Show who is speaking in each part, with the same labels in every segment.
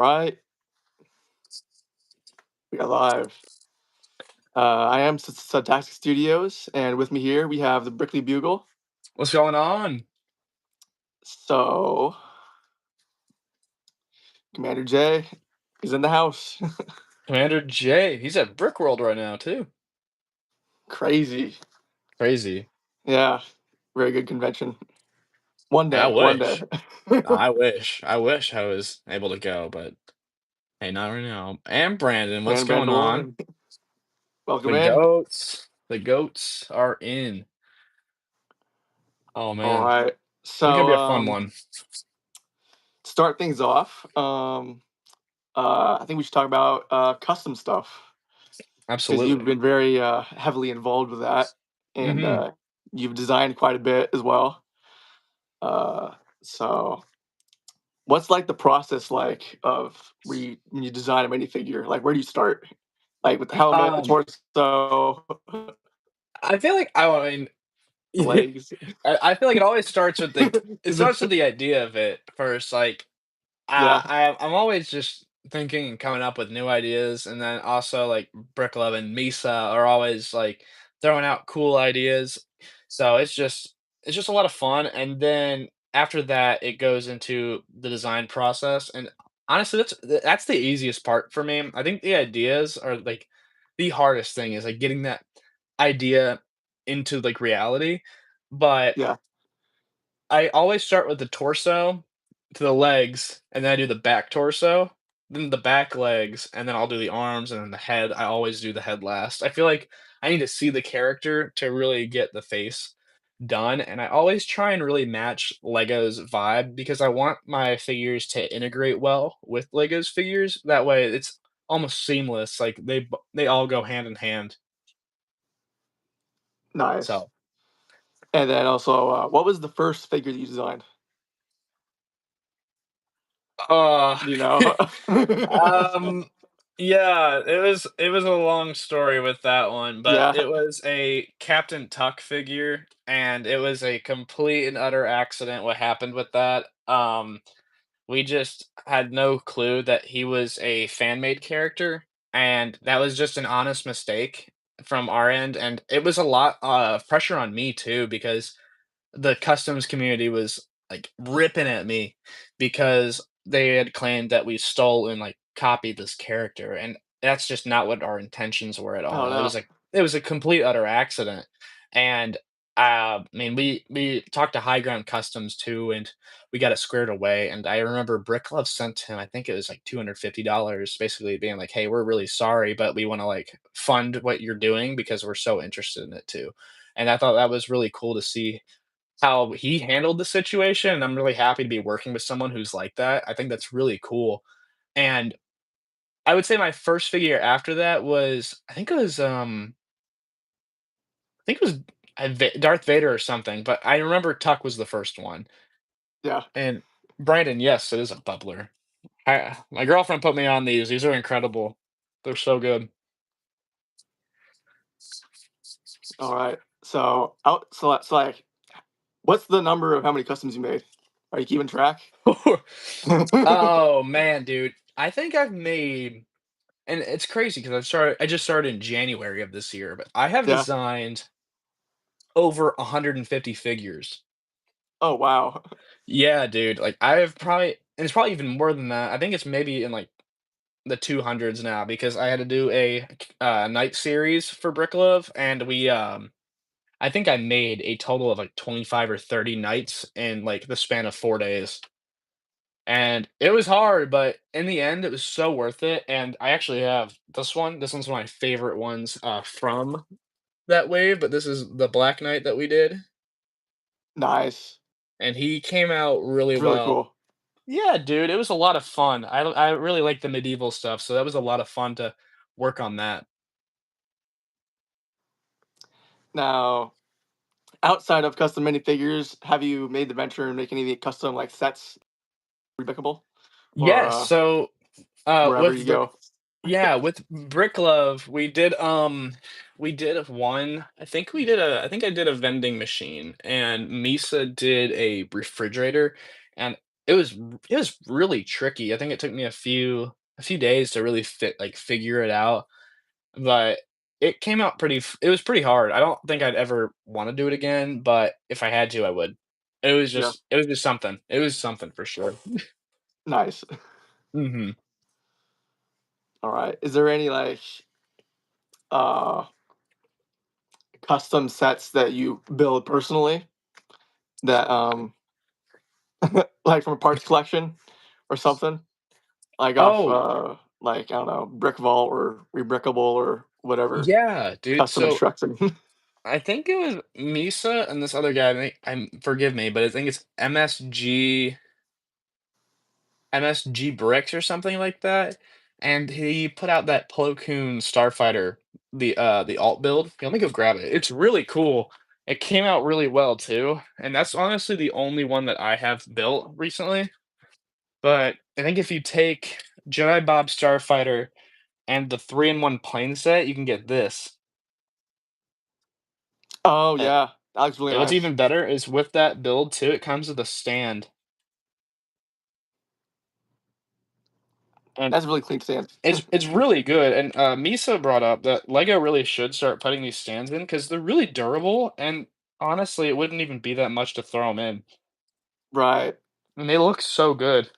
Speaker 1: Right, we are live. I am Studtastic Studios, and with me here we have the Brickley Bugle.
Speaker 2: What's going on?
Speaker 1: So, Commander J is in the house.
Speaker 2: Commander J. He's at Brickworld right now too.
Speaker 1: Crazy.
Speaker 2: Crazy.
Speaker 1: Yeah, very good convention.
Speaker 2: I
Speaker 1: One day.
Speaker 2: wish. I wish I was able to go, but hey, not right now. And Brandon, what's
Speaker 1: And
Speaker 2: going on?
Speaker 1: Mandalorian. Welcome
Speaker 2: The
Speaker 1: in.
Speaker 2: goats. The goats are in. Oh
Speaker 1: All
Speaker 2: man.
Speaker 1: right.
Speaker 2: It's gonna
Speaker 1: So,
Speaker 2: be a fun one.
Speaker 1: start things off. I think we should talk about custom stuff because you've
Speaker 2: Absolutely.
Speaker 1: been very heavily involved with that, and
Speaker 2: Hmm.
Speaker 1: you've designed quite a bit as well. Uh, so what's like the process like of when you design a minifigure? Like, where do you start? Like with the helmet, the
Speaker 2: Um,
Speaker 1: torso,
Speaker 2: I feel like I mean
Speaker 1: the legs.
Speaker 2: I feel like it always starts with the idea of it first. Like
Speaker 1: Yeah,
Speaker 2: I'm always just thinking and coming up with new ideas, and then also like Bricklove and Misa are always like throwing out cool ideas. So it's just a lot of fun, and then after that, it goes into the design process. And honestly, that's the easiest part for me. I think the ideas are like the hardest thing is like getting that idea into like reality. But
Speaker 1: yeah.
Speaker 2: I always start with the torso to the legs, and then I do the back torso, then the back legs, and then I'll do the arms, and then the head. I always do the head last. I feel like I need to see the character to really get the face done, and I always try and really match Lego's vibe because I want my figures to integrate well with Lego's figures. That way, it's almost seamless. Like they all go hand in hand.
Speaker 1: Nice.
Speaker 2: So.
Speaker 1: And then also, what was the first figure that you designed?
Speaker 2: Uh,
Speaker 1: Do you know?
Speaker 2: um, yeah, it was a long story with that one, but
Speaker 1: Yeah.
Speaker 2: it was a Captain Tuck figure, and it was a complete and utter accident what happened with that. We just had no clue that he was a fan-made character, and that was just an honest mistake from our end, and it was a lot of pressure on me too because the customs community was like ripping at me because they had claimed that we stole and like copied this character, and that's just not what our intentions were at
Speaker 1: Oh
Speaker 2: all. It was
Speaker 1: no.
Speaker 2: like it was a complete utter accident. And I mean, we talked to High Ground Customs too, and we got it squared away. And I remember Bricklove sent him, I think it was like $250, basically being like, "Hey, we're really sorry, but we want to like fund what you're doing because we're so interested in it too." And I thought that was really cool to see how he handled the situation, and I'm really happy to be working with someone who's like that. I think that's really cool. And I would say my first figure after that was I think it was Darth Vader or something, but I remember Tuck was the first one.
Speaker 1: Yeah.
Speaker 2: And Brandon, yes, it is a bubbler. My girlfriend put me on these. These are incredible. They're so good.
Speaker 1: All right. So like, what's the number of how many customs you made? Are you keeping track?
Speaker 2: Oh man, dude. I think I've made And it's crazy because I just started in January of this year, but I have
Speaker 1: Yeah.
Speaker 2: designed over 150 figures.
Speaker 1: Oh wow.
Speaker 2: Yeah, dude, like, I have probably and it's probably even more than that. I think it's maybe in, like, the 200s now because I had to do a night series for Bricklove, and I think I made a total of, like, 25 or 30 nights in, like, the span of 4 days. And it was hard, but in the end, it was so worth it, and I actually have this one. This one's one of my favorite ones, from that wave, but this is the Black Knight that we did,
Speaker 1: Nice.
Speaker 2: and he came out really
Speaker 1: It's really
Speaker 2: well.
Speaker 1: cool.
Speaker 2: Yeah, dude, it was a lot of fun. I really like the medieval stuff, so that was a lot of fun to work on that.
Speaker 1: Now, outside of custom minifigures, have you made the venture and make any of the custom like sets replicable or
Speaker 2: Yes, so,
Speaker 1: wherever
Speaker 2: with
Speaker 1: you
Speaker 2: Brick
Speaker 1: go?
Speaker 2: yeah, with Bricklove, we did one I think I did a vending machine, and Misa did a refrigerator, and it was really tricky. I think it took me a few days to really figure it out, but it came out it was pretty hard. I don't think I'd ever wanna do it again, but if I had to, I would.
Speaker 1: Yeah,
Speaker 2: It was just something. It was something for sure.
Speaker 1: nice.
Speaker 2: Mhm.
Speaker 1: All right. Is there any like uh custom sets that you build personally that like from a parts collection or something? Like off
Speaker 2: Oh,
Speaker 1: like I don't know, Brick Vault or Rebrickable or whatever
Speaker 2: yeah, dude.
Speaker 1: custom
Speaker 2: So,
Speaker 1: instruction.
Speaker 2: I think it was Misa and this other guy, I think forgive me, but I think it's MSG Bricks or something like that, and he put out that Plo Koon Starfighter, the alt build. Here, let me go grab it. It's really cool. It came out really well too, and that's honestly the only one that I have built recently. But I think if you take Jedi Bob Starfighter and the 3-in-1 plane set, you can get this.
Speaker 1: Oh
Speaker 2: And
Speaker 1: yeah, that looks really
Speaker 2: and what's
Speaker 1: nice.
Speaker 2: even better is with that build too, it comes with a stand. And
Speaker 1: That's a really clean stance.
Speaker 2: it's really good, and, Misa brought up that LEGO really should start putting these stands in because 'cause they're really durable, and honestly, it wouldn't even be that much to throw them in,
Speaker 1: Right.
Speaker 2: and they look so good.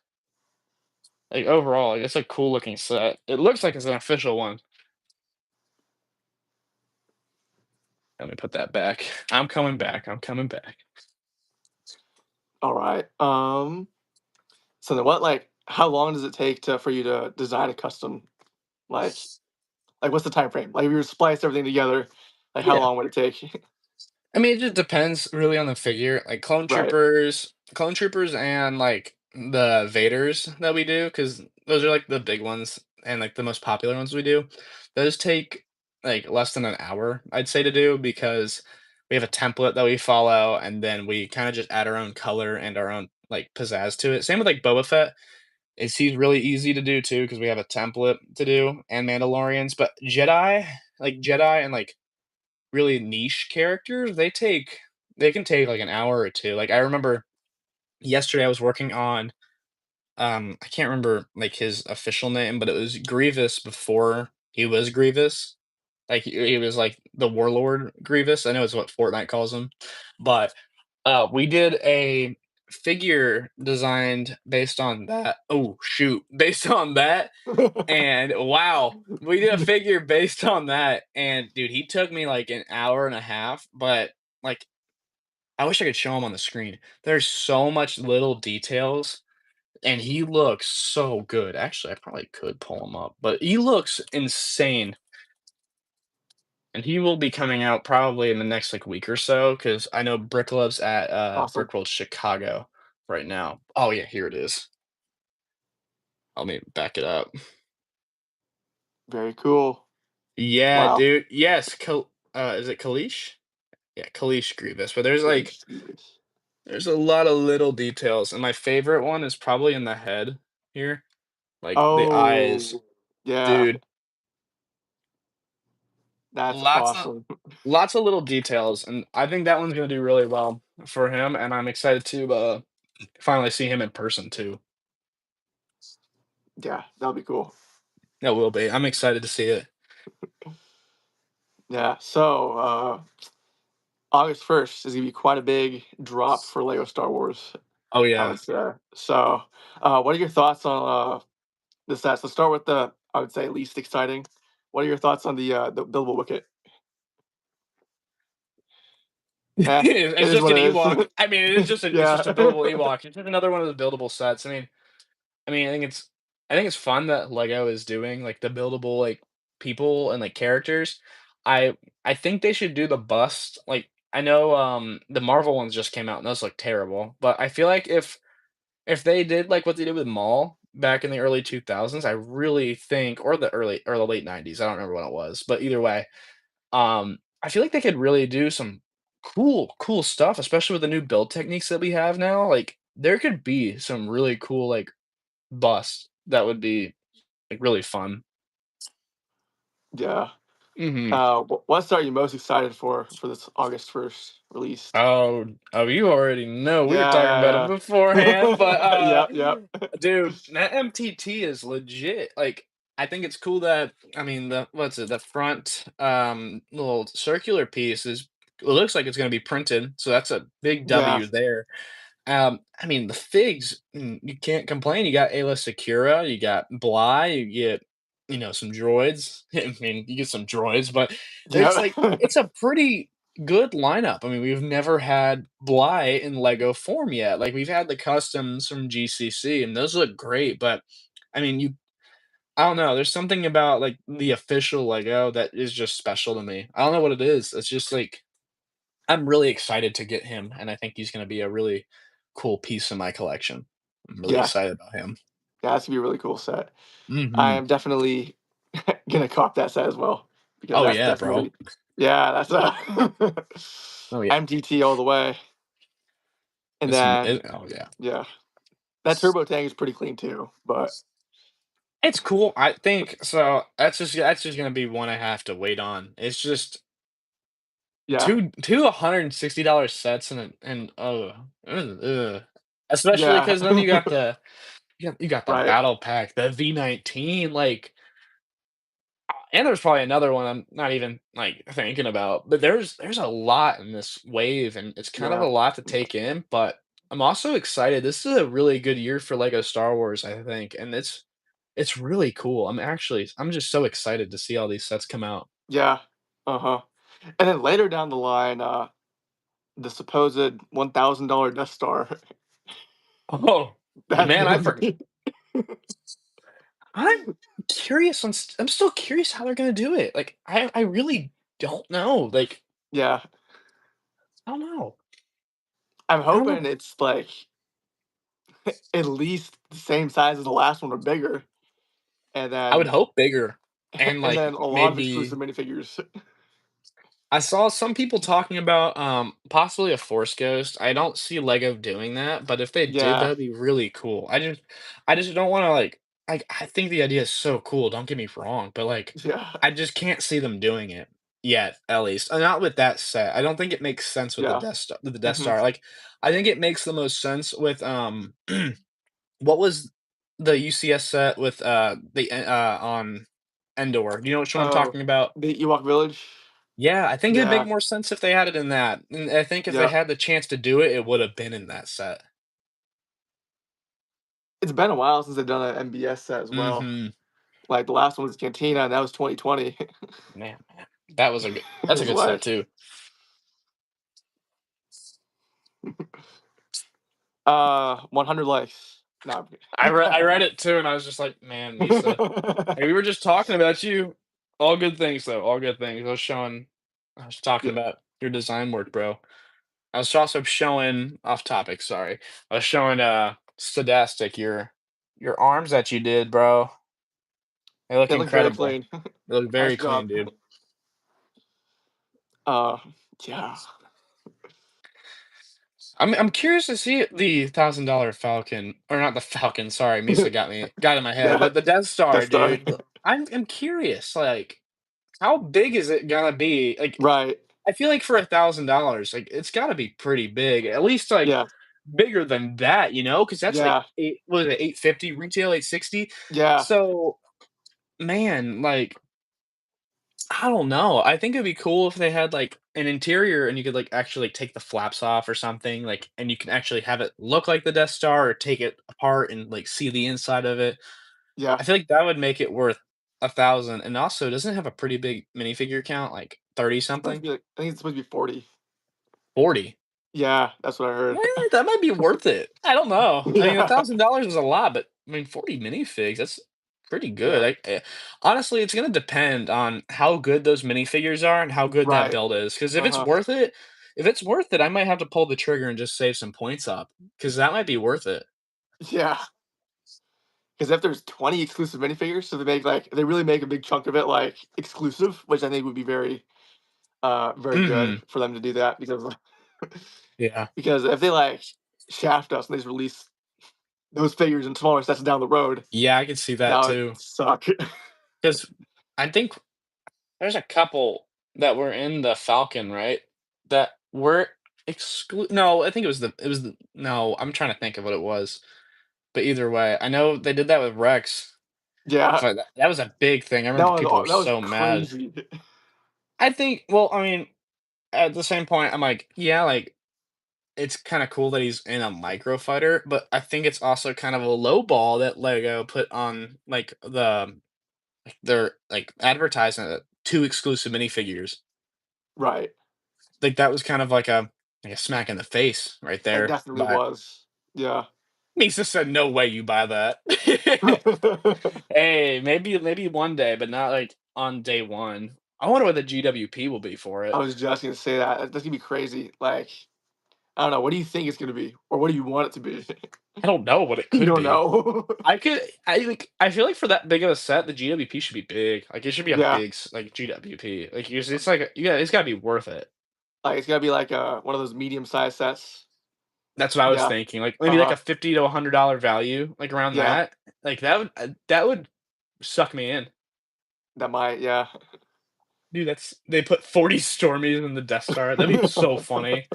Speaker 2: Like, overall, like, it's a cool looking set. It looks like it's an official one. Let me put that back. I'm coming back, I'm coming back.
Speaker 1: All right. So then what like how long does it take to for you to design a custom like what's the time frame? Like if you were to splice everything together, like how
Speaker 2: Yeah.
Speaker 1: long would it take?
Speaker 2: I mean, it just depends really on the figure. Like
Speaker 1: Right.
Speaker 2: Clone Troopers, and like the Vaders that we do, because those are like the big ones and like the most popular ones we do. Those take like less than an hour, I'd say, to do because we have a template that we follow, and then we kind of just add our own color and our own like pizzazz to it. Same with like Boba Fett. He's really easy to do too because we have a template to do, and Mandalorians. But Jedi and like really niche characters, they can take like an hour or 2. Like I remember yesterday I was working on I can't remember like his official name, but it was Grievous before he was Grievous. Like he was like the warlord Grievous. I know it's what Fortnite calls him. But we did a figure designed based on that. Oh shoot, based on that. And wow, we did a figure based on that, and dude, he took me like an hour and a half, but like I wish I could show him on the screen. There's so much little details, and he looks so good. Actually, I probably could pull him up, but he looks insane. And he will be coming out probably in the next like week or so, because I know Brick Love's at
Speaker 1: Awesome.
Speaker 2: Brickworld Chicago right now. Oh yeah, here it is. Let me back it up.
Speaker 1: Very cool.
Speaker 2: Yeah,
Speaker 1: Wow.
Speaker 2: dude. Yes, is it Kalish? Yeah, Kalish Grievous, but
Speaker 1: Please. Yes.
Speaker 2: there's a lot of little details, and my favorite one is probably in the head here, like, the eyes.
Speaker 1: Oh yeah,
Speaker 2: Dude,
Speaker 1: that's
Speaker 2: lots of
Speaker 1: awesome.
Speaker 2: lots of little details, and I think that one's gonna do really well for him, and I'm excited to, finally see him in person too.
Speaker 1: Yeah, that'll be cool.
Speaker 2: That will be. I'm excited to see it.
Speaker 1: Yeah. So August 1st is gonna be quite a big drop for Lego Star Wars,
Speaker 2: Oh,
Speaker 1: I
Speaker 2: yeah.
Speaker 1: would say. So what are your thoughts on the stats? Let's start with the I would say least exciting. What are your thoughts on the buildable wicket? Eh, it
Speaker 2: It's
Speaker 1: is
Speaker 2: just
Speaker 1: what
Speaker 2: an
Speaker 1: it
Speaker 2: Ewok.
Speaker 1: is.
Speaker 2: I mean, it's just a
Speaker 1: Yeah.
Speaker 2: buildable Ewok. It's just another one of the buildable sets. I think it's fun that Lego is doing, like, the buildable, like, people and, like, characters. I I think they should do the bust, like, I know, the Marvel ones just came out, and those look terrible, but I feel like if they did, like, what they did with Maul back in the early 2000s, I really think, or the late 90s, I don't remember when it was, but either way, I feel like they could really do some cool stuff, especially with the new build techniques that we have now. Like, there could be some really cool, like, busts that would be, like, really fun.
Speaker 1: Yeah.
Speaker 2: Mhm.
Speaker 1: What set are you most excited for this August 1st release?
Speaker 2: Oh, you already know. We were talking about it
Speaker 1: Yeah,
Speaker 2: beforehand, but,
Speaker 1: yeah, yeah, yep,
Speaker 2: dude, that MTT is legit. Like, I think it's cool that I mean, the what's it? The front, little circular piece is it looks like it's gonna be printed, so that's a big
Speaker 1: yeah,
Speaker 2: W there. I mean, the figs, you can't complain. You got Ayla Secura, you got Bly, you get, some droids. I mean, you get some droids, but it's
Speaker 1: yeah,
Speaker 2: like it's a pretty good lineup. I mean, we've never had Bly in Lego form yet. Like we've had the customs from GCC, and those look great. But I mean, I don't know. There's something about like the official Lego that is just special to me. I don't know what it is. It's just like I'm really excited to get him, and I think he's gonna be a really cool piece in my collection. I'm really
Speaker 1: yeah.
Speaker 2: excited about him.
Speaker 1: That's gonna be a really cool set. I
Speaker 2: Mhm.
Speaker 1: am definitely gonna cop that set as well because
Speaker 2: Oh,
Speaker 1: that's
Speaker 2: yeah, bro.
Speaker 1: definitely, yeah, that's
Speaker 2: Oh, yeah.
Speaker 1: MTT all the way. And
Speaker 2: It's
Speaker 1: then
Speaker 2: oh, yeah.
Speaker 1: yeah, that turbo tank is pretty clean too. But
Speaker 2: It's cool, I think so that's just gonna be one I have to wait on. It's just
Speaker 1: yeah,
Speaker 2: two $160 sets and, ugh. Especially
Speaker 1: yeah,
Speaker 2: because then you got the
Speaker 1: right,
Speaker 2: battle pack, the V19, like and there's probably another one I'm not even, like, thinking about, but there's a lot in this wave, and it's kind of a
Speaker 1: yeah,
Speaker 2: lot to take in, but I'm also excited. This is a really good year for LEGO Star Wars, I think, and it's really cool. I'm just so excited to see all these sets come out.
Speaker 1: yeah, uh-huh. And then later down the line, the supposed $1,000 Death Star.
Speaker 2: Oh,
Speaker 1: That's
Speaker 2: man,
Speaker 1: gonna be
Speaker 2: I'm curious I'm still curious how they're gonna do it. Like, I really don't know. Like,
Speaker 1: yeah.
Speaker 2: I don't know.
Speaker 1: I'm
Speaker 2: I don't
Speaker 1: hoping
Speaker 2: know.
Speaker 1: it's like at least the same size as the last one or bigger, and
Speaker 2: I would
Speaker 1: then
Speaker 2: hope bigger and,
Speaker 1: and
Speaker 2: like,
Speaker 1: then a lot of exclusive
Speaker 2: maybe
Speaker 1: minifigures.
Speaker 2: I saw some people talking about, possibly a Force Ghost. I don't see LEGO doing that, but if they did,
Speaker 1: Yeah,
Speaker 2: that'd be really cool. I just don't wanna, like, I think the idea is so cool, don't get me wrong, but, like,
Speaker 1: yeah,
Speaker 2: I just can't see them doing it yet, at least, not with that set. I don't think it makes sense with the
Speaker 1: yeah.
Speaker 2: Death
Speaker 1: Mhm.
Speaker 2: Star. Like, I think it makes the most sense with, what was the UCS set with, on Endor? Do you know which one I'm
Speaker 1: Oh,
Speaker 2: talking about?
Speaker 1: the Ewok Village?
Speaker 2: Yeah, I think it'd make
Speaker 1: Yeah,
Speaker 2: more sense if they had it in that, and I think if they
Speaker 1: yeah.
Speaker 2: had the chance to do it, it would have been in that set.
Speaker 1: It's been a while since they've done an MBS set as well.
Speaker 2: Mhm.
Speaker 1: Like, the last one was Cantina, and that was 2020.
Speaker 2: Man, that was that's a
Speaker 1: It's
Speaker 2: good set
Speaker 1: like,
Speaker 2: too.
Speaker 1: 100 likes. No, I'm
Speaker 2: I read it too, and I was just like, "Man, Misa."
Speaker 1: kidding.
Speaker 2: Hey, we were just talking about you. All good things, though, all good things. I was talking
Speaker 1: Yeah,
Speaker 2: about your design work, bro. I was also showing off topic, sorry. I was showing, Studtastic your arms that you did, bro. They look
Speaker 1: it looks very
Speaker 2: incredible.
Speaker 1: clean.
Speaker 2: They look
Speaker 1: Nice
Speaker 2: very clean,
Speaker 1: job.
Speaker 2: dude.
Speaker 1: Uh, yeah.
Speaker 2: I'm curious to see the $1,000 Falcon or not the Falcon, sorry, Misa got in my head,
Speaker 1: Yeah,
Speaker 2: but the Death
Speaker 1: Death
Speaker 2: Star,
Speaker 1: Star.
Speaker 2: dude. I'm curious, like, how big is it gonna be? Like,
Speaker 1: Right.
Speaker 2: I feel like for $1,000, like, it's gotta be pretty big, at least, like,
Speaker 1: Yeah,
Speaker 2: bigger than that, because that's, like,
Speaker 1: yeah,
Speaker 2: 850 retail, 860?
Speaker 1: yeah,
Speaker 2: So, man, like, I don't know. I think it'd be cool if they had, like, an interior and you could, like, actually take the flaps off or something, like, and you can actually have it look like the Death Star or take it apart and, like, see the inside of it.
Speaker 1: yeah.
Speaker 2: I feel like that would make it worth 1,000, and also, doesn't it have a pretty big minifigure count, like 30
Speaker 1: It's supposed to
Speaker 2: something?
Speaker 1: be like, I think it's supposed to be 40.
Speaker 2: 40.
Speaker 1: Yeah, that's what I
Speaker 2: Eh,
Speaker 1: heard.
Speaker 2: that might be worth it. I don't know. I mean,
Speaker 1: Yeah,
Speaker 2: $1,000 is a lot, but, I mean, 40 minifigs, that's pretty good.
Speaker 1: yeah,
Speaker 2: Honestly, it's gonna depend on how good those minifigures are and how good that
Speaker 1: right.
Speaker 2: build is. Because
Speaker 1: Uh-huh.
Speaker 2: if it's worth it, I might have to pull the trigger and just save some points up. Because that might be worth it.
Speaker 1: Yeah, because if there's 20 exclusive minifigures, so they really make a big chunk of it like exclusive, which I think would be very good
Speaker 2: Mhm.
Speaker 1: for them to do that because
Speaker 2: Yeah.
Speaker 1: because if they like shaft us and they just release those figures in smaller sets down the road,
Speaker 2: Yeah, I could see
Speaker 1: that
Speaker 2: that
Speaker 1: would
Speaker 2: too.
Speaker 1: suck.
Speaker 2: Because I think there's a couple that were in the Falcon, right? That were no, I think it was the no, I'm trying to think of what it was. But either way, I know they did that with Rex,
Speaker 1: Yeah,
Speaker 2: but that was a big thing. I remember people were
Speaker 1: that was
Speaker 2: so mad.
Speaker 1: crazy.
Speaker 2: I think well, I mean, at the same point, I'm like, yeah, like it's kind of cool that he's in a micro fighter, but I think it's also kind of a low ball that Lego put on their like advertising 2 exclusive minifigures.
Speaker 1: Right.
Speaker 2: Like that was kind of like a smack in the face right
Speaker 1: It
Speaker 2: there.
Speaker 1: definitely
Speaker 2: But
Speaker 1: was. Yeah.
Speaker 2: Misa said, "No way you buy that." Hey, maybe one day, but not like on day one. I wonder what the GWP will be for
Speaker 1: I
Speaker 2: it.
Speaker 1: was just gonna say that. That's gonna be crazy. Like, I don't know. What do you think it's gonna be, or what do you want it to be?
Speaker 2: I don't know what it
Speaker 1: You
Speaker 2: could
Speaker 1: don't
Speaker 2: be.
Speaker 1: know.
Speaker 2: I feel like for that big of a set, the GWP should be big. Like it should be a
Speaker 1: Yeah.
Speaker 2: big like GWP. Like it's like it's gotta be worth it.
Speaker 1: Like it's gotta be like one of those medium-sized sets.
Speaker 2: That's what I was
Speaker 1: Yeah.
Speaker 2: thinking. Like
Speaker 1: Uh
Speaker 2: maybe like
Speaker 1: huh.
Speaker 2: a $50 to $100 value, like around
Speaker 1: Yeah.
Speaker 2: that. Like that would suck me in.
Speaker 1: That might. Yeah.
Speaker 2: Dude, that's they put 40 Stormies in the Death Star. That'd be so funny.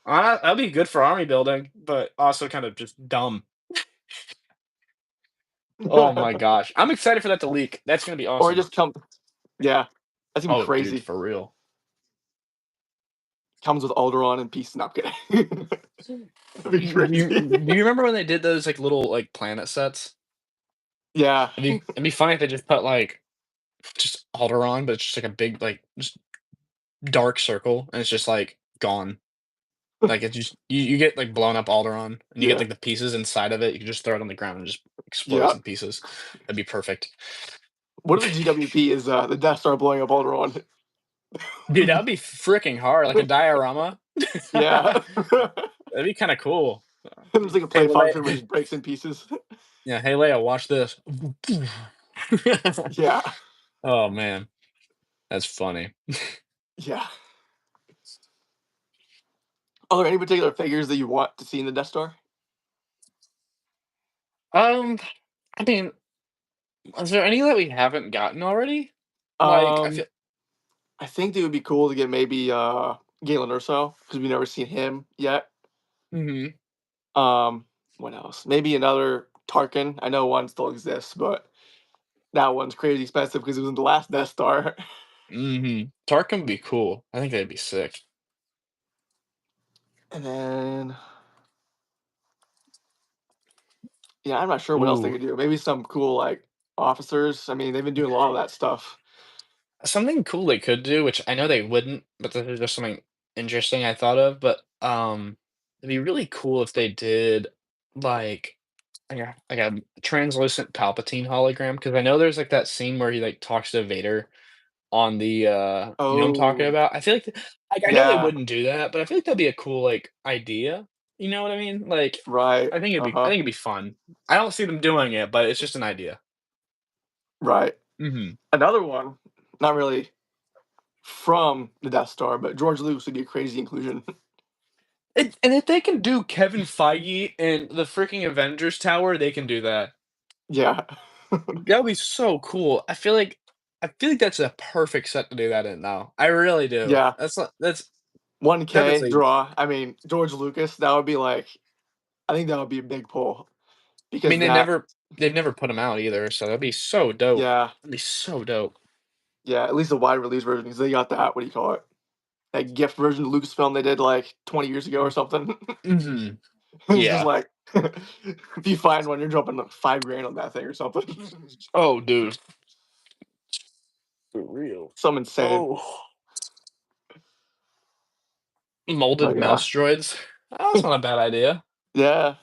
Speaker 2: That'd be good for army building, but also kind of just dumb. Oh my gosh. I'm excited for that to leak. That's gonna be
Speaker 1: Or
Speaker 2: awesome.
Speaker 1: just come. Yeah. That's gonna be
Speaker 2: Oh, dude,
Speaker 1: crazy.
Speaker 2: for real.
Speaker 1: Comes with Alderaan and peace. No, I'm kidding. That'd be
Speaker 2: Do
Speaker 1: crazy.
Speaker 2: you remember when they did those like little like planet sets?
Speaker 1: Yeah.
Speaker 2: It'd be funny if they just put like just Alderaan, but it's just like a big like just dark circle and it's just like gone. Like it's just you get like blown up Alderaan and you get
Speaker 1: Yeah.
Speaker 2: like the pieces inside of it. You can just throw it on the ground and it just explodes
Speaker 1: Yeah.
Speaker 2: in pieces. That'd be perfect.
Speaker 1: What if the GWP is the Death Star blowing up Alderaan?
Speaker 2: Dude, that would be freaking hard, like a diorama.
Speaker 1: Yeah.
Speaker 2: That'd be kind of cool.
Speaker 1: There's like a
Speaker 2: Hey,
Speaker 1: play function where it
Speaker 2: Leia.
Speaker 1: just breaks in pieces.
Speaker 2: Yeah, hey Leia, watch this.
Speaker 1: Yeah.
Speaker 2: Oh man, that's funny.
Speaker 1: Yeah. Are there any particular figures that you want to see in the Death Star?
Speaker 2: Um, I mean, is there any that we haven't gotten already? Like, I
Speaker 1: Um,
Speaker 2: feel.
Speaker 1: I think it would be cool to get maybe Galen Urso because we've never seen him yet.
Speaker 2: Mhm.
Speaker 1: Um, what else? Maybe another Tarkin. I know one still exists, but that one's crazy expensive because it was in the last Death Star.
Speaker 2: Mhm. Tarkin would be cool. I think that'd be sick.
Speaker 1: And then yeah, I'm not sure what else they
Speaker 2: Ooh,
Speaker 1: could do. Maybe some cool like officers. I mean, they've been doing a lot of that stuff.
Speaker 2: something cool they could do, which I know they wouldn't, but this is just something interesting I thought of. But it'd be really cool if they did like like a translucent Palpatine hologram because I know there's like that scene where he like talks to Vader on the you know what I'm talking
Speaker 1: Oh,
Speaker 2: about? I feel like I know they
Speaker 1: yeah,
Speaker 2: wouldn't do that, but I feel like that'd be a cool like idea. You know what I mean? Like
Speaker 1: right.
Speaker 2: I
Speaker 1: Uh-huh.
Speaker 2: think it'd be fun. I don't see them doing it, but it's just an idea.
Speaker 1: Right.
Speaker 2: Mhm.
Speaker 1: Another one, not really from the Death Star, but George Lucas would be a crazy inclusion.
Speaker 2: And if they can do Kevin Feige in the freaking Avengers Tower, they can do that.
Speaker 1: Yeah.
Speaker 2: That would be so cool. I feel like that's a perfect set to do that in now. I really do.
Speaker 1: Yeah.
Speaker 2: That is
Speaker 1: 1K
Speaker 2: a
Speaker 1: draw. I mean, George Lucas, that would be like I think that would be a big pull
Speaker 2: I
Speaker 1: because
Speaker 2: mean
Speaker 1: that
Speaker 2: they've never put them out either, so that'd be so dope.
Speaker 1: yeah,
Speaker 2: That'd be so dope.
Speaker 1: yeah, at least a wide release version because they got that, what do you call it? That gift version of Lucasfilm they did like 20 years ago or something.
Speaker 2: Mhm.
Speaker 1: It's just
Speaker 2: Yeah.
Speaker 1: like if you find one, you're dropping like 5 grand on that thing or something.
Speaker 2: Oh, dude. For real.
Speaker 1: Some insane.
Speaker 2: Oh. Molded
Speaker 1: But
Speaker 2: mouse
Speaker 1: yeah.
Speaker 2: droids. Oh, that's not a bad idea.
Speaker 1: Yeah.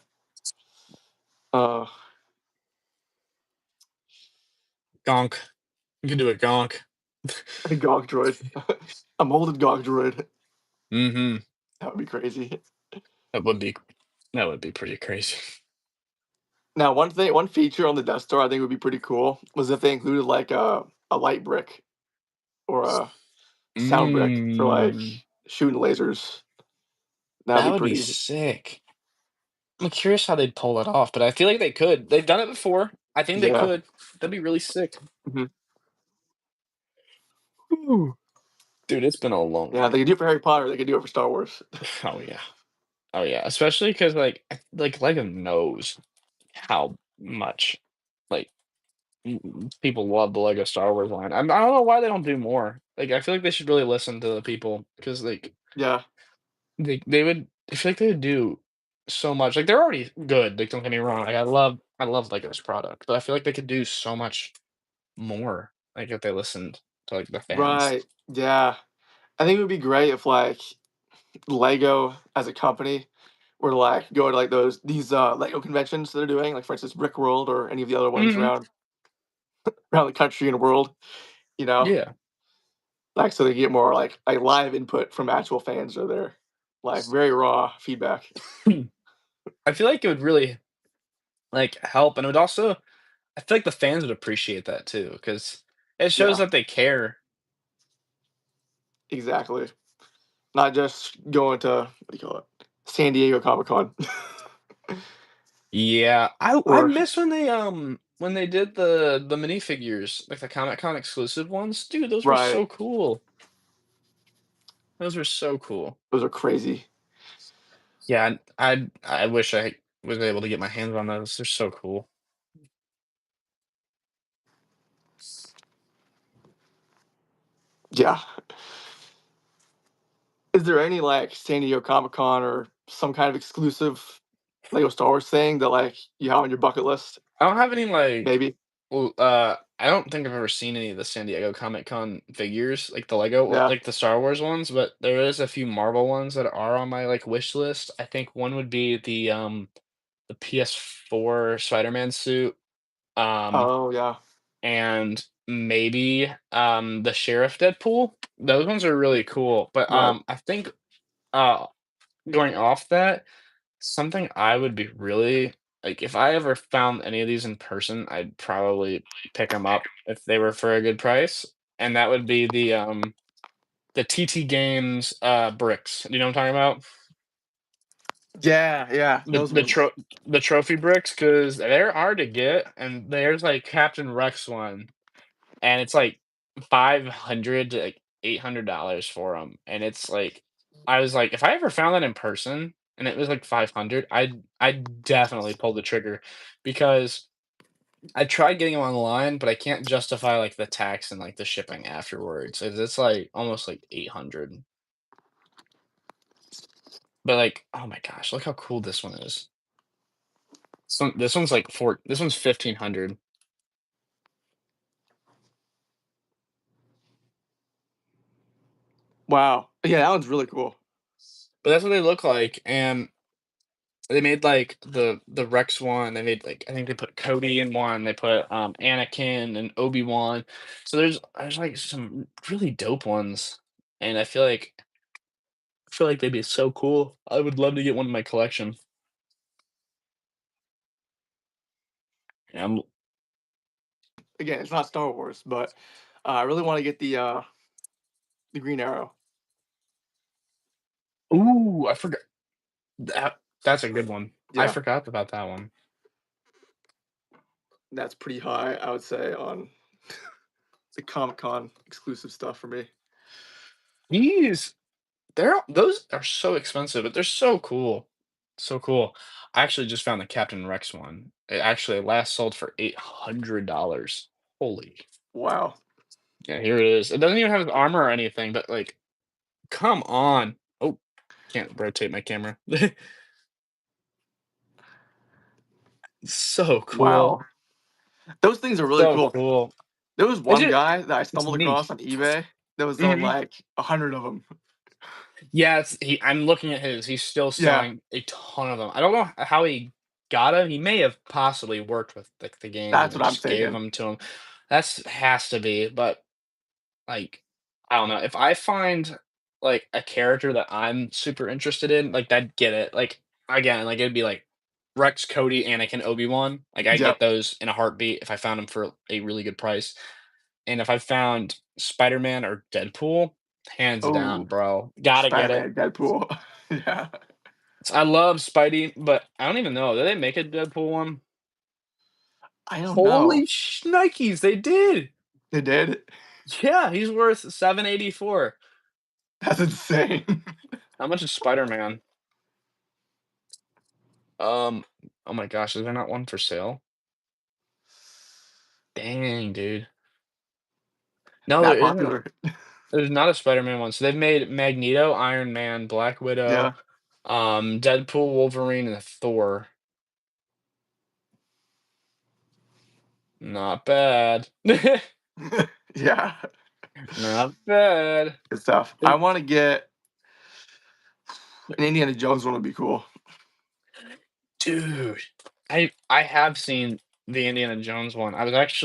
Speaker 1: Uh
Speaker 2: Gonk. You can do a gonk.
Speaker 1: a Gog droid. A molded Gog droid.
Speaker 2: Mhm.
Speaker 1: That would be crazy.
Speaker 2: That would be that would be pretty crazy.
Speaker 1: Now, one feature on the Death Star I think would be pretty cool was if they included like a light brick or a sound brick for like
Speaker 2: Mm.
Speaker 1: shooting lasers. That would
Speaker 2: That
Speaker 1: be
Speaker 2: would be
Speaker 1: pretty.
Speaker 2: sick. I'm curious how they'd pull it off, but I feel like they could. They've done it before. I think they
Speaker 1: Yeah.
Speaker 2: could. That'd be really sick.
Speaker 1: Mhm.
Speaker 2: Ooh. Dude, it's been a long
Speaker 1: Yeah, they
Speaker 2: night.
Speaker 1: could do it for Harry Potter, they could do it for Star Wars.
Speaker 2: Oh, yeah. Oh, yeah, especially because like, LEGO knows how much, like, people love the LEGO Star Wars line. I don't know why they don't do more. Like, I feel like they should really listen to the people because, like,
Speaker 1: Yeah,
Speaker 2: they would I feel like they would do so much. Like, they're already good, like, don't get me wrong, like, I love LEGO's product, but I feel like they could do so much more, like, if they listened to, like, the fans.
Speaker 1: right. Yeah. I think it would be great if, like, Lego as a company were to, like, go to, like, Lego conventions that they're doing, like, for instance, Brickworld or any of the other ones
Speaker 2: Mhm.
Speaker 1: around the country and world, you know?
Speaker 2: Yeah.
Speaker 1: Like, so they get more, like, live input from actual fans or their, like, very raw feedback.
Speaker 2: I feel like it would really, like, help, and it would also I feel like the fans would appreciate that too, because it shows
Speaker 1: Yeah,
Speaker 2: that they care.
Speaker 1: exactly. Not just going to, what do you call it? San Diego Comic-Con.
Speaker 2: Yeah, I
Speaker 1: Or
Speaker 2: miss when they did the minifigures, like the Comic Con exclusive ones. Dude, those were
Speaker 1: right.
Speaker 2: so cool. Those were so cool.
Speaker 1: Those are crazy.
Speaker 2: Yeah, I wish I was able to get my hands on those. They're so cool.
Speaker 1: Yeah. Is there any, like, San Diego Comic-Con or some kind of exclusive Lego Star Wars thing that, like, you have on your bucket list?
Speaker 2: I don't have any like
Speaker 1: Maybe?
Speaker 2: well, I don't think I've ever seen any of the San Diego Comic Con figures, like the Lego,
Speaker 1: Yeah.
Speaker 2: like the Star Wars ones, but there is a few Marvel ones that are on my like wish list. I think one would be the PS4 Spider-Man suit. Um
Speaker 1: Oh, yeah.
Speaker 2: and maybe the Sheriff Deadpool. Those ones are really cool. But
Speaker 1: Right.
Speaker 2: I think uh going off that, something I would be really like if I ever found any of these in person, I'd probably pick them up if they were for a good price. And that would be the TT Games bricks. You know what I'm talking about?
Speaker 1: Yeah, yeah,
Speaker 2: The
Speaker 1: those ones.
Speaker 2: the trophy bricks because they're hard to get, and there's like Captain Rex one, and it's like 500 to like $800 for them, and it's like I was like, if I ever found that in person and it was like 500, I'd definitely pull the trigger because I tried getting them online, but I can't justify like the tax and like the shipping afterwards. It's like almost like 800. But like, oh my gosh, look how cool this one is. This one's like this one's 1500.
Speaker 1: Wow. Yeah, that one's really cool.
Speaker 2: But that's what they look like, and they made, like, the Rex one, they made, like I think they put Cody in one, they put, Anakin and Obi-Wan. So there's, like, some really dope ones, and I feel like they'd be so cool. I would love to get one in my collection. Yeah,
Speaker 1: Again, it's not Star Wars, but, I really wanna get the Green Arrow.
Speaker 2: ooh, I forgot that's a good one. I
Speaker 1: Yeah,
Speaker 2: forgot about that one.
Speaker 1: that's pretty high, I would say, on the Comic-Con exclusive stuff for me.
Speaker 2: These those are so expensive, but they're so cool. So cool. I actually just found the Captain Rex one. It actually last sold for $800. Holy.
Speaker 1: Wow.
Speaker 2: Yeah, here it is. It doesn't even have his armor or anything, but like, come on. Oh, can't rotate my camera. So cool.
Speaker 1: Wow. Those things are really
Speaker 2: So
Speaker 1: cool.
Speaker 2: cool.
Speaker 1: There was
Speaker 2: It's
Speaker 1: one
Speaker 2: just,
Speaker 1: guy that I
Speaker 2: it's
Speaker 1: stumbled
Speaker 2: neat.
Speaker 1: across on eBay that was selling,
Speaker 2: Mhm.
Speaker 1: like, 100 of them.
Speaker 2: Yeah, I'm looking at his. He's still
Speaker 1: Yeah,
Speaker 2: selling a ton of them. I don't know how he got him. He may have possibly worked with like the games and
Speaker 1: that's
Speaker 2: they
Speaker 1: what I'm
Speaker 2: just gave
Speaker 1: thinking.
Speaker 2: them to him. That's has to be, but like, I don't know. If I find like a character that I'm super interested in, like I'd get it. Like again, like it'd be like Rex, Cody, Anakin, Obi-Wan. Like I get
Speaker 1: Yep.
Speaker 2: those in a heartbeat if I found them for a really good price. And if I found Spider-Man or Deadpool, hands down,
Speaker 1: Oh,
Speaker 2: bro. Gotta get it.
Speaker 1: Spider-Man, Deadpool. Yeah.
Speaker 2: I love Spidey, but I don't even know. Did they make a Deadpool one?
Speaker 1: I don't know.
Speaker 2: Holy shnikes, they did!
Speaker 1: They did?
Speaker 2: Yeah, he's worth 784.
Speaker 1: That's insane.
Speaker 2: How much is Spider-Man? Um, oh my gosh, is there not one for sale? Dang, dude. No, there
Speaker 1: That
Speaker 2: isn't.
Speaker 1: popular.
Speaker 2: There's not a Spider-Man one. So they've made Magneto, Iron Man, Black
Speaker 1: Yeah.
Speaker 2: Widow, Deadpool, Wolverine, and Thor. Not bad.
Speaker 1: Yeah.
Speaker 2: Not bad.
Speaker 1: Good stuff. I
Speaker 2: It
Speaker 1: want to get an Indiana Jones one would be cool.
Speaker 2: Dude, I have seen the Indiana Jones one.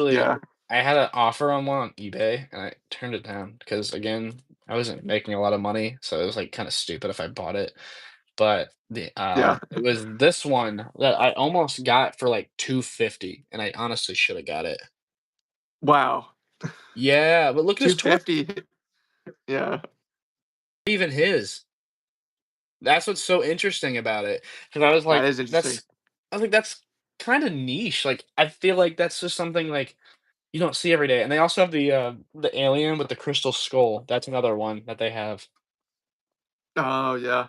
Speaker 1: Yeah.
Speaker 2: I had an offer on one on eBay, and I turned it down because, again, I wasn't making a lot of money, so it was, like, kinda stupid if I bought it. But
Speaker 1: Yeah.
Speaker 2: it was this one that I almost got for, like, 250, and I honestly shoulda got it.
Speaker 1: Wow.
Speaker 2: Yeah, but look at his toy,
Speaker 1: 250. Yeah.
Speaker 2: even his. That's what's so interesting about it, because
Speaker 1: That is interesting.
Speaker 2: I was like, "That's kinda niche." Like, I feel like that's just something, like, you don't see every day, and they also have the alien with the crystal skull. That's another one that they have.
Speaker 1: Oh yeah.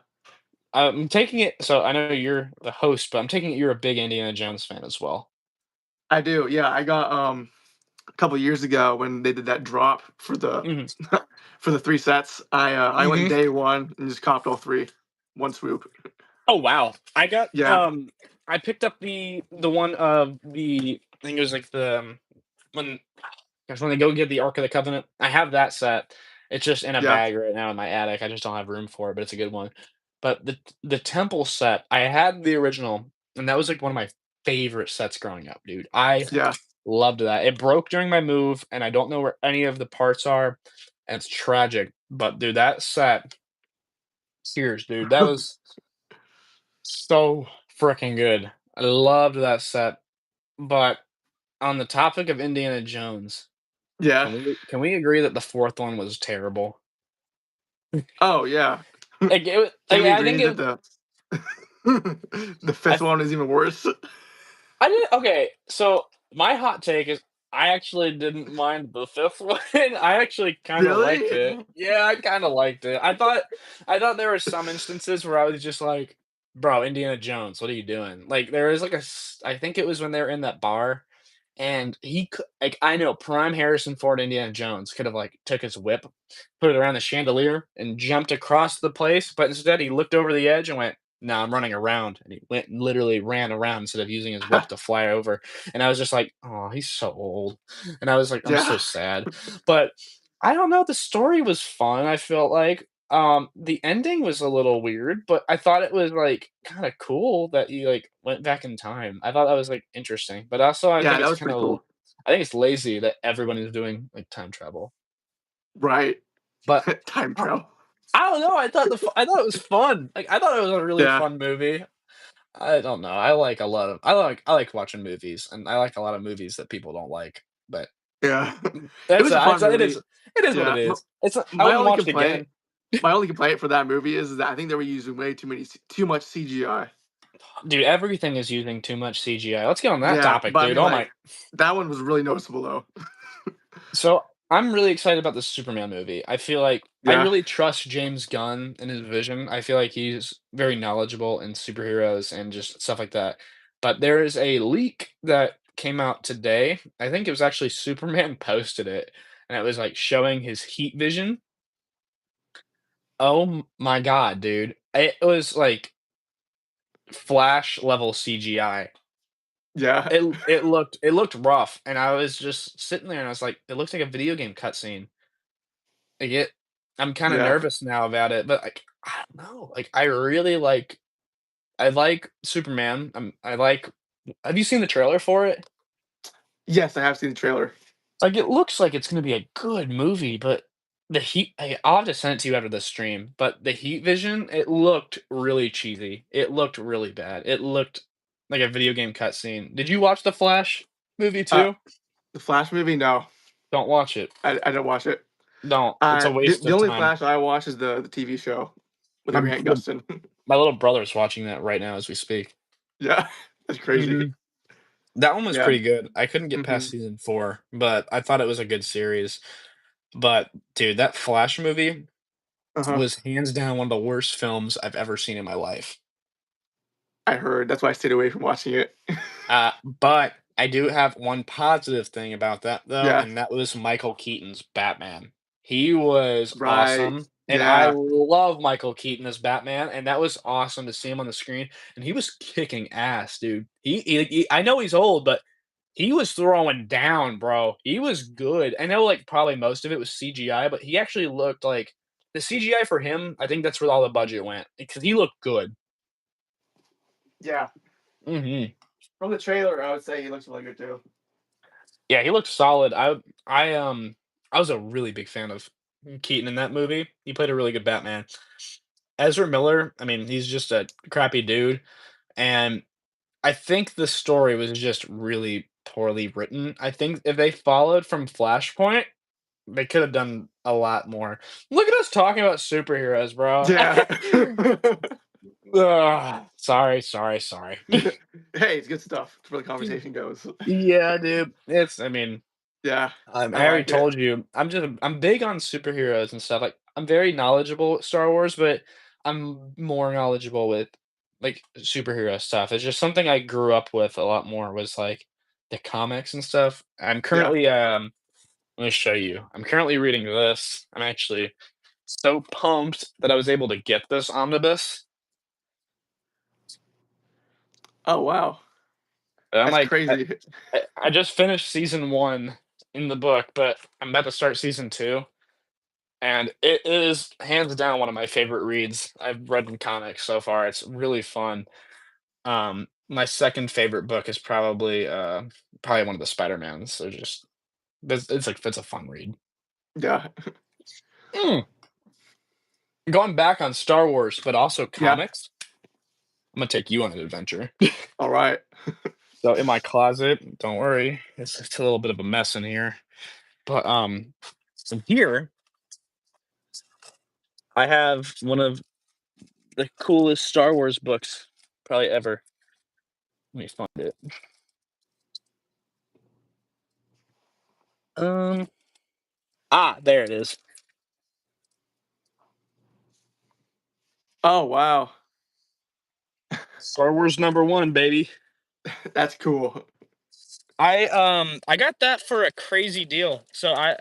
Speaker 2: I'm taking it, so I know you're the host, but I'm taking it you're a big Indiana Jones fan as well.
Speaker 1: I do. Yeah, I got a couple years ago when they did that drop for the
Speaker 2: Mhm.
Speaker 1: for the 3 sets. I went
Speaker 2: Mhm.
Speaker 1: day 1 and just copped all 3. One swoop.
Speaker 2: Oh, wow.
Speaker 1: Yeah.
Speaker 2: I picked up the one of the I think it was, like, when gosh, when they go get the Ark of the Covenant. I have that set. It's just in a
Speaker 1: Yeah.
Speaker 2: bag right now in my attic. I just don't have room for it, but it's a good one. But the temple set, I had the original, and that was, like, one of my favorite sets growing up, dude. I
Speaker 1: Yeah.
Speaker 2: loved that. It broke during my move, and I don't know where any of the parts are, and it's tragic. But dude, that set, cheers, dude. That was so freaking good. I loved that set. But on the topic of Indiana Jones,
Speaker 1: Yeah.
Speaker 2: can we agree that the fourth one was terrible?
Speaker 1: Oh, yeah.
Speaker 2: Like,
Speaker 1: Can we
Speaker 2: I
Speaker 1: agree
Speaker 2: think
Speaker 1: that
Speaker 2: it
Speaker 1: the the
Speaker 2: I
Speaker 1: 5th one is even worse?
Speaker 2: I did okay, so my hot take is I actually didn't mind the 5th one. I actually kinda liked
Speaker 1: Really?
Speaker 2: it. Yeah, I kinda liked it. I thought there were some instances where I was just like, "Bro, Indiana Jones, what are you doing?" Like, there was, like, I think it was when they were in that bar, and like, I know prime Harrison Ford Indiana Jones could have, like, took his whip, put it around the chandelier, and jumped across the place, but instead he looked over the edge and went, "No, I'm running around," and he went and literally ran around instead of using his whip to fly over, and I was just like, "Oh, he's so old," and I was like, "I'm so
Speaker 1: Yeah.
Speaker 2: sad," but I don't know, the story was fun, I felt like, the ending was a little weird, but I thought it was, like, kinda cool that he, like, went back in time. I thought that was, like, interesting, but also I
Speaker 1: Yeah,
Speaker 2: think
Speaker 1: that
Speaker 2: it's
Speaker 1: was pretty
Speaker 2: kinda
Speaker 1: cool.
Speaker 2: I think it's lazy that everyone is doing, like, time travel,
Speaker 1: Right.
Speaker 2: but
Speaker 1: Time
Speaker 2: I
Speaker 1: travel.
Speaker 2: I don't know, I thought it was fun, like, I thought it was a really
Speaker 1: Yeah.
Speaker 2: fun movie. I don't know. I like watching movies, and I like a lot of movies that people don't like, but
Speaker 1: Yeah. It
Speaker 2: that's
Speaker 1: was a fun
Speaker 2: it
Speaker 1: movie.
Speaker 2: is what it
Speaker 1: Yeah.
Speaker 2: is. It's I
Speaker 1: My
Speaker 2: wouldn't
Speaker 1: only
Speaker 2: watch it
Speaker 1: complaint
Speaker 2: again.
Speaker 1: my only complaint for that movie is that I think they were using way too much CGI.
Speaker 2: Dude, everything is using too much CGI. Let's get on that
Speaker 1: Yeah,
Speaker 2: topic,
Speaker 1: but I
Speaker 2: dude.
Speaker 1: mean,
Speaker 2: Oh my
Speaker 1: like, that one was really noticeable, though.
Speaker 2: So, I'm really excited about the Superman movie. I feel like I
Speaker 1: Yeah.
Speaker 2: really trust James Gunn and his vision. I feel like he's very knowledgeable in superheroes and just stuff like that. But there is a leak that came out today. I think it was actually Superman posted it, and it was, like, showing his heat vision. Oh my god, dude. It was, like, Flash level CGI.
Speaker 1: Yeah.
Speaker 2: It looked rough, and I was just sitting there, and I was like, "It looks like a video game cutscene." Like, I'm kinda
Speaker 1: Yeah.
Speaker 2: nervous now about it, but, like, I don't know, like, I like Superman, I like have you seen the trailer for it?
Speaker 1: Yes, I have seen the trailer.
Speaker 2: Like, it looks like it's gonna be a good movie, but I'll have to send it to you after the stream, but the heat vision, it looked really cheesy. It looked really bad. It looked like a video game cutscene. Did you watch the Flash movie
Speaker 1: Uh,
Speaker 2: too?
Speaker 1: the Flash movie? No,
Speaker 2: Don't watch it.
Speaker 1: I don't watch it.
Speaker 2: Don't. It's a waste
Speaker 1: The
Speaker 2: of
Speaker 1: only
Speaker 2: time.
Speaker 1: Flash I watch is the TV show with
Speaker 2: My
Speaker 1: Grant Gustin.
Speaker 2: my little brother's watching that right now as we speak.
Speaker 1: Yeah, that's crazy.
Speaker 2: Mhm. That one was
Speaker 1: Yeah.
Speaker 2: pretty good. I couldn't get past
Speaker 1: Mhm.
Speaker 2: season 4, but I thought it was a good series. But dude, that Flash movie
Speaker 1: Uh-huh.
Speaker 2: was hands down one of the worst films I've ever seen in my life.
Speaker 1: I heard. That's why I stayed away from watching it.
Speaker 2: But I do have one positive thing about that though,
Speaker 1: Yeah.
Speaker 2: and that was Michael Keaton's Batman. He was
Speaker 1: Right.
Speaker 2: awesome, and I
Speaker 1: Yeah.
Speaker 2: love Michael Keaton as Batman, and that was awesome to see him on the screen, and he was kicking ass, dude. I know he's old, but he was throwing down, bro. He was good. I know, like, probably most of it was CGI, but he actually looked like the CGI for him, I think that's where all the budget went because he looked good.
Speaker 1: Yeah.
Speaker 2: Mhm.
Speaker 1: From the trailer, I would say he looks really good too.
Speaker 2: Yeah, he looked solid. I was a really big fan of Keaton in that movie. He played a really good Batman. Ezra Miller, I mean, he's just a crappy dude, and I think the story was just really poorly written. I think if they followed from Flashpoint, they could have done a lot more. Look at us talking about superheroes, bro.
Speaker 1: Yeah.
Speaker 2: Ugh, sorry, sorry, sorry.
Speaker 1: Hey, it's good stuff. It's where the conversation goes.
Speaker 2: Yeah, dude. It's I mean,
Speaker 1: Yeah, I
Speaker 2: I already
Speaker 1: like it.
Speaker 2: told you, I'm big on superheroes and stuff, like, I'm very knowledgeable with Star Wars, but I'm more knowledgeable with, like, superhero stuff. It's just something I grew up with a lot more was, like, the comics and stuff. I'm
Speaker 1: Yeah.
Speaker 2: currently, let me show you. I'm currently reading this. I'm actually so pumped that I was able to get this omnibus.
Speaker 1: Oh, wow.
Speaker 2: I'm
Speaker 1: That's
Speaker 2: like,
Speaker 1: crazy.
Speaker 2: I just finished season 1 in the book, but I'm about to start season 2. And it is hands down one of my favorite reads I've read in comics so far. It's really fun. My second favorite book is probably one of the Spider-Mans. So just it's a fun read.
Speaker 1: Yeah.
Speaker 2: Mm. Going back on Star Wars, but also
Speaker 1: Yeah.
Speaker 2: comics, I'm gonna take you on an adventure.
Speaker 1: Alright.
Speaker 2: So in my closet, don't worry, it's a little bit of a mess in here. But in here I have one of the coolest Star Wars books probably ever. Let me find it. Um, there it is.
Speaker 1: Oh, wow.
Speaker 2: Star Wars #1, baby.
Speaker 1: That's cool.
Speaker 2: I got that for a crazy deal. So I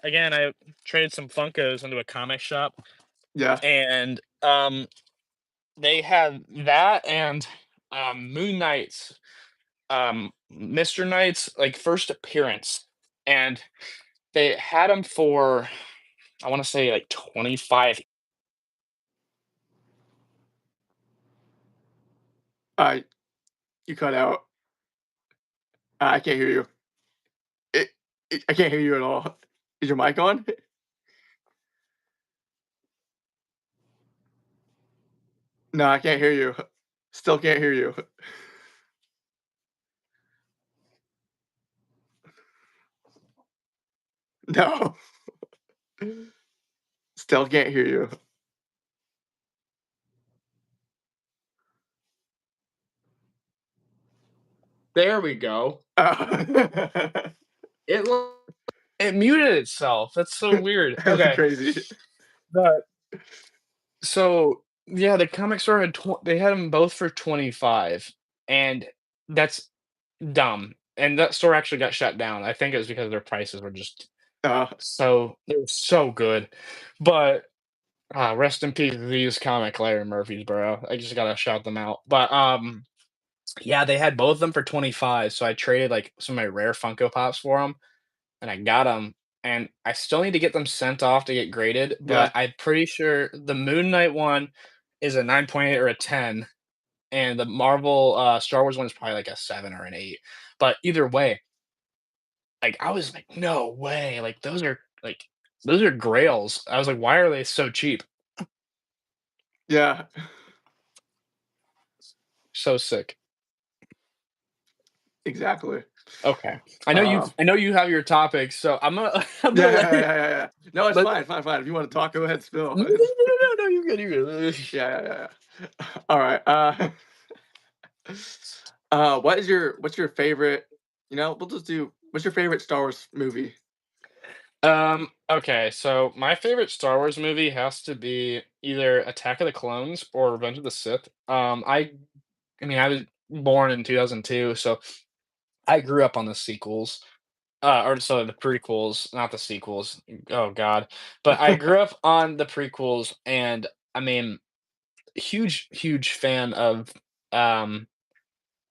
Speaker 2: traded some Funkos into a comic shop
Speaker 1: Yeah.
Speaker 2: and they had that and Moon Knight's Mr. Knight's like first appearance and they had them for I want to say like 25.
Speaker 1: Uh, you cut out. I can't hear you. It I can't hear you at all. Is your mic on? No, I can't hear you. Still can't hear you. No. Still can't hear you.
Speaker 2: There we go.
Speaker 1: Oh.
Speaker 2: It it muted itself. That's so weird.
Speaker 1: That's
Speaker 2: Okay.
Speaker 1: crazy.
Speaker 2: But so, yeah, the comic store they had them both for 25, and that's dumb, and that store actually got shut down. I think it was because their prices were just
Speaker 1: Uh,
Speaker 2: they were so good, but, rest in peace to these comic Larry Murphys, bro. I just gotta shout them out, but, yeah, they had both of them for 25, so I traded, like, some of my rare Funko Pops for them. And I got them, and I still need to get them sent off to get graded, but
Speaker 1: yeah,
Speaker 2: I'm pretty sure the Moon Knight one is a 9.8 or a 10, and the Marvel, Star Wars one is probably like a 7 or an 8. But either way, like, I was like, "No way, like, those are grails." I was like, "Why are they so cheap?"
Speaker 1: yeah,
Speaker 2: So sick.
Speaker 1: exactly.
Speaker 2: Okay.
Speaker 1: Um,
Speaker 2: I know you have your topics, so I'm gonna I'm
Speaker 1: yeah,
Speaker 2: gonna
Speaker 1: yeah,
Speaker 2: let
Speaker 1: yeah,
Speaker 2: you
Speaker 1: yeah, yeah, yeah. No, it's
Speaker 2: let
Speaker 1: fine, fine, fine. If you wanna talk, go ahead, spill.
Speaker 2: no, no, no, no, no, you're good, you're good.
Speaker 1: Yeah, yeah, yeah, yeah. Alright, what's your favorite what's your favorite Star Wars movie?
Speaker 2: Okay, so my favorite Star Wars movie has to be either Attack of the Clones or Revenge of the Sith. I mean, I was born in 2002, so I grew up on the sequels. Or so the prequels, not the sequels. Oh god. But I grew up on the prequels and I mean, huge fan of um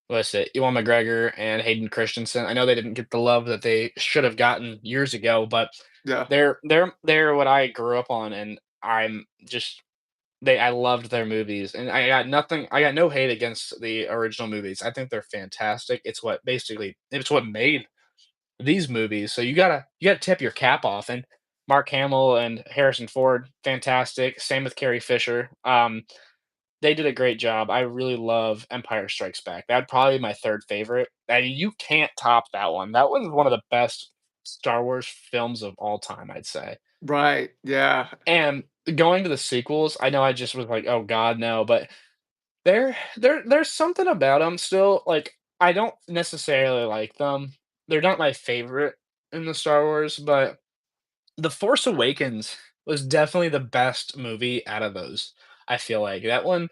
Speaker 2: what's it, Ewan McGregor and Hayden Christensen. I know they didn't get the love that they should have gotten years ago, but
Speaker 1: Yeah,
Speaker 2: they're what I grew up on, and I'm just I loved their movies, and I got no hate against the original movies. I think they're fantastic. It's what made these movies, so you gotta tip your cap off, and Mark Hamill and Harrison Ford, fantastic. Same with Carrie Fisher. They did a great job. I really love Empire Strikes Back. That'd probably be my 3rd favorite, and you can't top that one. That one's one of the best Star Wars films of all time, I'd say.
Speaker 1: right. Yeah,
Speaker 2: And going to the sequels, I know I just was like, "Oh god, no," but there's something about them still, like, I don't necessarily like them. They're not my favorite in the Star Wars, but The Force Awakens was definitely the best movie out of those, I feel like. That one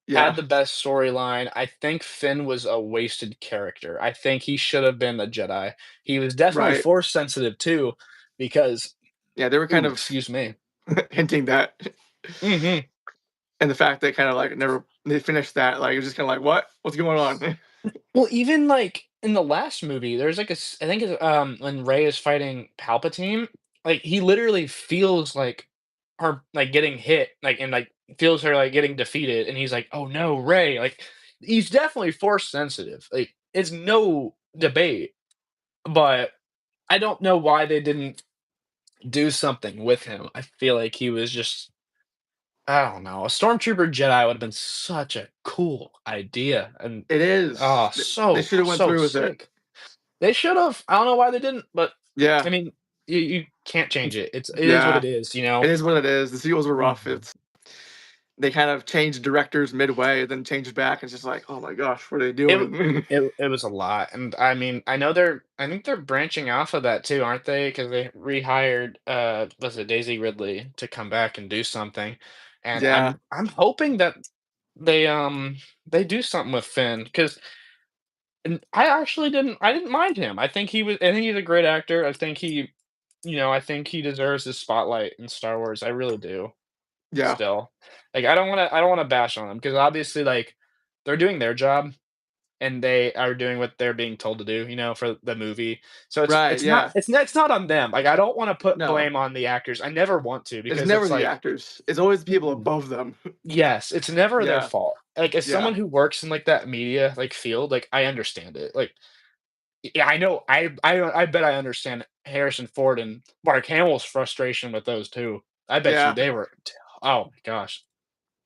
Speaker 2: had
Speaker 1: yeah,
Speaker 2: the best storyline. I think Finn was a wasted character. I think he should have been a Jedi. He was definitely
Speaker 1: right.
Speaker 2: Force sensitive too, because
Speaker 1: Yeah, they were kind
Speaker 2: ooh,
Speaker 1: of
Speaker 2: excuse me.
Speaker 1: hinting that,
Speaker 2: Mhm.
Speaker 1: and the fact they kind of like never they finished that. Like it was just kind of like, what? What's going on?
Speaker 2: Well, even, like, in the last movie, there's, like, I think it's, when Rey is fighting Palpatine, like, he literally feels, like, her, like, getting hit, like, and, like, feels her, like, getting defeated, and he's like, "Oh, no, Rey," like, he's definitely Force sensitive, like, it's no debate, but I don't know why they didn't do something with him. I feel like he was just I don't know, a Stormtrooper Jedi would've been such a cool idea, and,
Speaker 1: It is.
Speaker 2: oh,
Speaker 1: They should have went
Speaker 2: so
Speaker 1: through with it.
Speaker 2: sick. They should've. I don't know why they didn't, but,
Speaker 1: Yeah,
Speaker 2: I mean, you can't change it. It is what
Speaker 1: yeah.
Speaker 2: it is, you
Speaker 1: It
Speaker 2: know?
Speaker 1: is what it is. The sequels were rough.
Speaker 2: Mhm.
Speaker 1: It's they kind of changed directors midway, then changed back. It's just like, oh my gosh, what are they
Speaker 2: It w
Speaker 1: doing?
Speaker 2: it was a lot, and, I mean, I think they're branching off of that too, aren't they? Because they rehired, was it Daisy Ridley to come back and do something, and
Speaker 1: Yeah,
Speaker 2: I'm hoping that they, they do something with Finn, because and I didn't mind him. I think he's a great actor. I think he deserves his spotlight in Star Wars. I really do.
Speaker 1: yeah,
Speaker 2: Still. Like, I don't wanna bash on them because obviously, like, they're doing their job, and they are doing what they're being told to do, for the movie. So
Speaker 1: right. Yeah,
Speaker 2: it's not on them. Like, I don't wanna put
Speaker 1: no,
Speaker 2: blame on the actors. I never want to
Speaker 1: it's
Speaker 2: because
Speaker 1: never
Speaker 2: it's
Speaker 1: the
Speaker 2: like
Speaker 1: actors. It's always the people
Speaker 2: mm-mm.
Speaker 1: above them.
Speaker 2: Yes, it's never their
Speaker 1: Yeah,
Speaker 2: fault. Like, as
Speaker 1: yeah,
Speaker 2: someone who works in, like, that media, like, field, like, I understand it. Like, yeah, I know. I bet I understand Harrison Ford and Mark Hamill's frustration with those too. I bet you
Speaker 1: yeah.
Speaker 2: they were oh my gosh.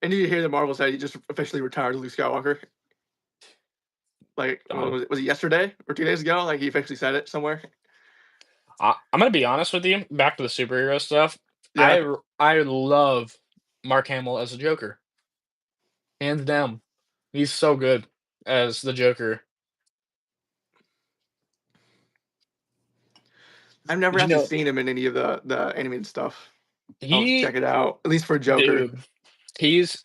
Speaker 1: And you hear the Marvel said he just officially retired Luke Skywalker. Like, what
Speaker 2: Done.
Speaker 1: was it yesterday or 2 days ago? Like he officially said it somewhere.
Speaker 2: I'm gonna be honest with you, back to the superhero stuff,
Speaker 1: Yeah,
Speaker 2: I love Mark Hamill as a Joker, hands down. He's so good as the Joker.
Speaker 1: I've never
Speaker 2: Did you
Speaker 1: actually
Speaker 2: know
Speaker 1: seen him in any of the animated stuff. I'll have to check
Speaker 2: he
Speaker 1: it out. At least for Joker.
Speaker 2: dude, he's,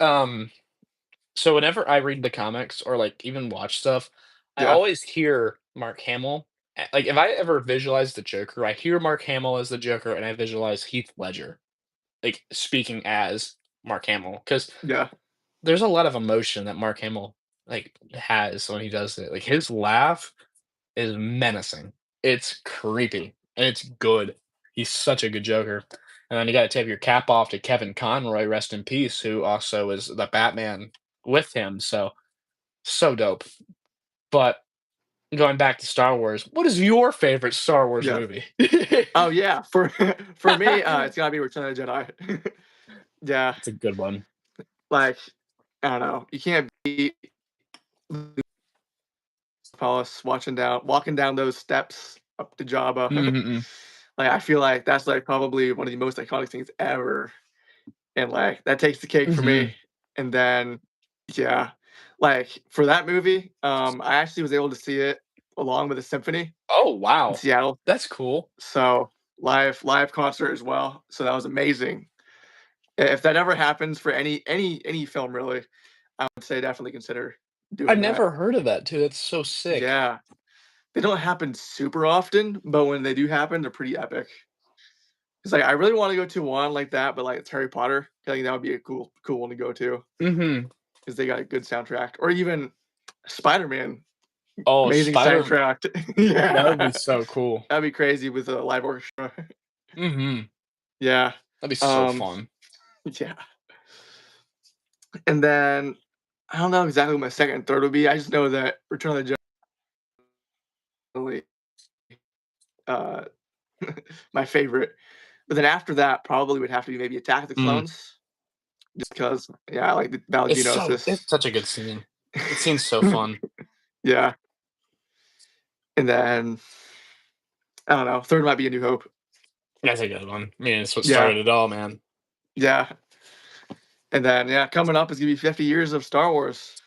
Speaker 2: so whenever I read the comics or, like, even watch stuff, I
Speaker 1: Yeah,
Speaker 2: always hear Mark Hamill. Like, if I ever visualize the Joker, I hear Mark Hamill as the Joker, and I visualize Heath Ledger, like, speaking as Mark Hamill, because
Speaker 1: yeah,
Speaker 2: there's a lot of emotion that Mark Hamill, like, has when he does it. Like, his laugh is menacing. It's creepy, and it's good. He's such a good Joker. And then you gotta tip your cap off to Kevin Conroy, rest in peace, who also is the Batman with him, so dope. But going back to Star Wars, what is your favorite Star Wars
Speaker 1: yeah.
Speaker 2: movie?
Speaker 1: Oh yeah, for for me,
Speaker 2: It's
Speaker 1: it's gotta be Return of the Jedi. Yeah,
Speaker 2: a good one.
Speaker 1: like I don't know, you can't beat Palace walking down those steps up to Jabba.
Speaker 2: Mhm.
Speaker 1: Like I feel like that's like probably one of the most iconic things ever, and like that takes the cake for me.
Speaker 2: Mhm.
Speaker 1: And then yeah, like for that movie, I actually was able to see it along with a symphony
Speaker 2: Oh,
Speaker 1: in
Speaker 2: wow.
Speaker 1: Seattle.
Speaker 2: That's cool.
Speaker 1: So live concert as well, so that was amazing. If that ever happens for any film really, I would say definitely consider
Speaker 2: I've
Speaker 1: doing that.
Speaker 2: never heard of that too, that's so sick.
Speaker 1: Yeah. They don't happen super often, but when they do happen, they're pretty epic. It's like I really wanna go to one like that, but, like, it's Harry Potter. I think that would be a cool one to go to
Speaker 2: Mhm.
Speaker 1: because they got a good soundtrack. Or even Spider-Man,
Speaker 2: Oh,
Speaker 1: amazing
Speaker 2: Spider
Speaker 1: soundtrack.
Speaker 2: that would be
Speaker 1: Yeah.
Speaker 2: so cool.
Speaker 1: That'd be crazy with a live orchestra.
Speaker 2: Mhm.
Speaker 1: Yeah.
Speaker 2: That'd be so
Speaker 1: Um,
Speaker 2: fun.
Speaker 1: yeah. And then I don't know exactly what my second and third would be. I just know that Return of the Jedi, uh, my favorite. But then after that, probably would have to be maybe Attack of the
Speaker 2: Mm.
Speaker 1: Clones, just because yeah, I like the Battle of
Speaker 2: It's
Speaker 1: Geonosis.
Speaker 2: such a good scene. That scene's so fun.
Speaker 1: Yeah, and then I don't know, third might be A New Hope.
Speaker 2: That's a good one. I mean, it's what
Speaker 1: Yeah,
Speaker 2: started it all, man.
Speaker 1: yeah, and then, yeah, coming up is gonna be 50 years of Star Wars.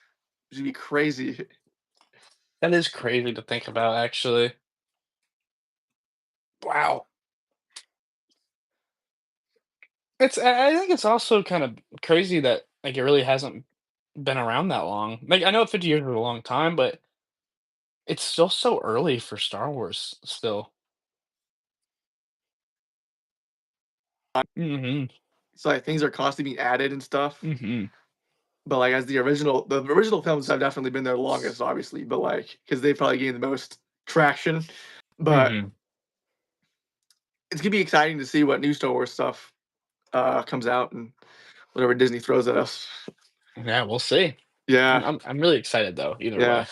Speaker 1: It's gonna be crazy.
Speaker 2: That is crazy to think about, actually. Wow. I think it's also kind of crazy that, like, it really hasn't been around that long. Like, I know 50 years is a long time, but it's still so early for Star Wars still. Mhm.
Speaker 1: So, like, things are constantly being added and stuff,
Speaker 2: Mhm.
Speaker 1: but, like, as the original films have definitely been there longest, obviously, but, like, because they probably gained the most traction, but
Speaker 2: Mhm.
Speaker 1: it's gonna be exciting to see what new Star Wars stuff, comes out and whatever Disney throws at us.
Speaker 2: Yeah, we'll see.
Speaker 1: Yeah,
Speaker 2: I'm really excited though, either
Speaker 1: yeah.
Speaker 2: way.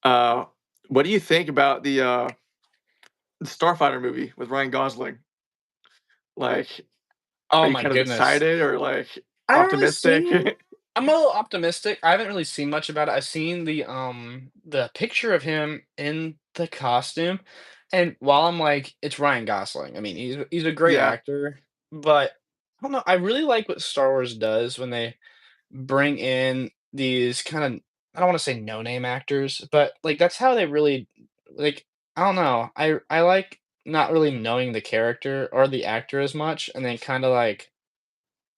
Speaker 1: Uh, what do you think about the Starfighter movie with Ryan Gosling? Like, are
Speaker 2: Oh
Speaker 1: you
Speaker 2: my
Speaker 1: kind of
Speaker 2: goodness.
Speaker 1: excited or, like,
Speaker 2: I haven't really
Speaker 1: optimistic?
Speaker 2: seen I'm a little optimistic. I haven't really seen much about it. I've seen the picture of him in the costume, and while I'm like, it's Ryan Gosling. I mean, he's a great
Speaker 1: Yeah,
Speaker 2: actor, but I don't know. I really like what Star Wars does when they bring in these kind of, I don't want to say no name actors, but like that's how they really like, I don't know. I like not really knowing the character or the actor as much, and then kind of like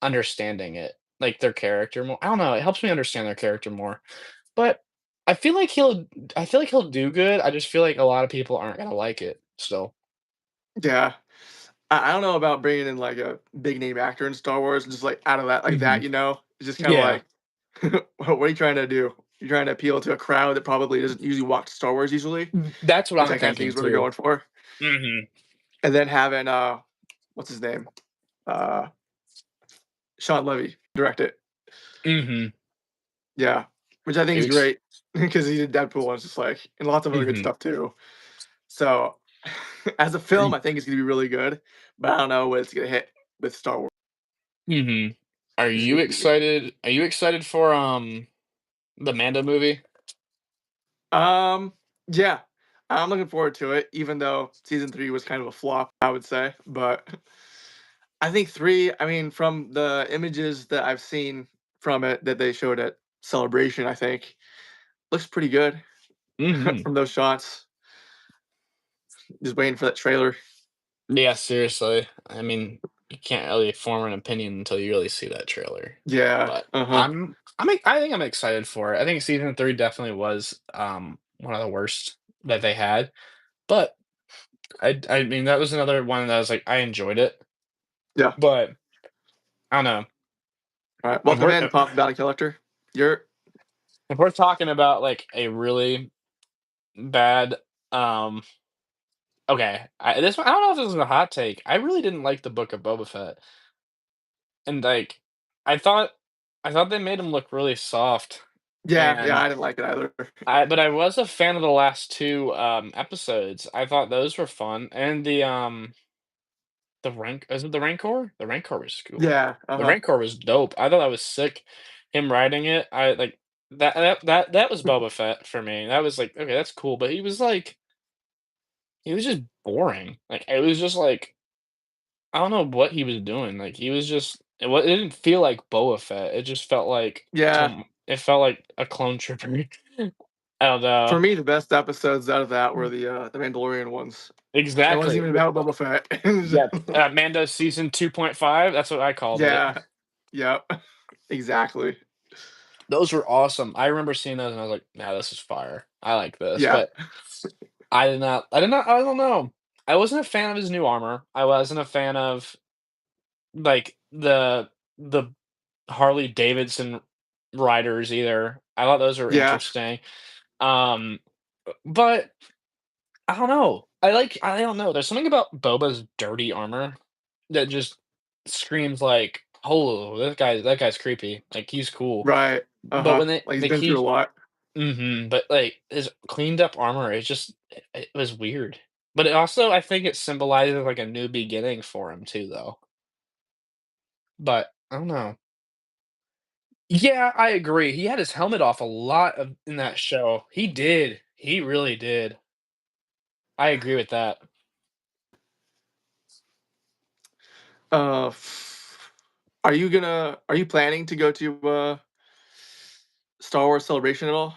Speaker 2: understanding it, like, their character more. I don't know, it helps me understand their character more, but I feel like he'll I feel like he'll do good, I just feel like a lot of people aren't gonna like it still.
Speaker 1: yeah. I don't know about bringing in, like, a big name actor in Star Wars, just, like, out of that like that,
Speaker 2: Mhm.
Speaker 1: you know? It's just kinda
Speaker 2: Yeah.
Speaker 1: like, what are you trying to do? You're trying to appeal to a crowd that probably doesn't usually watch Star Wars usually,
Speaker 2: That's what
Speaker 1: which
Speaker 2: I'm
Speaker 1: I kinda think
Speaker 2: thinking
Speaker 1: is what they're
Speaker 2: too.
Speaker 1: going for,
Speaker 2: Mhm.
Speaker 1: and then having, what's his name? Uh, Sean Levy direct it.
Speaker 2: Mhm.
Speaker 1: Yeah, which I think is
Speaker 2: Ex
Speaker 1: great because he did Deadpool and it's just like and lots of other good
Speaker 2: Mhm.
Speaker 1: stuff too. So, as a
Speaker 2: Are
Speaker 1: film,
Speaker 2: you
Speaker 1: I think it's gonna be really good, but I don't know what it's gonna hit with Star Wars.
Speaker 2: Mhm.
Speaker 1: Z
Speaker 2: Are you excited for, the Mando movie?
Speaker 1: Yeah, I'm looking forward to it, even though season 3 was kind of a flop, I would say, but I think 3 I mean, from the images that I've seen from it that they showed at Celebration, I think, looks pretty good
Speaker 2: Mhm.
Speaker 1: from those shots. Just waiting for that trailer.
Speaker 2: Yeah, seriously. I mean, you can't really form an opinion until you really see that trailer.
Speaker 1: Yeah,
Speaker 2: But
Speaker 1: uh-huh.
Speaker 2: I think I'm excited for it. I think season 3 definitely was one of the worst that they had. But I mean that was another one that I was like I enjoyed it.
Speaker 1: Yeah.
Speaker 2: But I don't know.
Speaker 1: Alright,
Speaker 2: If
Speaker 1: welcome
Speaker 2: we're
Speaker 1: in, Pop Bounty Collector. You're
Speaker 2: if we're talking about like a really bad okay, this one I don't know if this is a hot take. I really didn't like the book of Boba Fett. And like I thought I thought they made him look really soft.
Speaker 1: yeah, yeah,
Speaker 2: And
Speaker 1: I didn't like it either.
Speaker 2: I was a fan of the last 2, episodes. I thought those were fun, and the rank is it the Rancor? The Rancor was cool.
Speaker 1: Yeah,
Speaker 2: The
Speaker 1: uh-huh.
Speaker 2: Rancor was dope. I thought that was sick. Him riding it, I like that was Boba Fett for me. That was like, okay, that's cool, but he was just boring. Like, it was just like, I don't know what he was doing. Like, he was just it didn't feel like Boba Fett. It just felt like
Speaker 1: Yeah,
Speaker 2: it felt like a clone trooper. I don't
Speaker 1: For
Speaker 2: know.
Speaker 1: me, the best episodes out of that were the Mandalorian ones. It wasn't
Speaker 2: Exactly.
Speaker 1: even about Boba Fett. It was
Speaker 2: Yeah,
Speaker 1: just-
Speaker 2: Mando season 2.5, that's what I called it.
Speaker 1: yeah, yep, exactly.
Speaker 2: Those were awesome. I remember seeing those and I was like, "Nah, this is fire. I like this."
Speaker 1: Yeah,
Speaker 2: But I don't know. I wasn't a fan of his new armor. I wasn't a fan of, like, the Harley Davidson riders either. I thought those were
Speaker 1: yeah,
Speaker 2: interesting. Um, but I don't know. I don't know. There's something about Boba's dirty armor that just screams like, "Oh, that guy's creepy." Like, he's cool.
Speaker 1: right.
Speaker 2: But when
Speaker 1: Like he's
Speaker 2: like,
Speaker 1: been through a
Speaker 2: he
Speaker 1: lot.
Speaker 2: but, like, his cleaned up armor, it was weird. But it also I think it symbolizes, like, a new beginning for him too, though. But I don't know. Yeah, I agree. He had his helmet off a lot of in that show. He did. He really did. I agree with that.
Speaker 1: Uh, are you planning to go to Star Wars Celebration at all?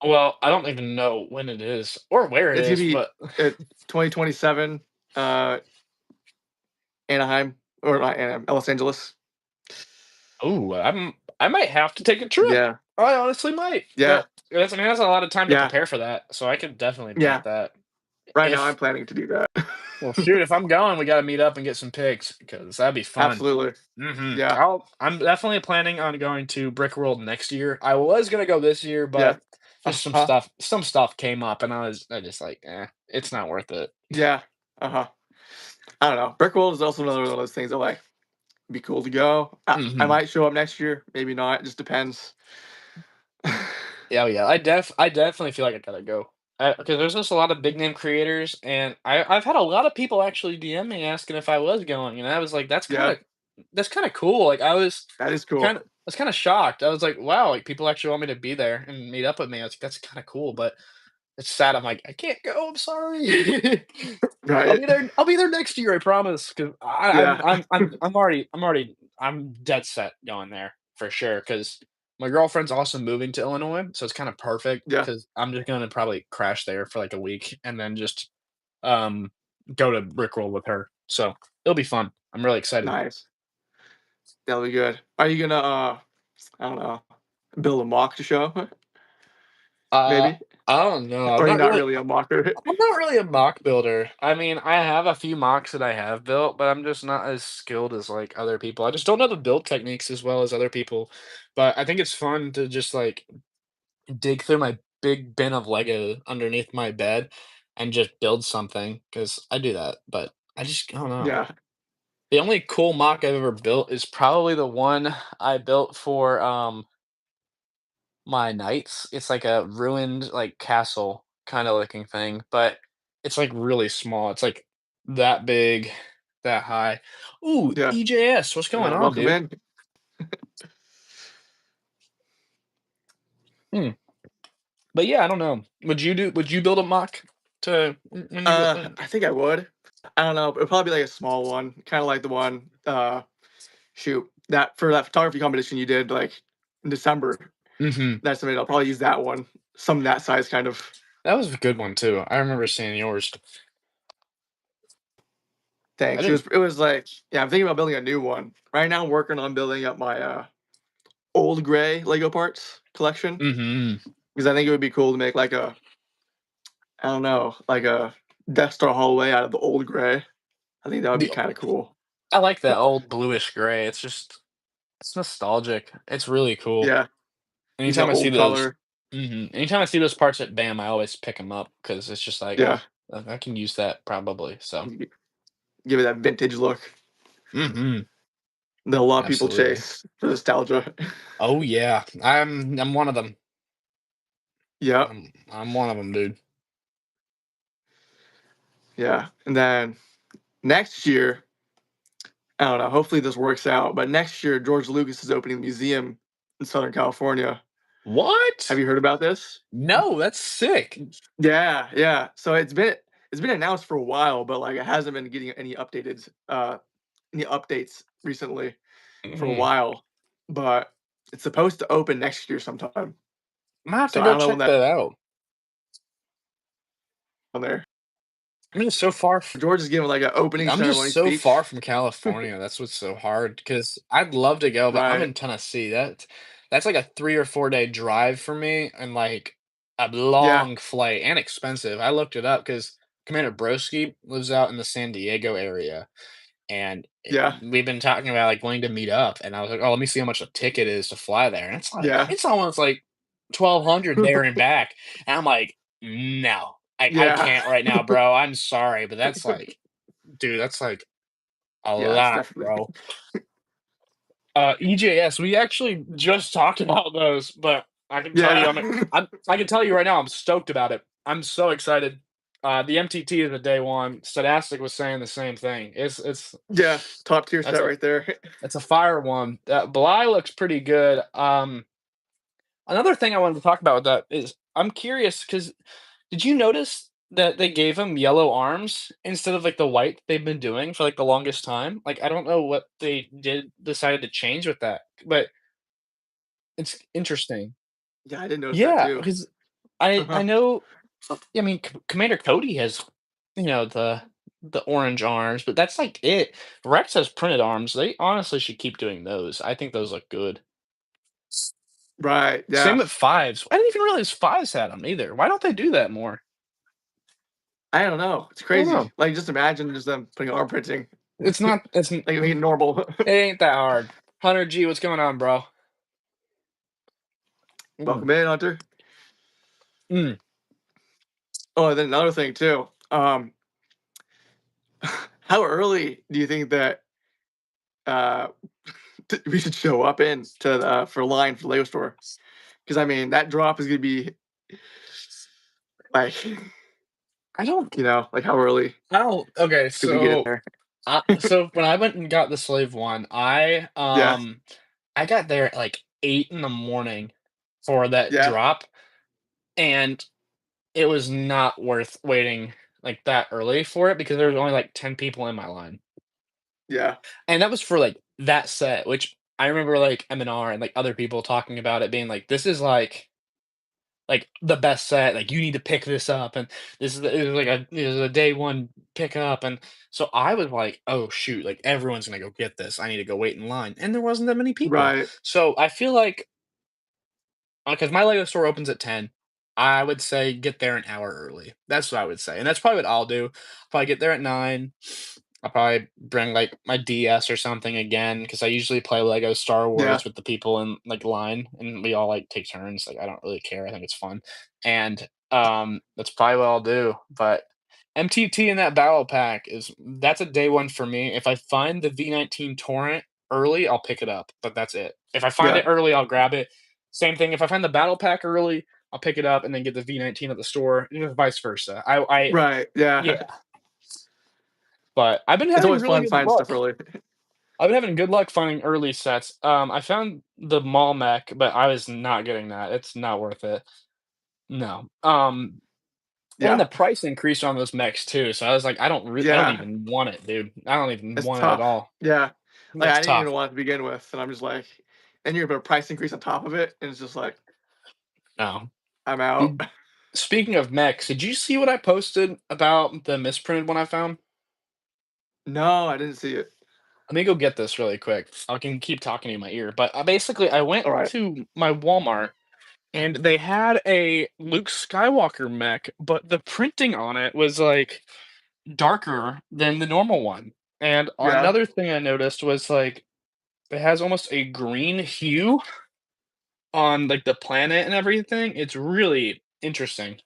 Speaker 2: Well, I don't even know when it is or where it
Speaker 1: It's gonna
Speaker 2: is,
Speaker 1: be
Speaker 2: but
Speaker 1: at 2027, Anaheim or not Anaheim, Los Angeles.
Speaker 2: ooh, I might have to take a trip.
Speaker 1: Yeah,
Speaker 2: I honestly might.
Speaker 1: yeah,
Speaker 2: That's I mean, that's a lot of time to
Speaker 1: yeah,
Speaker 2: prepare for that, so I could definitely
Speaker 1: yeah.
Speaker 2: make that.
Speaker 1: Right now, I'm
Speaker 2: If
Speaker 1: planning to do that.
Speaker 2: Well, shoot, if I'm going, we gotta meet up and get some pics because that'd be fun.
Speaker 1: Absolutely. Yeah,
Speaker 2: I'm definitely planning on going to Brick World next year. I was gonna go this year,
Speaker 1: yeah.
Speaker 2: but just
Speaker 1: Huh.
Speaker 2: some stuff came up, and I just like, it's not worth it.
Speaker 1: Yeah. Uh huh. I don't know. Brick World is also another one of those things that like be cool to go. I
Speaker 2: Mhm.
Speaker 1: might show up next year, maybe not. It just depends.
Speaker 2: Yeah, yeah. I definitely feel like I gotta go. Because there's just a lot of big name creators, and I've had a lot of people actually DM me asking if I was going, and I was like,
Speaker 1: Yeah,
Speaker 2: that's kind of cool. Like
Speaker 1: that is cool.
Speaker 2: I was kind of shocked. I was like, wow, like people actually want me to be there and meet up with me. I was like, that's kind of cool, but it's sad. I'm like, I can't go. I'm sorry.
Speaker 1: Right.
Speaker 2: I'll be there next year. I promise. Because
Speaker 1: Yeah.
Speaker 2: I'm dead set going there for sure. Because my girlfriend's also moving to Illinois, so it's kind of perfect.
Speaker 1: Yeah.
Speaker 2: Because I'm just gonna probably crash there for like a week and then just um go to Brickroll with her. So it'll be fun. I'm really excited.
Speaker 1: Nice. That'll be good. Are you gonna I don't know, build a mock to show?
Speaker 2: Uh,
Speaker 1: Maybe?
Speaker 2: I don't know.
Speaker 1: Or are you not really a mocker?
Speaker 2: I'm not really a mock builder. I mean, I have a few mocks that I have built, but I'm just not as skilled as like other people. I just don't know the build techniques as well as other people. But I think it's fun to just like dig through my big bin of Lego underneath my bed and just build something because I do that. But I don't know.
Speaker 1: Yeah.
Speaker 2: The only cool mock I've ever built is probably the one I built for my knights. It's like a ruined, like, castle kinda looking thing, but it's, like, really small. It's, like, that big, that high. Ooh,
Speaker 1: Yeah.
Speaker 2: EJS, what's going on,
Speaker 1: Welcome
Speaker 2: dude?
Speaker 1: in.
Speaker 2: Hmm, but yeah, I don't know. Would you build a mock to when you go
Speaker 1: I think I would. I don't know. It'd probably be like a small one, kind of like the one. Shoot, that for that photography competition you did like in December.
Speaker 2: Mhm.
Speaker 1: That's something I'll probably use that one. Some that size, kind of.
Speaker 2: That was a good one too. I remember seeing yours. I
Speaker 1: Thanks.
Speaker 2: didn't
Speaker 1: It was like yeah. I'm thinking about building a new one right now. I'm working on building up my old gray Lego parts collection
Speaker 2: Mhm.
Speaker 1: because I think it would be cool to make like a I don't know like a Death Star hallway out of the old gray. I think that would be
Speaker 2: The
Speaker 1: kind of cool.
Speaker 2: I like that old bluish gray. It's nostalgic. It's really cool.
Speaker 1: Yeah, use the
Speaker 2: Anytime I see
Speaker 1: old
Speaker 2: those
Speaker 1: color.
Speaker 2: anytime I see those parts at BAM, I always pick them up because it's just like,
Speaker 1: Yeah,
Speaker 2: I can use that probably, so
Speaker 1: give it that vintage look
Speaker 2: mhm,
Speaker 1: that a lot of people
Speaker 2: absolutely.
Speaker 1: chase for nostalgia.
Speaker 2: Oh, yeah. I'm one of them.
Speaker 1: Yep.
Speaker 2: I'm one of them, dude.
Speaker 1: Yeah, and then next year, I don't know. Hopefully this works out. But next year, George Lucas is opening a museum in Southern California. Have
Speaker 2: What?
Speaker 1: you heard about this?
Speaker 2: No, that's sick.
Speaker 1: Yeah, yeah. So it's been announced for a while, but like it hasn't been getting any updates recently for a
Speaker 2: Mhm.
Speaker 1: while. But it's supposed to open next year sometime.
Speaker 2: I might have to
Speaker 1: So I
Speaker 2: go
Speaker 1: don't know when
Speaker 2: check
Speaker 1: that
Speaker 2: that out.
Speaker 1: on there.
Speaker 2: I'm just so far
Speaker 1: George is giving like an opening
Speaker 2: I'm just
Speaker 1: ceremony
Speaker 2: so far
Speaker 1: speech.
Speaker 2: from California, that's what's so hard. Because 'cause I'd love to go, but I'm
Speaker 1: Right.
Speaker 2: in Tennessee, that's like a 3 or 4-day drive for me and, like, a
Speaker 1: Yeah.
Speaker 2: long flight and expensive. I looked it up because Commander Broski lives out in the San Diego area, and
Speaker 1: Yeah.
Speaker 2: we've been talking about, like, going to meet up, and I was like, "Oh, let me see how much a ticket is to fly there," and
Speaker 1: Yeah.
Speaker 2: it's almost like 1,200 there and back, and I'm like, "No, I
Speaker 1: Yeah.
Speaker 2: can't right now, bro, I'm sorry," but that's like dude, that's like a
Speaker 1: Yeah, it's
Speaker 2: lot,
Speaker 1: definitely
Speaker 2: bro. EJS, we actually just talked about those, but I can tell you
Speaker 1: Yeah.
Speaker 2: I can tell you right now, I'm stoked about it. I'm so excited. The MTT is a day one. Studtastic was saying the same thing. It's
Speaker 1: Yeah. Top tier
Speaker 2: that's
Speaker 1: set
Speaker 2: a
Speaker 1: right there.
Speaker 2: that's a fire one. Bly looks pretty good. Another thing I wanted to talk about with that is I'm curious because did you notice that they gave him yellow arms instead of like the white they've been doing for like the longest time? Like I don't know what they decided to change with that, but it's interesting.
Speaker 1: Yeah, I didn't notice that
Speaker 2: Yeah,
Speaker 1: too.
Speaker 2: because I
Speaker 1: Uh-huh.
Speaker 2: know I mean Commander Cody has the orange arms, but that's like it. Rex has printed arms. They honestly should keep doing those. I think those look good.
Speaker 1: Right.
Speaker 2: Same
Speaker 1: Yeah.
Speaker 2: with fives. I didn't even realize fives had them either. Why don't they do that more?
Speaker 1: I don't know. It's
Speaker 2: I don't
Speaker 1: crazy.
Speaker 2: know.
Speaker 1: Like just imagine just them putting arm printing.
Speaker 2: It's not.
Speaker 1: Like make it normal.
Speaker 2: It ain't that hard. Hunter G, what's going on, bro? Mm,
Speaker 1: Welcome in, Hunter.
Speaker 2: mm.
Speaker 1: Oh, and then another thing too. How early do you think that uh we should show up in to for line for Lego store? Because I mean that drop is gonna be like
Speaker 2: I don't.
Speaker 1: like how early
Speaker 2: I don't. Okay,
Speaker 1: could we get in
Speaker 2: so
Speaker 1: there?
Speaker 2: so when I went and got the slave one,
Speaker 1: Yeah.
Speaker 2: I got there at like 8 in the morning for that
Speaker 1: Yeah.
Speaker 2: drop, and it was not worth waiting like that early for it because there was only like 10 people in my line.
Speaker 1: Yeah.
Speaker 2: And that was for, like, that set, which I remember, like, M&R and, like, other people talking about it being like, "This is, the best set, like, you need to pick this up, and this is it was like it was a day 1 pickup," and so I was like, "Oh, shoot, like, everyone's gonna go get this, I need to go wait in line," and there wasn't that many people.
Speaker 1: Right.
Speaker 2: So I feel like because my Lego store opens at 10, I would say get there an hour early. That's what I would say, and that's probably what I'll do. Probably get there at 9. I'll probably bring, like, my DS or something again because I usually play Lego Star
Speaker 1: Yeah.
Speaker 2: Wars with the people in, like, line, and we all, like, take turns, like, I don't really care, I think it's fun, and, that's probably what I'll do, but MTT in that battle pack that's a day 1 for me. If I find the V19 torrent early, I'll pick it up, but that's it. If I find
Speaker 1: Yeah.
Speaker 2: it early, I'll grab it. Same thing, if I find the battle pack early, I'll pick it up and then get the V19 at the store, and vice versa.
Speaker 1: Right. Yeah.
Speaker 2: Yeah, but I've been
Speaker 1: It's
Speaker 2: having
Speaker 1: always
Speaker 2: really
Speaker 1: fun
Speaker 2: good
Speaker 1: finding stuff
Speaker 2: luck.
Speaker 1: early.
Speaker 2: I've been having good luck finding early sets. I found the mall mech, but I was not getting that. It's not worth it. No. And
Speaker 1: Yeah.
Speaker 2: the price increased on those mechs too, so I was like, I don't
Speaker 1: Yeah.
Speaker 2: even want it, dude. I don't even
Speaker 1: It's
Speaker 2: want it at
Speaker 1: tough.
Speaker 2: all.
Speaker 1: Yeah. Like
Speaker 2: That's
Speaker 1: I didn't even
Speaker 2: tough.
Speaker 1: want it to begin with, and I'm just like, and you're gonna put a price increase on top of it, and it's just like
Speaker 2: No.
Speaker 1: I'm out.
Speaker 2: Did Speaking of mechs, did you see what I posted about the misprinted one I found?
Speaker 1: No, I didn't see it.
Speaker 2: Let me go get this really quick. I can keep talking in my ear, but basically, I went
Speaker 1: All right.
Speaker 2: to my Walmart and they had a Luke Skywalker mech, but the printing on it was like darker than the normal one. And
Speaker 1: Yeah.
Speaker 2: another thing I noticed was like it has almost a green hue on like the planet and everything. It's really interesting.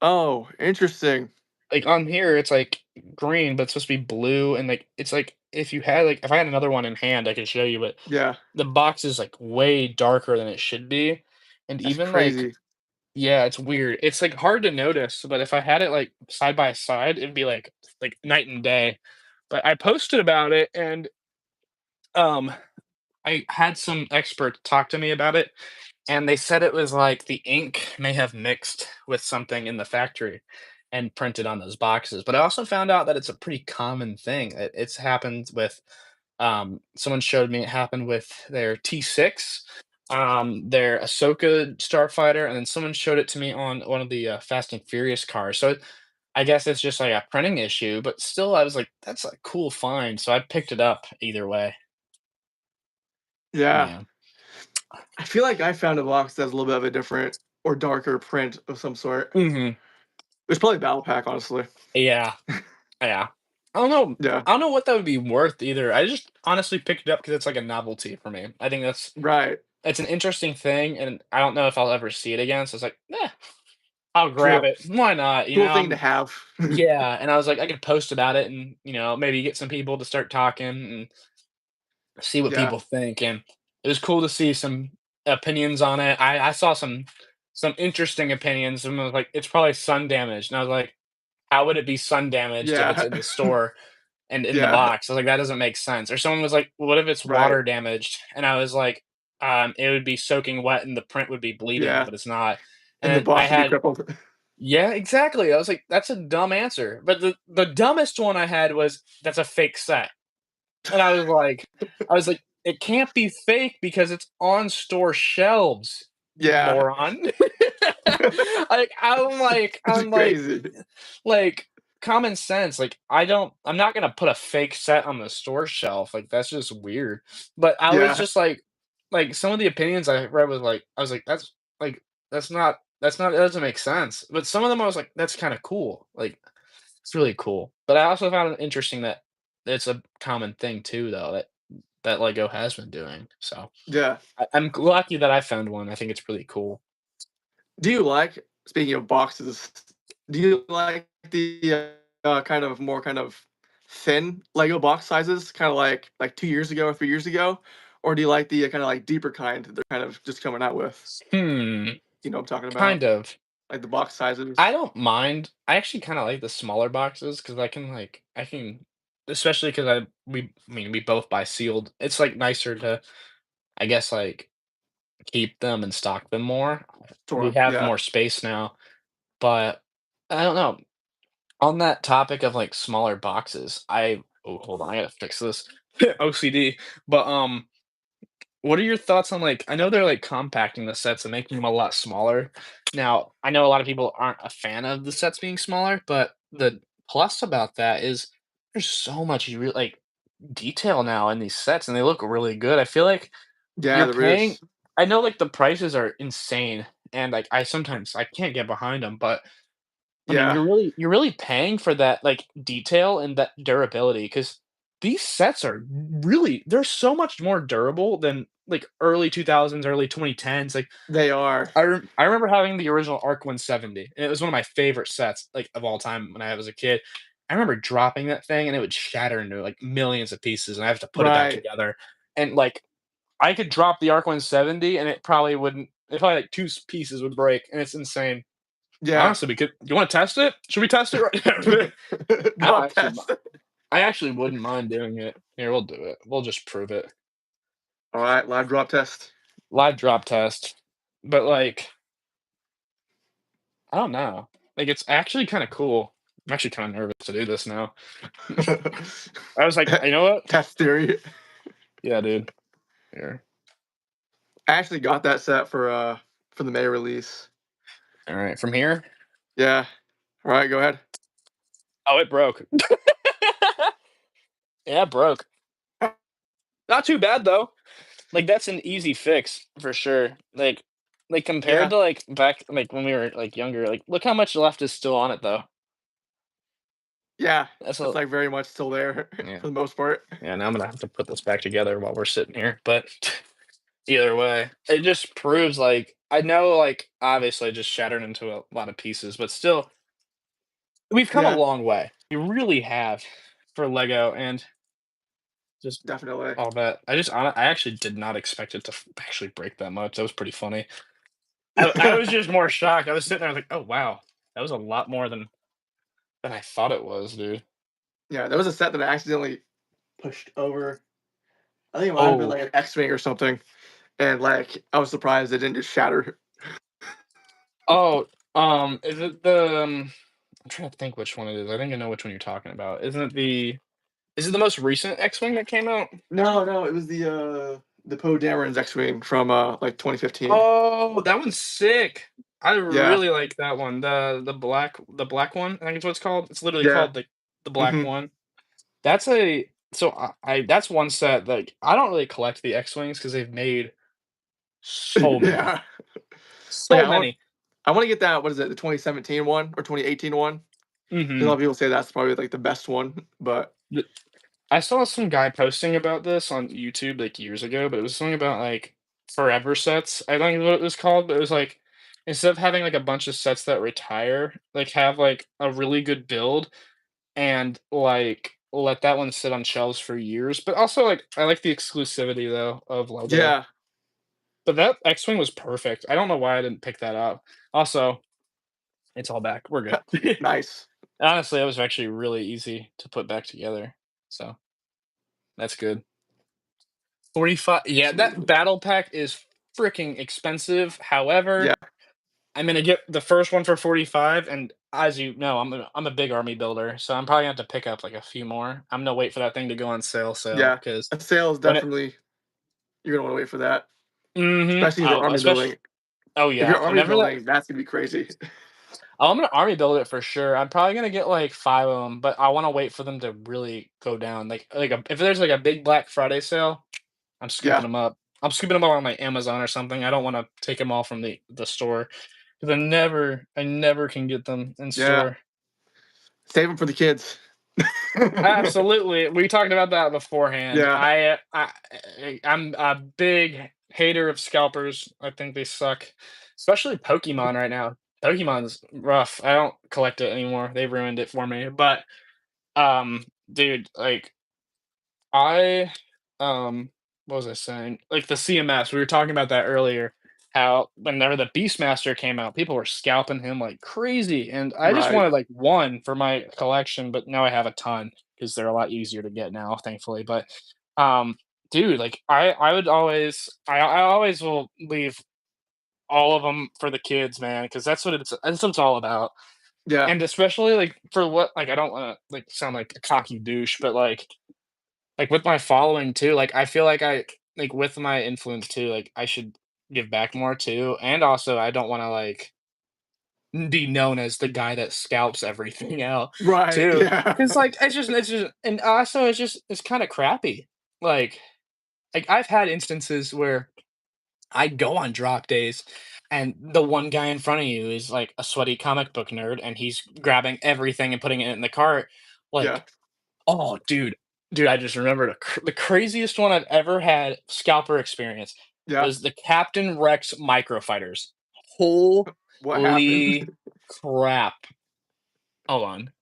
Speaker 1: Oh, interesting.
Speaker 2: Like on here, it's like green, but it's supposed to be blue, and like it's like if I had another one in hand, I could show you, but
Speaker 1: Yeah.
Speaker 2: the box is like way darker than it should be, and
Speaker 1: That's
Speaker 2: even like
Speaker 1: crazy.
Speaker 2: yeah, it's weird. It's, like, hard to notice, but if I had it, like, side by side, it'd be, like, night and day. But I posted about it, and, um, I had some expert talk to me about it, and they said it was, like, the ink may have mixed with something in the factory and printed on those boxes. But I also found out that it's a pretty common thing. It's happened with, someone showed me it happened with their T6. Their Ahsoka starfighter, and then someone showed it to me on one of the, Fast and Furious cars, so I guess it's just like a printing issue, but still, I was like, "That's a cool find," so I picked it up either way.
Speaker 1: Yeah.
Speaker 2: Yeah.
Speaker 1: I feel like I found a box that has a little bit of a different or darker print of some sort.
Speaker 2: Mhm.
Speaker 1: It's probably Battle Pack, honestly.
Speaker 2: Yeah, yeah. I don't know
Speaker 1: Yeah.
Speaker 2: I don't know what that would be worth either. I just honestly picked it up because it's like a novelty for me. I think
Speaker 1: Right.
Speaker 2: it's an interesting thing, and I don't know if I'll ever see it again, so it's like, "Eh, I'll grab
Speaker 1: True.
Speaker 2: it. Why not?"
Speaker 1: Cool thing to have.
Speaker 2: Yeah, and I was like, I could post about it and, maybe get some people to start talking and see what
Speaker 1: Yeah.
Speaker 2: people think, and it was cool to see some opinions on it. I saw some interesting opinions, and I was like, "It's probably sun damaged," and I was like, "How would it be sun damaged if it's
Speaker 1: Yeah.
Speaker 2: in the store and in the
Speaker 1: Yeah.
Speaker 2: box?" I was like, "That doesn't make sense." Or someone was like, "What if it's
Speaker 1: Right.
Speaker 2: water damaged?" And I was like, It would be soaking wet and the print would be bleeding,
Speaker 1: Yeah.
Speaker 2: but it's not." And
Speaker 1: And the
Speaker 2: then I
Speaker 1: box would be
Speaker 2: had
Speaker 1: crippled.
Speaker 2: Yeah, exactly. I was like, "That's a dumb answer." But the dumbest one I had was, "That's a fake set." And I was like, "It can't be fake because it's on store shelves, you
Speaker 1: Yeah.
Speaker 2: moron." Like, I'm like
Speaker 1: It's
Speaker 2: I'm like
Speaker 1: crazy.
Speaker 2: like, common sense, like, I'm not gonna put a fake set on the store shelf, like, that's just weird. But I was
Speaker 1: Yeah.
Speaker 2: just like, some of the opinions I read was like I was like, that's not that doesn't make sense. But some of them I was like, "That's kinda cool." Like, it's really cool. But I also found it interesting that it's a common thing too, though, that LEGO has been doing. So,
Speaker 1: Yeah.
Speaker 2: I'm lucky that I found one. I think it's really cool.
Speaker 1: Do you like, speaking of boxes, do you like the, kind of more kind of thin Lego box sizes, kinda like 2 years ago or 3 years ago? Or do you like the, kinda like deeper kind that they're kind of just coming out with?
Speaker 2: Hmm,
Speaker 1: You know what I'm talking about?
Speaker 2: kind of.
Speaker 1: Like the box
Speaker 2: I
Speaker 1: sizes?
Speaker 2: don't mind. I actually kinda like the smaller boxes because I can especially because I mean, we both buy sealed. It's, like, nicer to, I guess, like, keep them and stock them more. We
Speaker 1: Sure,
Speaker 2: have
Speaker 1: yeah.
Speaker 2: more space now, but I don't know. On that topic of, like, smaller boxes, oh, hold on, I gotta fix this. OCD. But, what are your thoughts on, like I know they're, like, compacting the sets and making them a lot smaller. Now, I know a lot of people aren't a fan of the sets being smaller, but the plus about that is there's so much detail now in these sets, and they look really good. I feel like
Speaker 1: Yeah,
Speaker 2: you're
Speaker 1: there
Speaker 2: paying
Speaker 1: is.
Speaker 2: I know, like, the prices are insane, and, like, I can't get behind them, but I mean,
Speaker 1: Yeah,
Speaker 2: you're really paying for that, like, detail and that durability because these sets are they're so much more durable than, like, early 2000s, early 2010s, like,
Speaker 1: they are.
Speaker 2: I remember having the original Arc 170, and it was one of my favorite sets, like, of all time when I was a kid. I remember dropping that thing, and it would shatter into, like, millions of pieces, and I have to put it back
Speaker 1: Right.
Speaker 2: together, and, like, I could drop the Arc 170, and it probably, like, 2 pieces would break, and it's insane.
Speaker 1: Yeah.
Speaker 2: Honestly, you wanna test it? Should we test it right now? I
Speaker 1: Drop
Speaker 2: actually
Speaker 1: test.
Speaker 2: I actually wouldn't mind doing it. Here, we'll do it. We'll just prove it.
Speaker 1: Alright, live drop test.
Speaker 2: Live drop test. But, like, I don't know. Like, it's actually kinda cool. I'm actually kinda nervous to do this now. I was like, "You know what?"
Speaker 1: Test theory.
Speaker 2: Yeah, dude. Here.
Speaker 1: I actually got that set for the May release.
Speaker 2: Alright, from here?
Speaker 1: Yeah. Alright, go ahead.
Speaker 2: Oh, it broke. Yeah, it broke. Not too bad, though. Like, that's an easy fix for sure. Compared
Speaker 1: Yeah.
Speaker 2: to, back when we were, younger, look how much left is still on it, though.
Speaker 1: Yeah.
Speaker 2: That's
Speaker 1: It's,
Speaker 2: a
Speaker 1: like, very much still there
Speaker 2: Yeah.
Speaker 1: for the most part.
Speaker 2: Yeah, now I'm gonna have to put this back together while we're sitting here, but either way, it just proves, I know, obviously, it just shattered into a lot of pieces, but still, we've come a
Speaker 1: Yeah,
Speaker 2: long way. We really have for Lego and just
Speaker 1: definitely.
Speaker 2: all that. I actually did not expect it to actually break that much. That was pretty funny. I was just more shocked. I was sitting there, I was like, "Oh, wow. That was a lot more than I thought it was, dude."
Speaker 1: Yeah, there was a set that I accidentally pushed over. I think it might have been,
Speaker 2: Oh,
Speaker 1: like, an X-wing or something, and, like, I was surprised it didn't just shatter.
Speaker 2: oh, is it I'm trying to think which one it is. I think I know which one you're talking about. Is it the most recent X-Wing that came out?
Speaker 1: No, no, it was the Poe Dameron's X-wing from like 2015.
Speaker 2: Oh, that one's sick. I
Speaker 1: Yeah,
Speaker 2: really like that one. The black one, I think is what it's called. It's literally
Speaker 1: yeah,
Speaker 2: called the black
Speaker 1: hmm
Speaker 2: one. That's a so I that's one set, like, I don't really collect the X-Wings because 'cause they've made so many.
Speaker 1: yeah. Like
Speaker 2: So many.
Speaker 1: I want to get that. What is it? The 2017 one or 2018 one? 'Cause a lot
Speaker 2: Mhm.
Speaker 1: of people say that's probably like the best one. But
Speaker 2: I saw some guy posting about this on YouTube, like, years ago, but it was something about, like, forever sets, I think is what it was called, but it was, like, instead of having, like, a bunch of sets that retire, like, have, like, a really good build and, like, let that one sit on shelves for years, but also, like, I like the exclusivity, though, of LEGO.
Speaker 1: yeah,
Speaker 2: But that X-Wing was perfect. I don't know why I didn't pick that up. Also, it's all back. We're good.
Speaker 1: nice.
Speaker 2: Honestly, it was actually really easy to put back together, so that's good. 45, yeah, that
Speaker 1: Absolutely.
Speaker 2: battle pack is freaking expensive.
Speaker 1: Yeah,
Speaker 2: However, I'm gonna get the first one for 45, and as you know, I'm a big army builder, so I'm probably gonna have to pick up, like, a few more. I'm gonna wait for that thing to go on sale,
Speaker 1: yeah.
Speaker 2: because
Speaker 1: A sale is
Speaker 2: when it
Speaker 1: definitely you're gonna want to wait for that,
Speaker 2: mhm,
Speaker 1: especially if you're
Speaker 2: oh,
Speaker 1: army
Speaker 2: especially
Speaker 1: building.
Speaker 2: oh,
Speaker 1: If
Speaker 2: yeah,
Speaker 1: you're army
Speaker 2: whenever that
Speaker 1: building, that's gonna be crazy.
Speaker 2: oh, I'm gonna army build it for sure. I'm probably gonna get, like, 5 of them, but I wanna wait for them to really go down, if there's, like, a big Black Friday sale, I'm scooping
Speaker 1: Yeah,
Speaker 2: them up. I'm scooping them up on, my Amazon or something. I don't wanna take them all from the store, 'cause I never can get them in
Speaker 1: yeah.
Speaker 2: store.
Speaker 1: Save them for the kids.
Speaker 2: Absolutely, we talked about that beforehand.
Speaker 1: Yeah,
Speaker 2: I'm a big hater of scalpers. I think they suck, especially Pokemon right now. Pokemon's rough. I don't collect it anymore. They ruined it for me. But, dude, like, I, um, what was I saying? Like, the CMS, we were talking about that earlier, how whenever the Beastmaster came out, people were scalping him like crazy, and I just
Speaker 1: right.
Speaker 2: wanted, like, 1 for my collection, but now I have a ton because 'cause they're a lot easier to get now, thankfully, but, um, dude, like, I always will leave all of them for the kids, man, because that's what it's all about,
Speaker 1: Yeah,
Speaker 2: and especially, like, for what like, I don't wanna, like, sound like a cocky douche, but, like, with my following too, like, I feel like with my influence too, like, I should give back more too, and also I don't wanna, like, be known as the guy that scalps everything out
Speaker 1: right.
Speaker 2: too,
Speaker 1: Yeah,
Speaker 2: because like, it's just and also it's kinda crappy. Like I've had instances where I go on drop days, and the one guy in front of you is, like, a sweaty comic book nerd, and he's grabbing everything and putting it in the cart,
Speaker 1: yeah,
Speaker 2: like, oh, dude, I just remembered the craziest one I've ever had scalper experience
Speaker 1: yeah.
Speaker 2: was the Captain Rex microfighters.
Speaker 1: What happened?
Speaker 2: Holy crap. Hold on.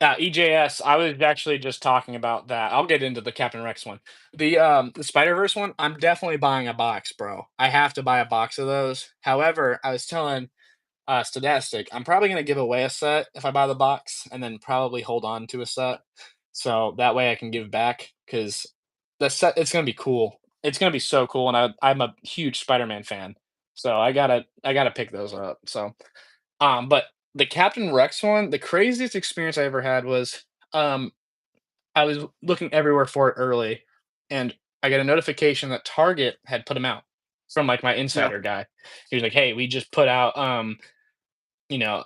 Speaker 2: EJS, I was actually just talking about that. I'll get into the Captain Rex one. The Spider-Verse one, I'm definitely buying a box, bro. I have to buy a box of those. However, I was telling Studtastic, I'm probably gonna give away a set if I buy the box, and then probably hold on to a set, so that way I can give back. Because the set it's gonna be cool. It's gonna be so cool, and I'm a huge Spider-Man fan, so I gotta pick those up, so, but the Captain Rex one, the craziest experience I ever had was, um, I was looking everywhere for it early, and I got a notification that Target had put them out from, like, my
Speaker 1: Yeah,
Speaker 2: insider guy. He was like, "Hey, we just put out,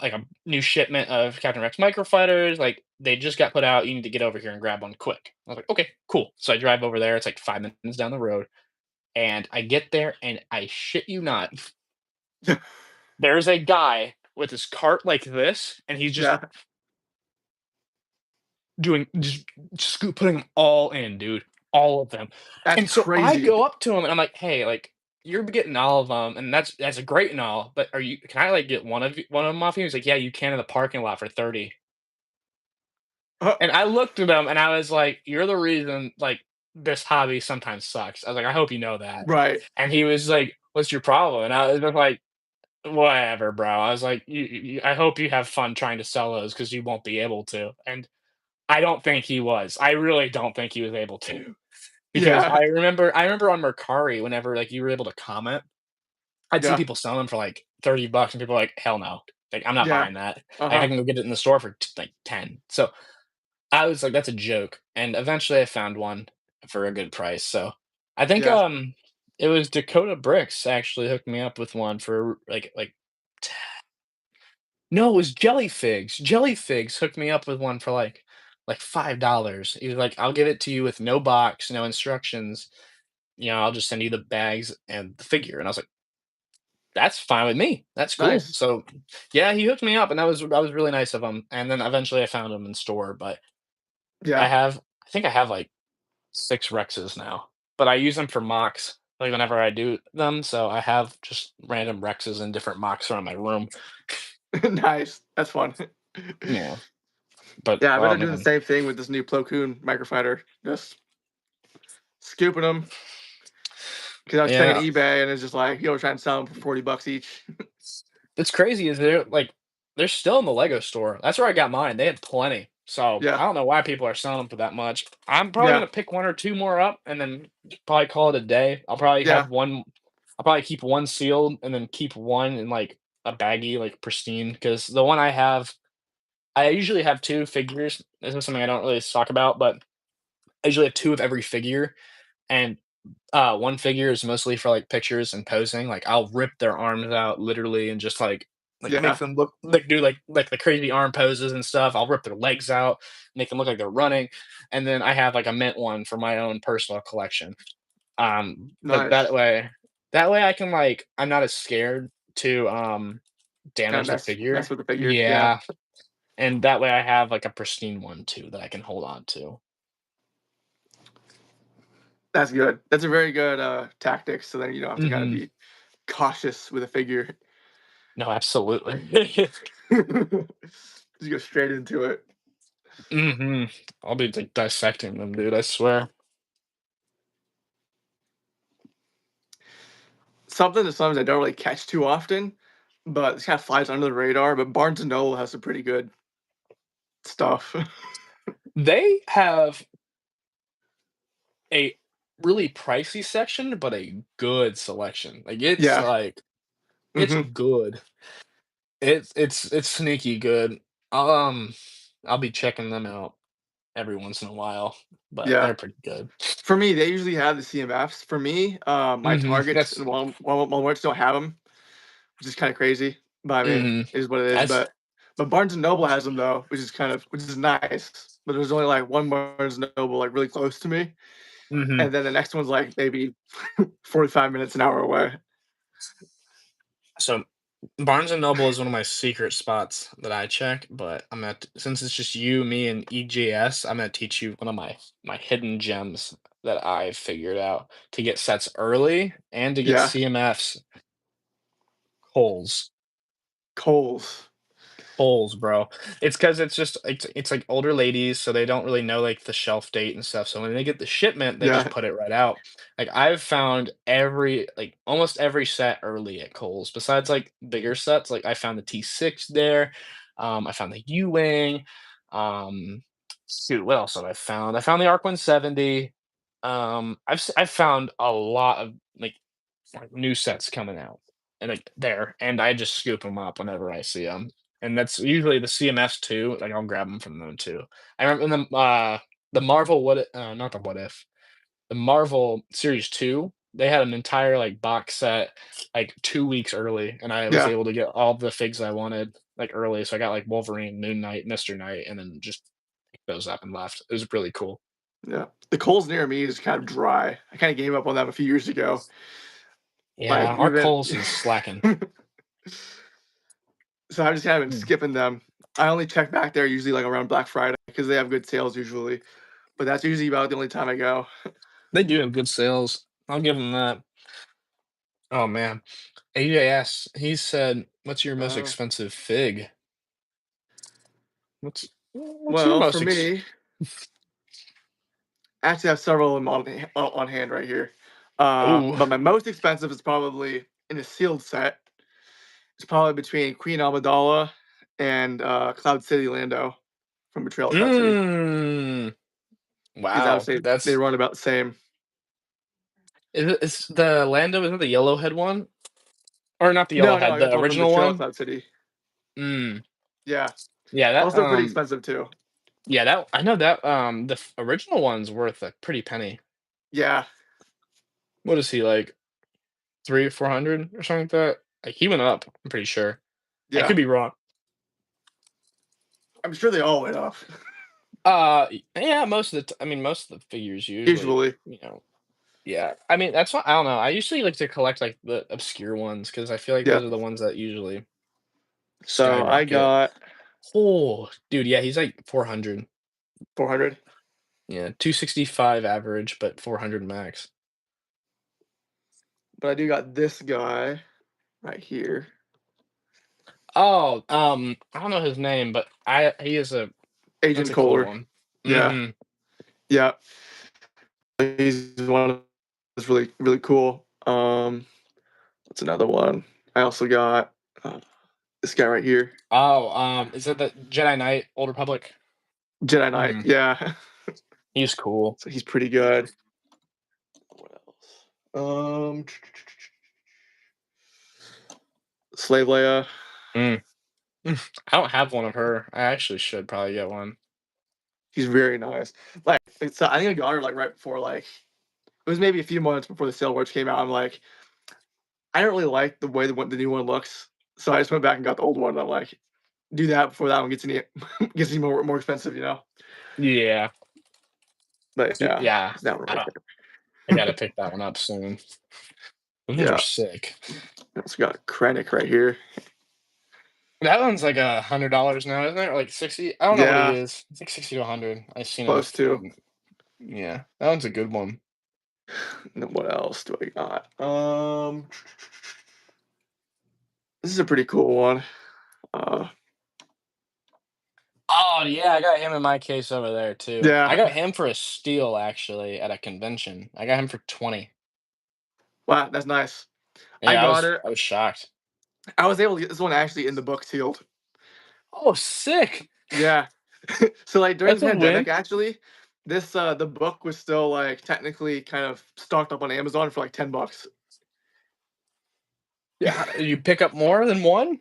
Speaker 2: like a new shipment of Captain Rex microfighters. Like they just got put out. You need to get over here and grab one quick." I was like, okay, cool. So I drive over there. It's like 5 minutes down the road. And I get there and I shit you not, there's a guy with his cart like this, and he's just
Speaker 1: yeah.
Speaker 2: doing putting them all in, dude. All of them.
Speaker 1: That's
Speaker 2: And so I
Speaker 1: crazy.
Speaker 2: go up to him and I'm like, hey, like you're getting all of them, and that's a great and all, but can I like get one of them off you? He's like, yeah, you can in the parking lot for 30.
Speaker 1: Uh,
Speaker 2: And I looked at him and I was like, "You're the reason, like, this hobby sometimes sucks." I was like, "I hope you know that."
Speaker 1: right.
Speaker 2: And he was like, "What's your problem?" And I was just like, "Whatever, bro." I was like, I hope you have fun trying to sell those because you won't be able to." And I don't think he was. I really don't think he was able to, because
Speaker 1: Yeah,
Speaker 2: I remember on Mercari whenever, like, you were able to comment, I'd see
Speaker 1: yeah,
Speaker 2: people selling them for, like, $30 and people were like, "Hell no." Like, "I'm not
Speaker 1: yeah.
Speaker 2: buying that." Like, I
Speaker 1: Uh-huh.
Speaker 2: can go get it in the store for like 10. So I was like, "That's a joke," and eventually I found one for a good price, so I think,
Speaker 1: Yeah,
Speaker 2: it was Dakota Bricks actually hooked me up with one for, t no, it was Jelly Figs. Jelly Figs hooked me up with one for, $5. He was like, "I'll give it to you with no box, no instructions, I'll just send you the bags and the figure," and I was like, "That's fine with me. That's cool."
Speaker 1: nice.
Speaker 2: So, yeah, he hooked me up, and that was really nice of him, and then eventually I found him in store, but
Speaker 1: Yeah,
Speaker 2: I think I have, 6 Rexes now, but I use them for mocks, whenever I do them, so I have just random Rexes and different mocks around my room.
Speaker 1: nice. That's fun.
Speaker 2: Yeah, but,
Speaker 1: Yeah, I've
Speaker 2: oh,
Speaker 1: been doing the
Speaker 2: man.
Speaker 1: same thing with this new Plo Koon microfighter. Just scooping them because I was checking
Speaker 2: Yeah.
Speaker 1: eBay and it's just like, trying to sell them for $40 each.
Speaker 2: It's crazy is they're still in the Lego store. That's where I got mine. They had plenty. So,
Speaker 1: Yeah,
Speaker 2: I don't know why people are selling them for that much. I'm probably
Speaker 1: yeah,
Speaker 2: gonna pick 1 or 2 more up and then probably call it a day.
Speaker 1: yeah,
Speaker 2: I'll probably keep 1 sealed and then keep 1 in, a baggie, pristine. Because the one I have I usually have 2 figures. This is something I don't really talk about, but I usually have 2 of every figure, and one figure is mostly for, pictures and posing, I'll rip their arms out literally and just, make
Speaker 1: yeah.
Speaker 2: them look do, the crazy arm poses and stuff. I'll rip their legs out, make them look like they're running, and then I have, a mint one for my own personal collection. 'Cause
Speaker 1: Nice.
Speaker 2: that way I can, I'm not as scared to,
Speaker 1: Kind of
Speaker 2: damage the
Speaker 1: mess
Speaker 2: figure.
Speaker 1: with the figure. Yeah,
Speaker 2: Yeah, and that way I have, a pristine one too that I can hold on to.
Speaker 1: that's good. That's a very good tactic. So then you don't have to kind of
Speaker 2: Mhm.
Speaker 1: be cautious with a figure.
Speaker 2: No, absolutely.
Speaker 1: Just go straight into it.
Speaker 2: Mhm. I'll be, dissecting them, dude, I swear.
Speaker 1: Something that sometimes I don't really catch too often, but it kind of flies under the radar. But Barnes and Noble has some pretty good stuff.
Speaker 2: They have a really pricey section, but a good selection.
Speaker 1: Yeah.
Speaker 2: It's
Speaker 1: Hmm.
Speaker 2: good. It's sneaky good. I'll be checking them out every once in a while, but
Speaker 1: Yeah.
Speaker 2: they're pretty good.
Speaker 1: For me, they usually have the CMFs. For me, my
Speaker 2: Mhm.
Speaker 1: Targets and Walmarts don't have them, which is kind of crazy. But I mean,
Speaker 2: Mhm.
Speaker 1: it is what it is.
Speaker 2: That's
Speaker 1: But Barnes and Noble has them though, which is nice. But there's only like one Barnes and Noble like really close to me,
Speaker 2: mhm.
Speaker 1: and then the next one's like maybe 45 minutes an hour away.
Speaker 2: So Barnes& and Noble is one of my secret spots that I check, but since it's just you, me, and EJS, I'm gonna teach you one of my hidden gems that I've figured out to get sets early and to get
Speaker 1: Yeah,
Speaker 2: CMFs. Kohl's.
Speaker 1: Kohl's.
Speaker 2: Kohl's, bro. It's like older ladies, so they don't really know the shelf date and stuff. So when they get the shipment, they just
Speaker 1: Yeah,
Speaker 2: put it right out. I've found almost every set early at Kohl's. Besides bigger sets, I found the T6 there. I found the U-Wing. Shoot, what else have I found? I found the Arc 170. I've found a lot of new sets coming out and there, and I just scoop them up whenever I see them. And that's usually the CMS too. I'll grab them from them too. I remember in the Marvel not the What If, the Marvel Series 2, they had an entire box set 2 weeks early, and I was
Speaker 1: yeah,
Speaker 2: able to get all the figs I wanted early. So I got Wolverine, Moon Knight, Mr. Knight, and then just picked those up and left. It was really cool.
Speaker 1: yeah. The Kohl's near me is kind of dry. I kind of gave up on them a few years ago. Like
Speaker 2: Yeah, our
Speaker 1: even
Speaker 2: Kohl's is slacking.
Speaker 1: so I just kind of been
Speaker 2: Mm.
Speaker 1: skipping them. I only check back there usually like around Black Friday because they have good sales usually. But that's usually about the only time I go.
Speaker 2: They do have good sales. I'll give them that. Oh man. AJ asked, he said, "What's your most
Speaker 1: Uh,
Speaker 2: expensive fig?" What's your
Speaker 1: well, for
Speaker 2: most ex
Speaker 1: me, I actually have several of them on hand right here.
Speaker 2: Oh.
Speaker 1: But my most expensive is probably in a sealed set. It's probably between Queen Amidala and Cloud City Lando from Betrayal at Cloud City
Speaker 2: Mm.
Speaker 1: because I would
Speaker 2: Wow.
Speaker 1: say they run about the same.
Speaker 2: Is the Lando, is it the Yellowhead one? Or not the
Speaker 1: No, no,
Speaker 2: Yellowhead,
Speaker 1: I got
Speaker 2: the
Speaker 1: the one from
Speaker 2: original
Speaker 1: Betrayal at
Speaker 2: one?
Speaker 1: Cloud City.
Speaker 2: Mm.
Speaker 1: Yeah,
Speaker 2: Yeah,
Speaker 1: also pretty expensive too.
Speaker 2: yeah, that I know that, the original one's worth a pretty penny.
Speaker 1: Yeah,
Speaker 2: What is he like? 300, 400 or something like that? Like he went up. I'm pretty sure. I
Speaker 1: Yeah,
Speaker 2: could be wrong.
Speaker 1: I'm sure they all went up.
Speaker 2: Yeah, most of the I mean, most of the figures usually,
Speaker 1: Usually.
Speaker 2: you know. Yeah, I mean, that's what I don't know. I usually like to collect like the obscure ones because I feel like
Speaker 1: Yeah.
Speaker 2: those are the ones that usually
Speaker 1: So I
Speaker 2: skyrocket.
Speaker 1: got
Speaker 2: Oh, dude, yeah, he's like 400.
Speaker 1: 400,
Speaker 2: Yeah, 265 average, but 400 max.
Speaker 1: but I do got this guy right here,
Speaker 2: Oh, I don't know his name, but I he is a that's
Speaker 1: Agent
Speaker 2: a cool
Speaker 1: Kohler.
Speaker 2: one.
Speaker 1: Yeah,
Speaker 2: Mhm.
Speaker 1: yeah. He's one that's really really cool. What's another one? I also got this guy right here,
Speaker 2: Oh, is it the Jedi Knight, Old Republic?
Speaker 1: Jedi Knight.
Speaker 2: Mhm.
Speaker 1: Yeah,
Speaker 2: He's cool.
Speaker 1: so he's pretty good. What else? Slave Leia.
Speaker 2: Mm. I don't have one of her. I actually should probably get one.
Speaker 1: He's very nice. Like, it's, I think I got her like right before like it was maybe a few months before the Sail Watch came out. I'm like, I don't really like the way the new one looks, so I just went back and got the old one. And I'm like, do that before that one gets any gets any more expensive, you know.
Speaker 2: Yeah.
Speaker 1: But yeah,
Speaker 2: Yeah.
Speaker 1: it's that one
Speaker 2: I
Speaker 1: right
Speaker 2: don't I
Speaker 1: there.
Speaker 2: gotta pick that one up soon. Those are
Speaker 1: Yeah,
Speaker 2: sick.
Speaker 1: I also got Krennic right here.
Speaker 2: That one's like $100 now, isn't it? Or like 60? I don't know what he
Speaker 1: Yeah,
Speaker 2: is. It's like 60 to 100. I've seen him
Speaker 1: close to.
Speaker 2: yeah. That one's a good one.
Speaker 1: And then what else do I got? This is a pretty cool one. Uh,
Speaker 2: Oh, yeah, I got him in my case over there too. I
Speaker 1: yeah,
Speaker 2: got him for a steal actually at a convention. I got him for 20.
Speaker 1: wow, that's nice. I
Speaker 2: Yeah, I
Speaker 1: got
Speaker 2: was
Speaker 1: it.
Speaker 2: I was shocked.
Speaker 1: I was able to get this one actually in the book sealed.
Speaker 2: Oh, sick.
Speaker 1: Yeah. So, like, during
Speaker 2: That's
Speaker 1: the
Speaker 2: a win.
Speaker 1: pandemic, actually, this, the book was still, like, technically kind of stocked up on Amazon for, like, 10 bucks.
Speaker 2: Yeah, you pick up more than one?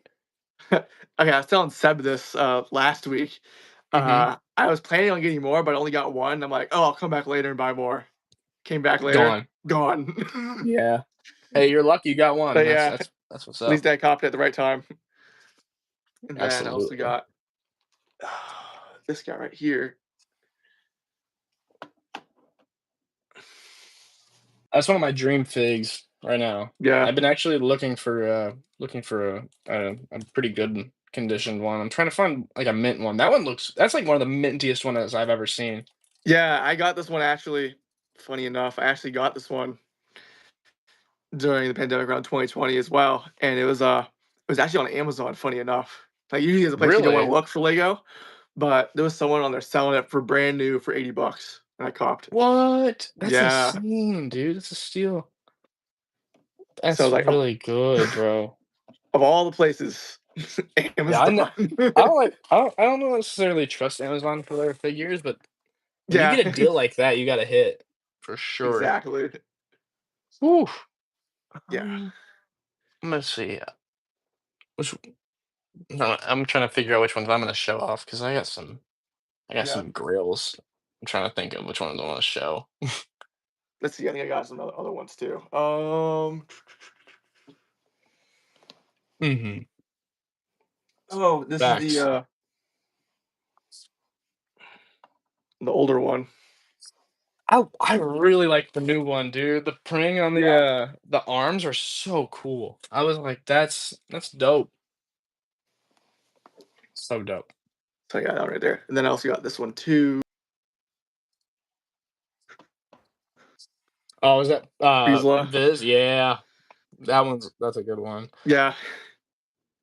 Speaker 1: Okay, I was telling Seb this, last week.
Speaker 2: Mhm.
Speaker 1: I was planning on getting more, but I only got 1. I'm like, "Oh, I'll come back later and buy more." Came back later,
Speaker 2: Gone.
Speaker 1: gone.
Speaker 2: Yeah. Hey, you're lucky you got one.
Speaker 1: But,
Speaker 2: That's
Speaker 1: yeah,
Speaker 2: that's that's what's
Speaker 1: at least
Speaker 2: up.
Speaker 1: I copped it at the right time. And then I also
Speaker 2: Absolutely.
Speaker 1: got this guy right here.
Speaker 2: That's one of my dream figs right now.
Speaker 1: Yeah.
Speaker 2: I've been actually looking for a pretty good conditioned one. I'm trying to find like a mint one. That's like one of the mintiest ones I've ever seen.
Speaker 1: Yeah, I got this one actually, funny enough, I actually got this one during the pandemic around 2020 as well, and it was actually on Amazon, funny enough. Like, usually it's a place you don't wanna
Speaker 2: Really?
Speaker 1: look for Lego, but there was someone on there selling it for brand new for 80 bucks, and I copped.
Speaker 2: What? That's
Speaker 1: Yeah.
Speaker 2: insane, dude. That's a steal.
Speaker 1: So,
Speaker 2: That's
Speaker 1: like,
Speaker 2: really good, bro.
Speaker 1: of all the places,
Speaker 2: Yeah, I know.
Speaker 1: Amazon.
Speaker 2: I don't necessarily trust Amazon for their figures, but when you
Speaker 1: Yeah,
Speaker 2: get a deal like that, you gotta hit for sure.
Speaker 1: exactly.
Speaker 2: Whew.
Speaker 1: Yeah.
Speaker 2: I'm gonna see. Which no, I'm trying to figure out which ones I'm gonna show off because I got
Speaker 1: Yeah.
Speaker 2: some grills. I'm trying to think of which ones I want to show.
Speaker 1: Let's see, I think I got some other ones too.
Speaker 2: Hmm.
Speaker 1: Oh, this is
Speaker 2: Facts.
Speaker 1: the older one.
Speaker 2: I really like the new one, dude. The printing on
Speaker 1: Yeah.
Speaker 2: the arms are so cool. I was like, that's dope. So dope.
Speaker 1: So, yeah, that one right there, and then I also got this one too.
Speaker 2: Oh, is that
Speaker 1: Friezla.
Speaker 2: Viz? Yeah. That's a good one.
Speaker 1: Yeah.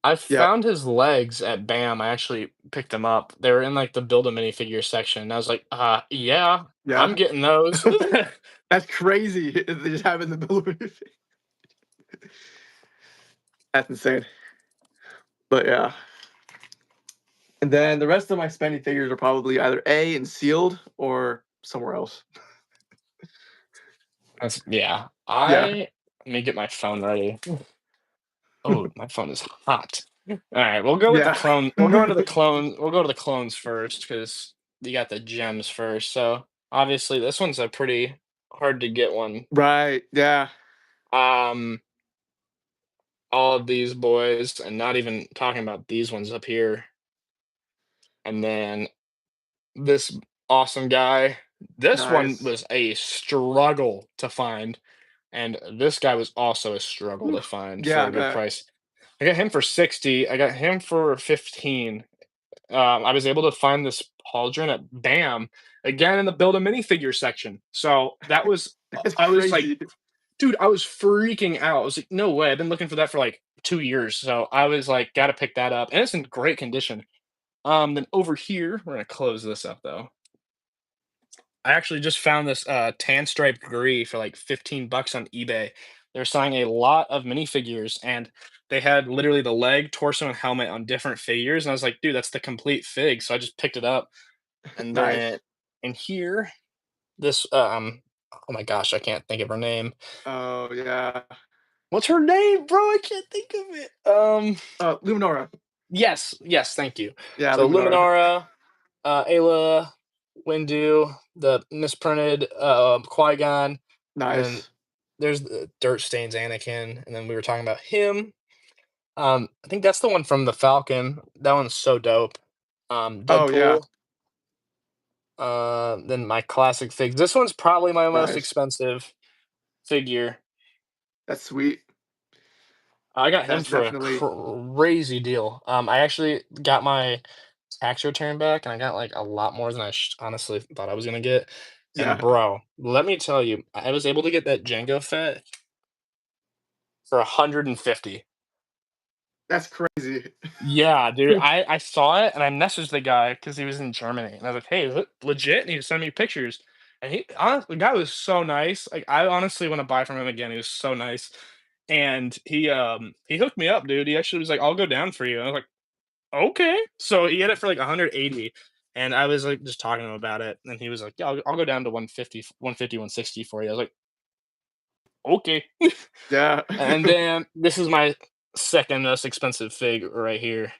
Speaker 2: I
Speaker 1: Yep.
Speaker 2: found his legs at BAM. I actually picked them up. They were in like the build a minifigure section. And I was like, yeah, I'm
Speaker 1: Yeah.
Speaker 2: getting those.
Speaker 1: That's crazy. They just have it in the bill of movie. That's insane. But yeah. And then the rest of my spending figures are probably either A and sealed or somewhere else.
Speaker 2: That's yeah.
Speaker 1: Yeah.
Speaker 2: Let me get my phone ready. Oh, my phone is hot. All right, we'll go with the
Speaker 1: Yeah.
Speaker 2: clone. We'll go into the clone. We'll go to the clones first because you got the gems first. So obviously, this one's a pretty. hard to get one.
Speaker 1: Right. Yeah.
Speaker 2: Um, all of these boys, and not even talking about these ones up here, and then this awesome guy. This one
Speaker 1: Nice.
Speaker 2: was a struggle to find, and this guy was also a struggle
Speaker 1: Whew.
Speaker 2: to find
Speaker 1: Yeah,
Speaker 2: for
Speaker 1: I
Speaker 2: a good
Speaker 1: bet.
Speaker 2: price. I got him for 60. I got him for 15. I was able to find this pauldron at BAM again in the build a minifigure section. So that was,
Speaker 1: That's
Speaker 2: I was like,
Speaker 1: crazy.
Speaker 2: dude, I was freaking out. I was like, no way. I've been looking for that for like 2 years. So I was like, gotta pick that up. And it's in great condition. Then over here, we're gonna close this up though. I actually just found this tan striped gris for like 15 bucks on eBay. They're selling a lot of minifigures and they had literally the leg, torso, and helmet on different figures. And I was like, dude, that's the complete fig. So I just picked it up. And then
Speaker 1: Nice.
Speaker 2: in here, this oh my gosh, I can't think of her name.
Speaker 1: Oh, yeah.
Speaker 2: What's her name, bro? I can't think of it.
Speaker 1: Luminora.
Speaker 2: Yes, yes, thank you.
Speaker 1: Yeah,
Speaker 2: So
Speaker 1: Luminora.
Speaker 2: Luminara, Ayla, Windu, the misprinted Qui-Gon, and then
Speaker 1: Nice.
Speaker 2: there's the Dirt Stains Anakin, and then we were talking about him. I think that's the one from the Falcon. That one's so dope.
Speaker 1: Oh, yeah.
Speaker 2: Deadpool. Then my classic figs. This one's probably my most
Speaker 1: Nice.
Speaker 2: expensive figure.
Speaker 1: That's sweet.
Speaker 2: I got him
Speaker 1: That's
Speaker 2: for a
Speaker 1: definitely
Speaker 2: crazy deal. I actually got my tax return back, and I got like a lot more than I honestly thought I was gonna get. And
Speaker 1: yeah,
Speaker 2: bro, let me tell you, I was able to get that Django Fett for 150.
Speaker 1: that's crazy.
Speaker 2: Yeah, dude. I saw it and I messaged the guy because he was in Germany, and I was like, "Hey, legit?" And he sent me pictures, and he honestly, the guy was so nice. Like, I honestly want to buy from him again. He was so nice, and he hooked me up, dude. He actually was like, "I'll go down for you." And I was like, "Okay." So he had it for like 180, and I was like just talking to him about it, and he was like, "Yeah, I'll go down to 150, 150, 160 for you." I was like, "Okay."
Speaker 1: Yeah.
Speaker 2: And then this is my second most expensive fig right here.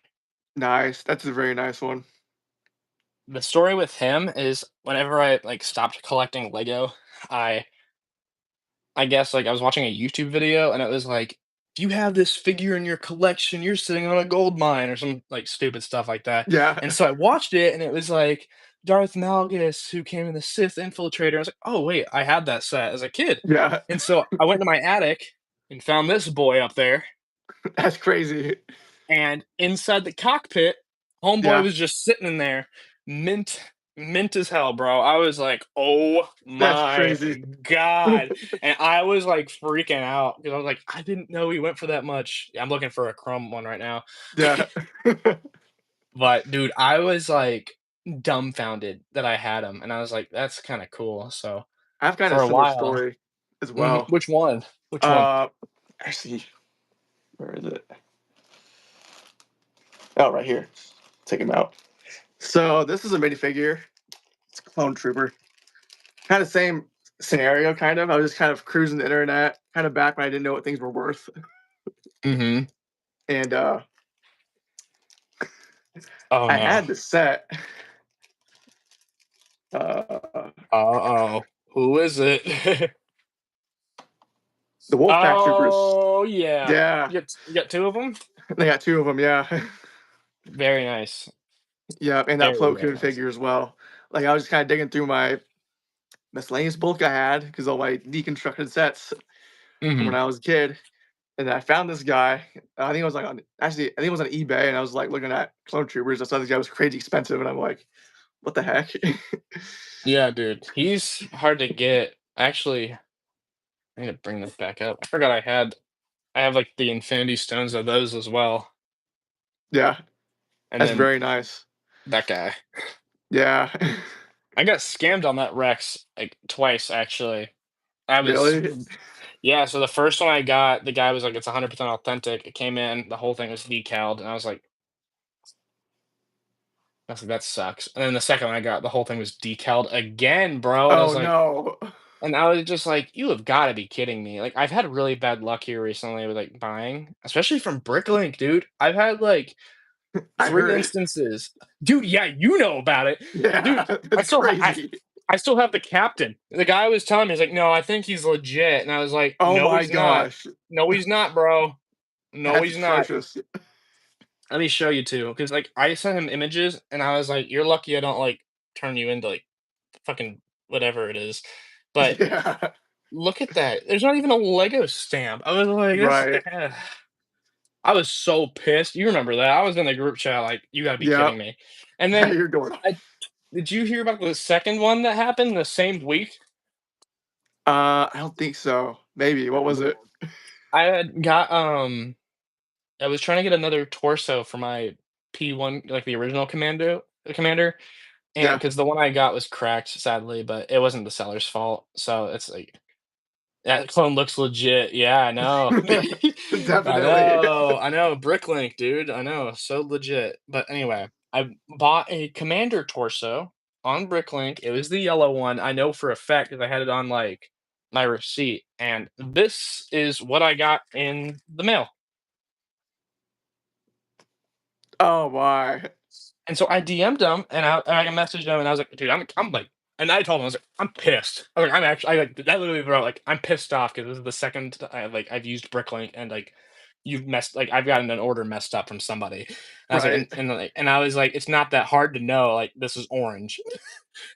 Speaker 1: Nice. That's a very nice one.
Speaker 2: The story with him is whenever I, like, stopped collecting Lego, I I guess, like, I was watching a YouTube video and it was like, "If you have this figure in your collection, you're sitting on a gold mine," or some, like, stupid stuff like that,
Speaker 1: Yeah.
Speaker 2: and so I watched it and it was like Darth Malgus who came in the Sith Infiltrator. I was like, "Oh, wait, I had that set as a kid."
Speaker 1: Yeah.
Speaker 2: And so I went to my attic and found this boy up there,
Speaker 1: That's crazy.
Speaker 2: and inside the cockpit, homeboy
Speaker 1: Yeah.
Speaker 2: was just sitting in there, mint mint as hell, bro. I was like, "Oh
Speaker 1: That's
Speaker 2: my
Speaker 1: crazy.
Speaker 2: god," and I was, like, freaking out because I was like, "I didn't know he went for that much." Yeah, I'm looking for a chrome one right now.
Speaker 1: Yeah.
Speaker 2: But, dude, I was, like, dumbfounded that I had him, and I was like, "That's kinda cool," so,
Speaker 1: I've got a
Speaker 2: for a
Speaker 1: similar
Speaker 2: while.
Speaker 1: story as well.
Speaker 2: Which one? Which one?
Speaker 1: Uh, actually, where is it? Oh, right here. Take him out. So this is a minifigure. It's a clone trooper. Kind of same scenario, kind of. I was just kind of cruising the internet, kind of back when I didn't know what things were worth.
Speaker 2: Mhm.
Speaker 1: And
Speaker 2: Oh,
Speaker 1: I
Speaker 2: no.
Speaker 1: had the set. Uh,
Speaker 2: Uh-oh. Who is it?
Speaker 1: the Wolfpack troopers.
Speaker 2: Oh, yeah.
Speaker 1: Yeah,
Speaker 2: You got 2 of them.
Speaker 1: they got two of them. Yeah,
Speaker 2: Very nice.
Speaker 1: yeah, and that
Speaker 2: Very,
Speaker 1: Plo
Speaker 2: very
Speaker 1: Koon
Speaker 2: nice.
Speaker 1: figure as well. Like I was just kind of digging through my miscellaneous bulk I had because all my deconstructed sets from when
Speaker 2: Mhm.
Speaker 1: I was a kid. And I found this guy. I think it was like on actually I think it was on eBay, and I was like looking at clone troopers. I saw this guy was crazy expensive, and I'm like, what the heck?
Speaker 2: Yeah, dude. He's hard to get. Actually, I need to bring this back up. I forgot I have, like, the infinity stones of those as well,
Speaker 1: yeah,
Speaker 2: and
Speaker 1: that's
Speaker 2: then
Speaker 1: very nice.
Speaker 2: that guy.
Speaker 1: Yeah,
Speaker 2: I got scammed on that Rex, like, twice, actually. I was
Speaker 1: really?
Speaker 2: Yeah, so the first one I got, the guy was like, "It's 100% authentic." It came in, the whole thing was decaled, and I was like, "That sucks." And then the second one I got, the whole thing was decaled again, bro, and I
Speaker 1: Oh
Speaker 2: was like
Speaker 1: no,
Speaker 2: and I was just like, "You have gotta be kidding me." Like, I've had really bad luck here recently with, like, buying, especially from Bricklink, dude. I've had, like,
Speaker 1: I
Speaker 2: 3
Speaker 1: heard.
Speaker 2: instances. Dude, yeah, you know about it.
Speaker 1: Yeah,
Speaker 2: Dude,
Speaker 1: that's crazy.
Speaker 2: I still have the captain. The guy was telling me, he's like, "No, I think he's legit," and I was like,
Speaker 1: Oh
Speaker 2: "No,
Speaker 1: my
Speaker 2: he's not.
Speaker 1: gosh,
Speaker 2: No, he's not, bro. No,
Speaker 1: that's
Speaker 2: he's not."
Speaker 1: atrocious.
Speaker 2: Let me show you too, because like, I sent him images, and I was like, "You're lucky I don't, like, turn you into, like, fucking whatever it is." But
Speaker 1: Yeah,
Speaker 2: look at that. There's not even a Lego stamp. I was like, "This"
Speaker 1: right.
Speaker 2: I was so pissed. You remember that. I was in the group chat like, "You gotta be
Speaker 1: Yeah,
Speaker 2: kidding me." And
Speaker 1: yeah,
Speaker 2: then
Speaker 1: you're going
Speaker 2: I did you hear about the second one that happened the same week?
Speaker 1: I don't think so. Maybe. What was
Speaker 2: Bro,
Speaker 1: it?
Speaker 2: I had got, I was trying to get another torso for my P1, like, the original commander, and
Speaker 1: Yeah,
Speaker 2: because the one I got was cracked, sadly, but it wasn't the seller's fault, so it's like, "That clone looks legit." Yeah, I know.
Speaker 1: definitely.
Speaker 2: I know, Bricklink, dude, I know, so legit, but anyway, I bought a commander torso on Bricklink. It was the yellow one, I know for a fact because I had it on, like, my receipt, and this is what I got in the mail.
Speaker 1: Oh my.
Speaker 2: And so I DM'd him and I messaged him and I was like, "Dude, I'm like," and I told him, I was like, "I'm pissed." I was like, "I'm actually," I like that literally wrote like, "I'm pissed off because this is the second like I've used Bricklink and like you've messed like I've gotten an order messed up from somebody." And I was like,
Speaker 1: Right.
Speaker 2: and I was like, "It's not that hard to know like this is orange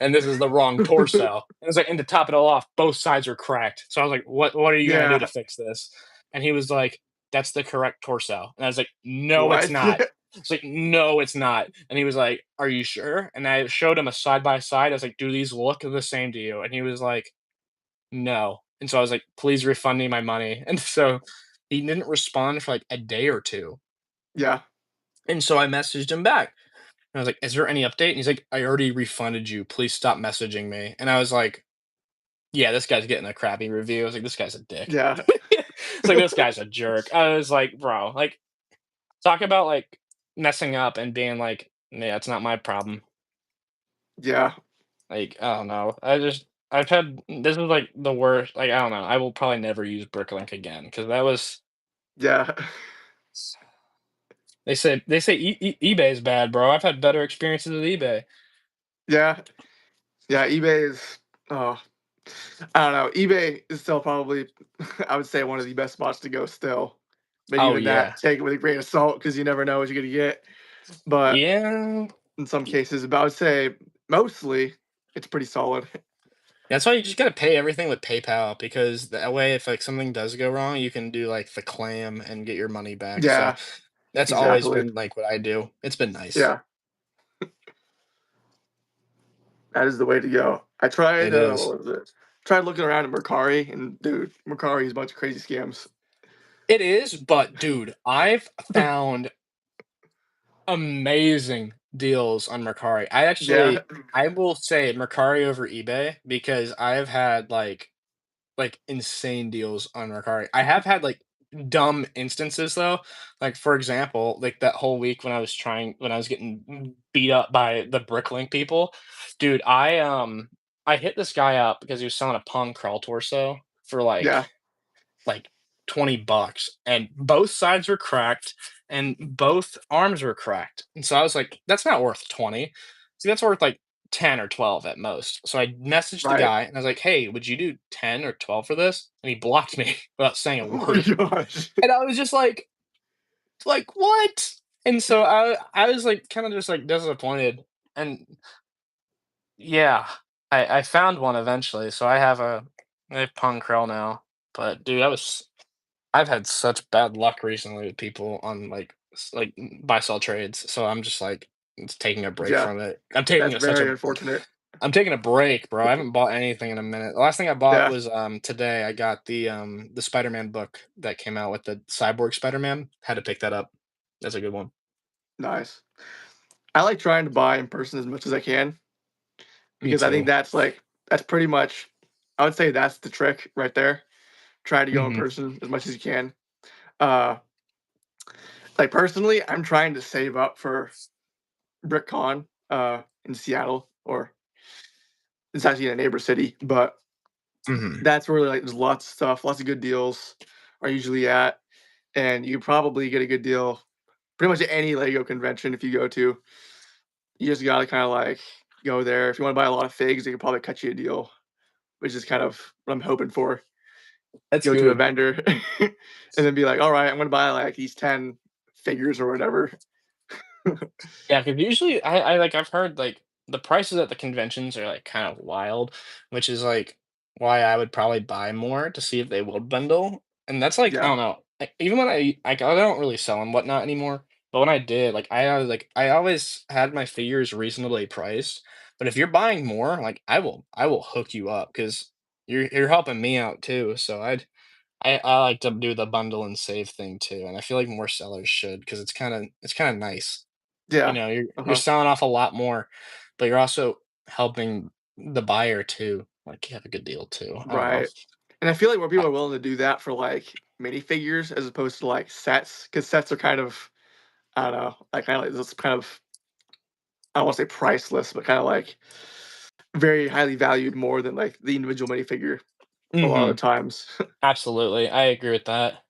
Speaker 2: and this is the wrong torso." And it was like, and to top it all off, both sides are cracked. So I was like, what are you gonna do to
Speaker 1: Yeah.
Speaker 2: fix this?" And he was like, "That's the correct torso." And I was like, "No, it's
Speaker 1: What?
Speaker 2: not." It's like, "No, it's not." And he was like, "Are you sure?" And I showed him a side by side. I was like, "Do these look the same to you?" And he was like, "No." And so I was like, "Please refund me my money." And so he didn't respond for like a day or two.
Speaker 1: Yeah.
Speaker 2: And so I messaged him back. And I was like, "Is there any update?" And he's like, "I already refunded you. Please stop messaging me." And I was like, "Yeah, this guy's getting a crappy review." I was like, "This guy's a dick."
Speaker 1: Yeah.
Speaker 2: It's like, "This guy's a jerk." I was like, "Bro, like, talk about, like, messing up and being like, yeah, it's not my problem."
Speaker 1: Yeah.
Speaker 2: Like, I don't know. I've had this is, like, the worst like, I don't know. I will probably never use Bricklink again because that was
Speaker 1: Yeah.
Speaker 2: they say eBay is bad, bro. I've had better experiences with eBay.
Speaker 1: Yeah. Yeah, eBay is oh, I don't know. eBay is still probably I would say one of the best spots to go still. But
Speaker 2: Oh,
Speaker 1: even
Speaker 2: yeah.
Speaker 1: that, take it with a grain of salt because you never know what you're gonna get. But
Speaker 2: Yeah.
Speaker 1: in some cases, but I would say mostly it's pretty solid.
Speaker 2: That's why you just gotta pay everything with PayPal because that way, if, like, something does go wrong, you can do, like, the claim and get your money back, so
Speaker 1: Yeah,
Speaker 2: that's always
Speaker 1: exactly.
Speaker 2: been, like, what I do. It's been nice.
Speaker 1: Yeah, that is the way to go. I tried,
Speaker 2: It is.
Speaker 1: what was it? Tried looking around at Mercari, and dude, Mercari is a bunch of crazy scams.
Speaker 2: It is, but dude, I've found amazing deals on Mercari.
Speaker 1: Yeah,
Speaker 2: I will say Mercari over eBay because I've had, like, insane deals on Mercari. I have had, like, dumb instances, though. Like, for example, like, that whole week when I was getting beat up by the Bricklink people, dude, I hit this guy up because he was selling a Pong Crawl torso for,
Speaker 1: yeah,
Speaker 2: like 20 bucks and both sides were cracked and both arms were cracked. And so I was like, that's not worth 20. See, that's worth like 10 or 12 at most. So I messaged the
Speaker 1: right.
Speaker 2: guy and I was like, "Hey, would you do 10 or 12 for this?" And he blocked me without saying a
Speaker 1: Oh my
Speaker 2: word.
Speaker 1: gosh.
Speaker 2: And I was just like what? And so I was like kind of just like disappointed. And yeah, I found one eventually. So I have Pong Krell now. But dude, I've had such bad luck recently with people on like buy sell trades, so I'm just like it's taking a break
Speaker 1: Yeah,
Speaker 2: from it.
Speaker 1: that's very unfortunate.
Speaker 2: I'm taking a break, bro. I haven't bought anything in a minute. The last thing I bought
Speaker 1: Yeah,
Speaker 2: was today. I got the Spider-Man book that came out with the Cyborg Spider-Man. Had to pick that up. That's a good one.
Speaker 1: nice. I like trying to buy in person as much as I can
Speaker 2: Me
Speaker 1: because I think
Speaker 2: too.
Speaker 1: that's pretty much I would say that's the trick right there. Try to go in
Speaker 2: Mhm.
Speaker 1: person as much as you can. Uh, like personally, I'm trying to save up for BrickCon in Seattle, or it's actually in a neighbor city, but
Speaker 2: Mhm.
Speaker 1: that's where like there's lots of stuff, lots of good deals are usually at, and you can probably get a good deal pretty much at any Lego convention if you go to. You just gotta kind of like go there. If you wanna buy a lot of figs, they could probably cut you a deal, which is kind of what I'm hoping for.
Speaker 2: That's
Speaker 1: Go to a
Speaker 2: good.
Speaker 1: vendor and then be like, "Alright, I'm gonna buy, like, these 10 figures or whatever."
Speaker 2: Yeah, because usually I've heard, like, the prices at the conventions are, like, kind of wild, which is, like, why I would probably buy more to see if they will bundle, and that's, like, I
Speaker 1: Yeah.
Speaker 2: don't know, even when I don't really sell and whatnot anymore, but when I did, I always had my figures reasonably priced, but if you're buying more, like, I will hook you up because you're helping me out too, so I like to do the bundle and save thing too, and I feel like more sellers should because it's kinda nice. You
Speaker 1: Yeah.
Speaker 2: know, you're
Speaker 1: Uh-huh.
Speaker 2: selling off a lot more, but you're also helping the buyer too, like, you have a good deal too. I don't know.
Speaker 1: Right. And I feel like more
Speaker 2: I
Speaker 1: people are willing to do that for, like, minifigures as opposed to, like, sets, because sets are kind of, I don't know, like, kinda like this kind of, I don't wanna say priceless, but kinda, like, very highly valued more than, like, the individual minifigure a lot of the
Speaker 2: Mhm.
Speaker 1: times.
Speaker 2: Absolutely, I agree with that.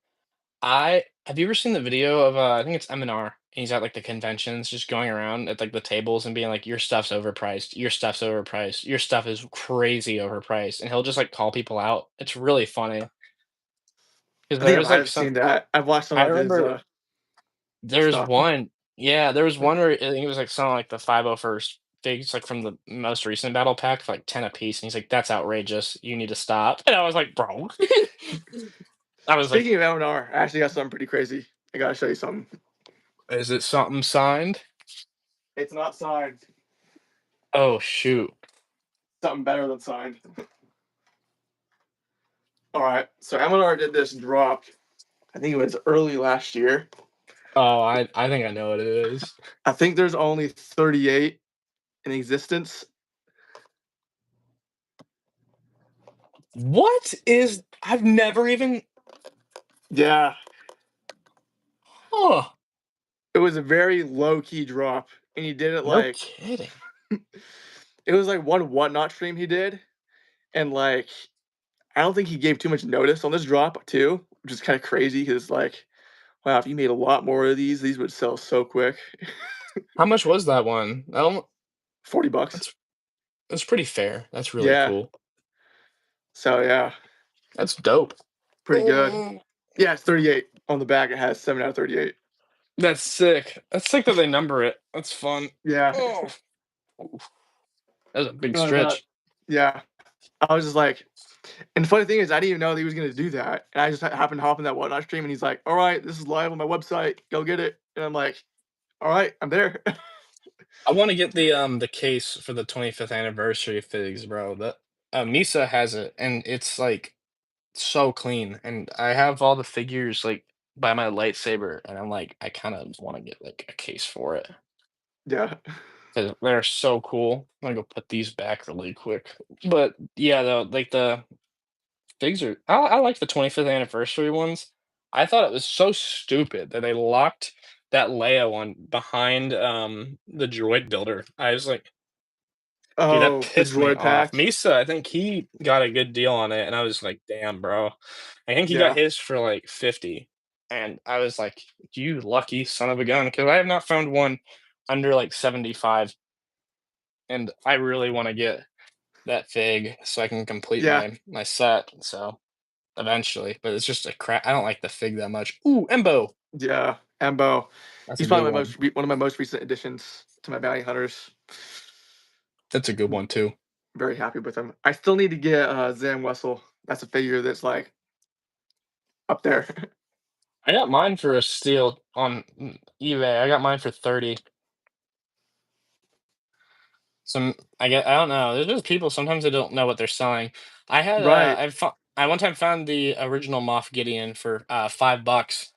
Speaker 2: I have you ever seen the video of, I think it's M&R, and he's at, like, the conventions just going around at, like, the tables and being like, "Your stuff's overpriced, your stuff's overpriced, your stuff is crazy overpriced," and he'll just, like, call people out. It's really funny because
Speaker 1: I think I
Speaker 2: there's,
Speaker 1: might
Speaker 2: like,
Speaker 1: have
Speaker 2: some
Speaker 1: seen that. I've watched some
Speaker 2: I
Speaker 1: of his,
Speaker 2: remember there's
Speaker 1: stuff.
Speaker 2: one yeah, there was one where I think it was, like, something like the 501st figs, like, from the most recent battle pack for, like, 10 apiece, and he's like, "That's outrageous, you need to stop," and I was like, "Bro." I was like,
Speaker 1: Speaking of M&R, I actually got something pretty crazy. I gotta show you something.
Speaker 2: "Is it something signed?"
Speaker 1: It's not signed.
Speaker 2: Oh, shoot.
Speaker 1: Something better than signed. Alright, so M&R did this drop, I think it was early last year.
Speaker 2: Oh, I think I know what it is.
Speaker 1: I think there's only 38 in existence.
Speaker 2: What is I've never even
Speaker 1: Yeah,
Speaker 2: huh,
Speaker 1: it was a very low key drop, and he did it
Speaker 2: no
Speaker 1: like
Speaker 2: kidding.
Speaker 1: it was like one whatnot stream he did, and like I don't think he gave too much notice on this drop too, which is kind of crazy because like wow, if you made a lot more of these would sell so quick.
Speaker 2: How much was that one? I don't
Speaker 1: $40.
Speaker 2: that's that's pretty fair. That's really
Speaker 1: Yeah.
Speaker 2: cool.
Speaker 1: So yeah,
Speaker 2: That's dope.
Speaker 1: pretty good.
Speaker 2: Oh,
Speaker 1: Yeah, it's 38 on the back. It has 7 out of 38.
Speaker 2: that's sick. That's sick that they number it. That's fun.
Speaker 1: Yeah.
Speaker 2: Oh, that's a big
Speaker 1: I thought,
Speaker 2: stretch.
Speaker 1: yeah. I was just like, and the funny thing is, I didn't even know that he was gonna do that, and I just happened to hop in that whatnot stream, and he's like, "All right, this is live on my website. Go get it." And I'm like, "All right, I'm there."
Speaker 2: I wanna get the case for the 25th anniversary figs, bro. The Misa has it, and it's, like, so clean, and I have all the figures, like, by my lightsaber, and I'm like, I kinda wanna get, like, a case for it
Speaker 1: Yeah.
Speaker 2: because 'cause they're so cool. I'm gonna go put these back really quick. But, yeah, the figs are I like the 25th anniversary ones. I thought it was so stupid that they locked that Leia one behind, the droid builder. I was like, dude, that
Speaker 1: Oh, the
Speaker 2: pissed me
Speaker 1: droid
Speaker 2: off.
Speaker 1: pack.
Speaker 2: Misa, I think he got a good deal on it, and I was like, "Damn, bro." I think he got
Speaker 1: Yeah.
Speaker 2: his for, like, 50, and I was like, "You lucky son of a gun," because I have not found one under, like, 75, and I really wanna get that fig so I can complete
Speaker 1: Yeah.
Speaker 2: my set, so eventually, but it's just a crap I don't like the fig that much. Ooh, Embo!
Speaker 1: Yeah. Embo.
Speaker 2: That's a
Speaker 1: He's
Speaker 2: good
Speaker 1: probably
Speaker 2: one.
Speaker 1: one of my most recent additions to my bounty hunters.
Speaker 2: That's a good one too.
Speaker 1: Very happy with him. I still need to get Zam Wessel. That's a figure that's like up there.
Speaker 2: I got mine for a steal on eBay. I got mine for 30. Some I don't know. There's just people sometimes they don't know what they're selling. I had
Speaker 1: Right.
Speaker 2: I one time found the original Moff Gideon for $5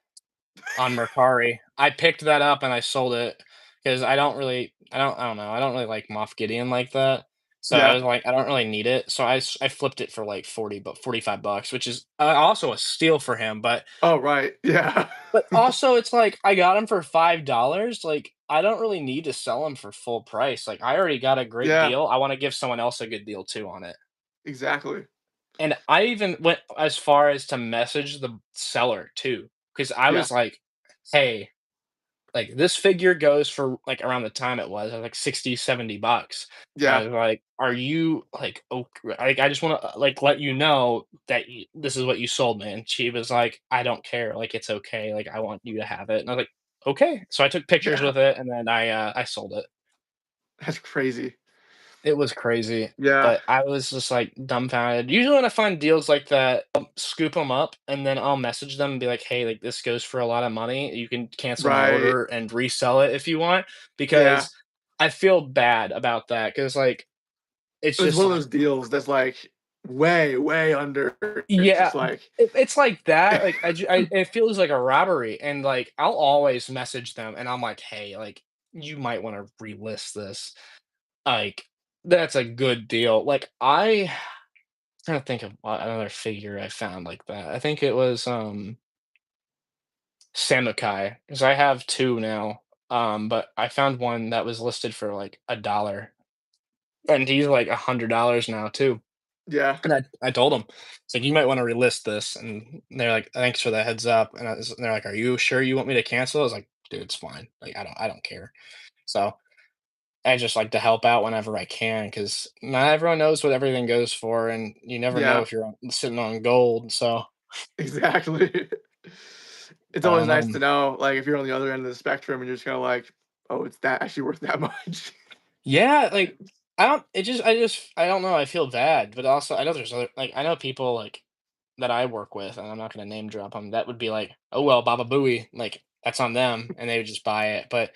Speaker 2: on Mercari. I picked that up and I sold it because I don't know. I don't really like Moff Gideon like that. So I
Speaker 1: Yeah.
Speaker 2: was like, I don't really need it. So I flipped it for like 45 bucks, which is also a steal for him.
Speaker 1: Oh, right. Yeah.
Speaker 2: But also it's like I got him for $5. Like I don't really need to sell him for full price. Like I already got a great
Speaker 1: Yeah.
Speaker 2: deal. I want to give someone else a good deal too on it.
Speaker 1: Exactly.
Speaker 2: And I even went as far as to message the seller too, because I
Speaker 1: Yeah.
Speaker 2: was like, "Hey, like, this figure goes for, like, around the time it was, like, 60, $70. And I
Speaker 1: Yeah.
Speaker 2: was like, "Are you, like, like, I just wanna, like, let you know that y this is what you sold me." And she was like, "I don't care, like, it's okay, like, I want you to have it." And I was like, "Okay." So I took pictures
Speaker 1: Yeah.
Speaker 2: with it, and then I sold it.
Speaker 1: That's crazy.
Speaker 2: It was crazy,
Speaker 1: Yeah.
Speaker 2: but I was just, like, dumbfounded. Usually when I find deals like that, I'll scoop them up, and then I'll message them and be like, "Hey, like, this goes for a lot of money. You can cancel my
Speaker 1: Right.
Speaker 2: order and resell it if you want,"
Speaker 1: Yeah.
Speaker 2: because I feel bad about that. Because like, it's
Speaker 1: It's
Speaker 2: just
Speaker 1: one of
Speaker 2: like,
Speaker 1: those deals that's, like, way, way under. It's
Speaker 2: yeah,
Speaker 1: just like
Speaker 2: it's like that, like, it feels like a robbery, and, like, I'll always message them, and I'm like, "Hey, like, you might wanna relist this." Like, that's a good deal. Like, trying to think of what another figure I found like that. I think it was, Samukai, because I have 2 now, but I found one that was listed for, like, $1, and he's, like, $100 now too,
Speaker 1: yeah.
Speaker 2: and I told him, it's like, "You might wanna relist this," and they're like, "Thanks for the heads up," and they're like, "Are you sure you want me to cancel?" I was like, "Dude, it's fine. Like, I don't care." So, I just like to help out whenever I can, because not everyone knows what everything goes for, and you never know
Speaker 1: Yeah.
Speaker 2: if you're sitting on gold, so,
Speaker 1: Exactly. It's always nice to
Speaker 2: um
Speaker 1: know, like, if you're on the other end of the spectrum and you're just kinda like, "Oh, it's that actually worth that much."
Speaker 2: yeah, like, I don't know, I feel bad, but also I know there's other, like, I know people, like, that I work with, and I'm not gonna name drop them, that would be like, "Oh, well, Baba Booey," like, that's on them, and they would just buy it, but,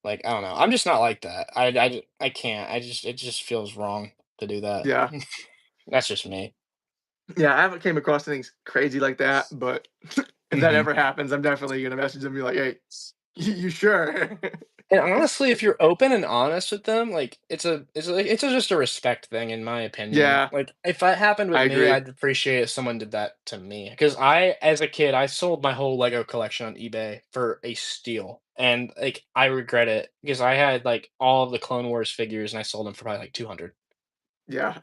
Speaker 2: like, I don't know, I'm just not like that. I can't, it just feels wrong to do that.
Speaker 1: Yeah.
Speaker 2: That's just me.
Speaker 1: Yeah, I haven't came across anything crazy like that, but if that
Speaker 2: Mhm.
Speaker 1: ever happens, I'm definitely gonna message them and be like, "Hey, you sure?"
Speaker 2: And honestly, if you're open and honest with them, like, just a respect thing in my opinion.
Speaker 1: Yeah,
Speaker 2: Like, if that happened with
Speaker 1: I
Speaker 2: me,
Speaker 1: agree.
Speaker 2: I'd appreciate if someone did that to me. Because as a kid, I sold my whole Lego collection on eBay for a steal, and, like, I regret it because I had, like, all of the Clone Wars figures, and I sold them for probably, like, 200,
Speaker 1: Yeah.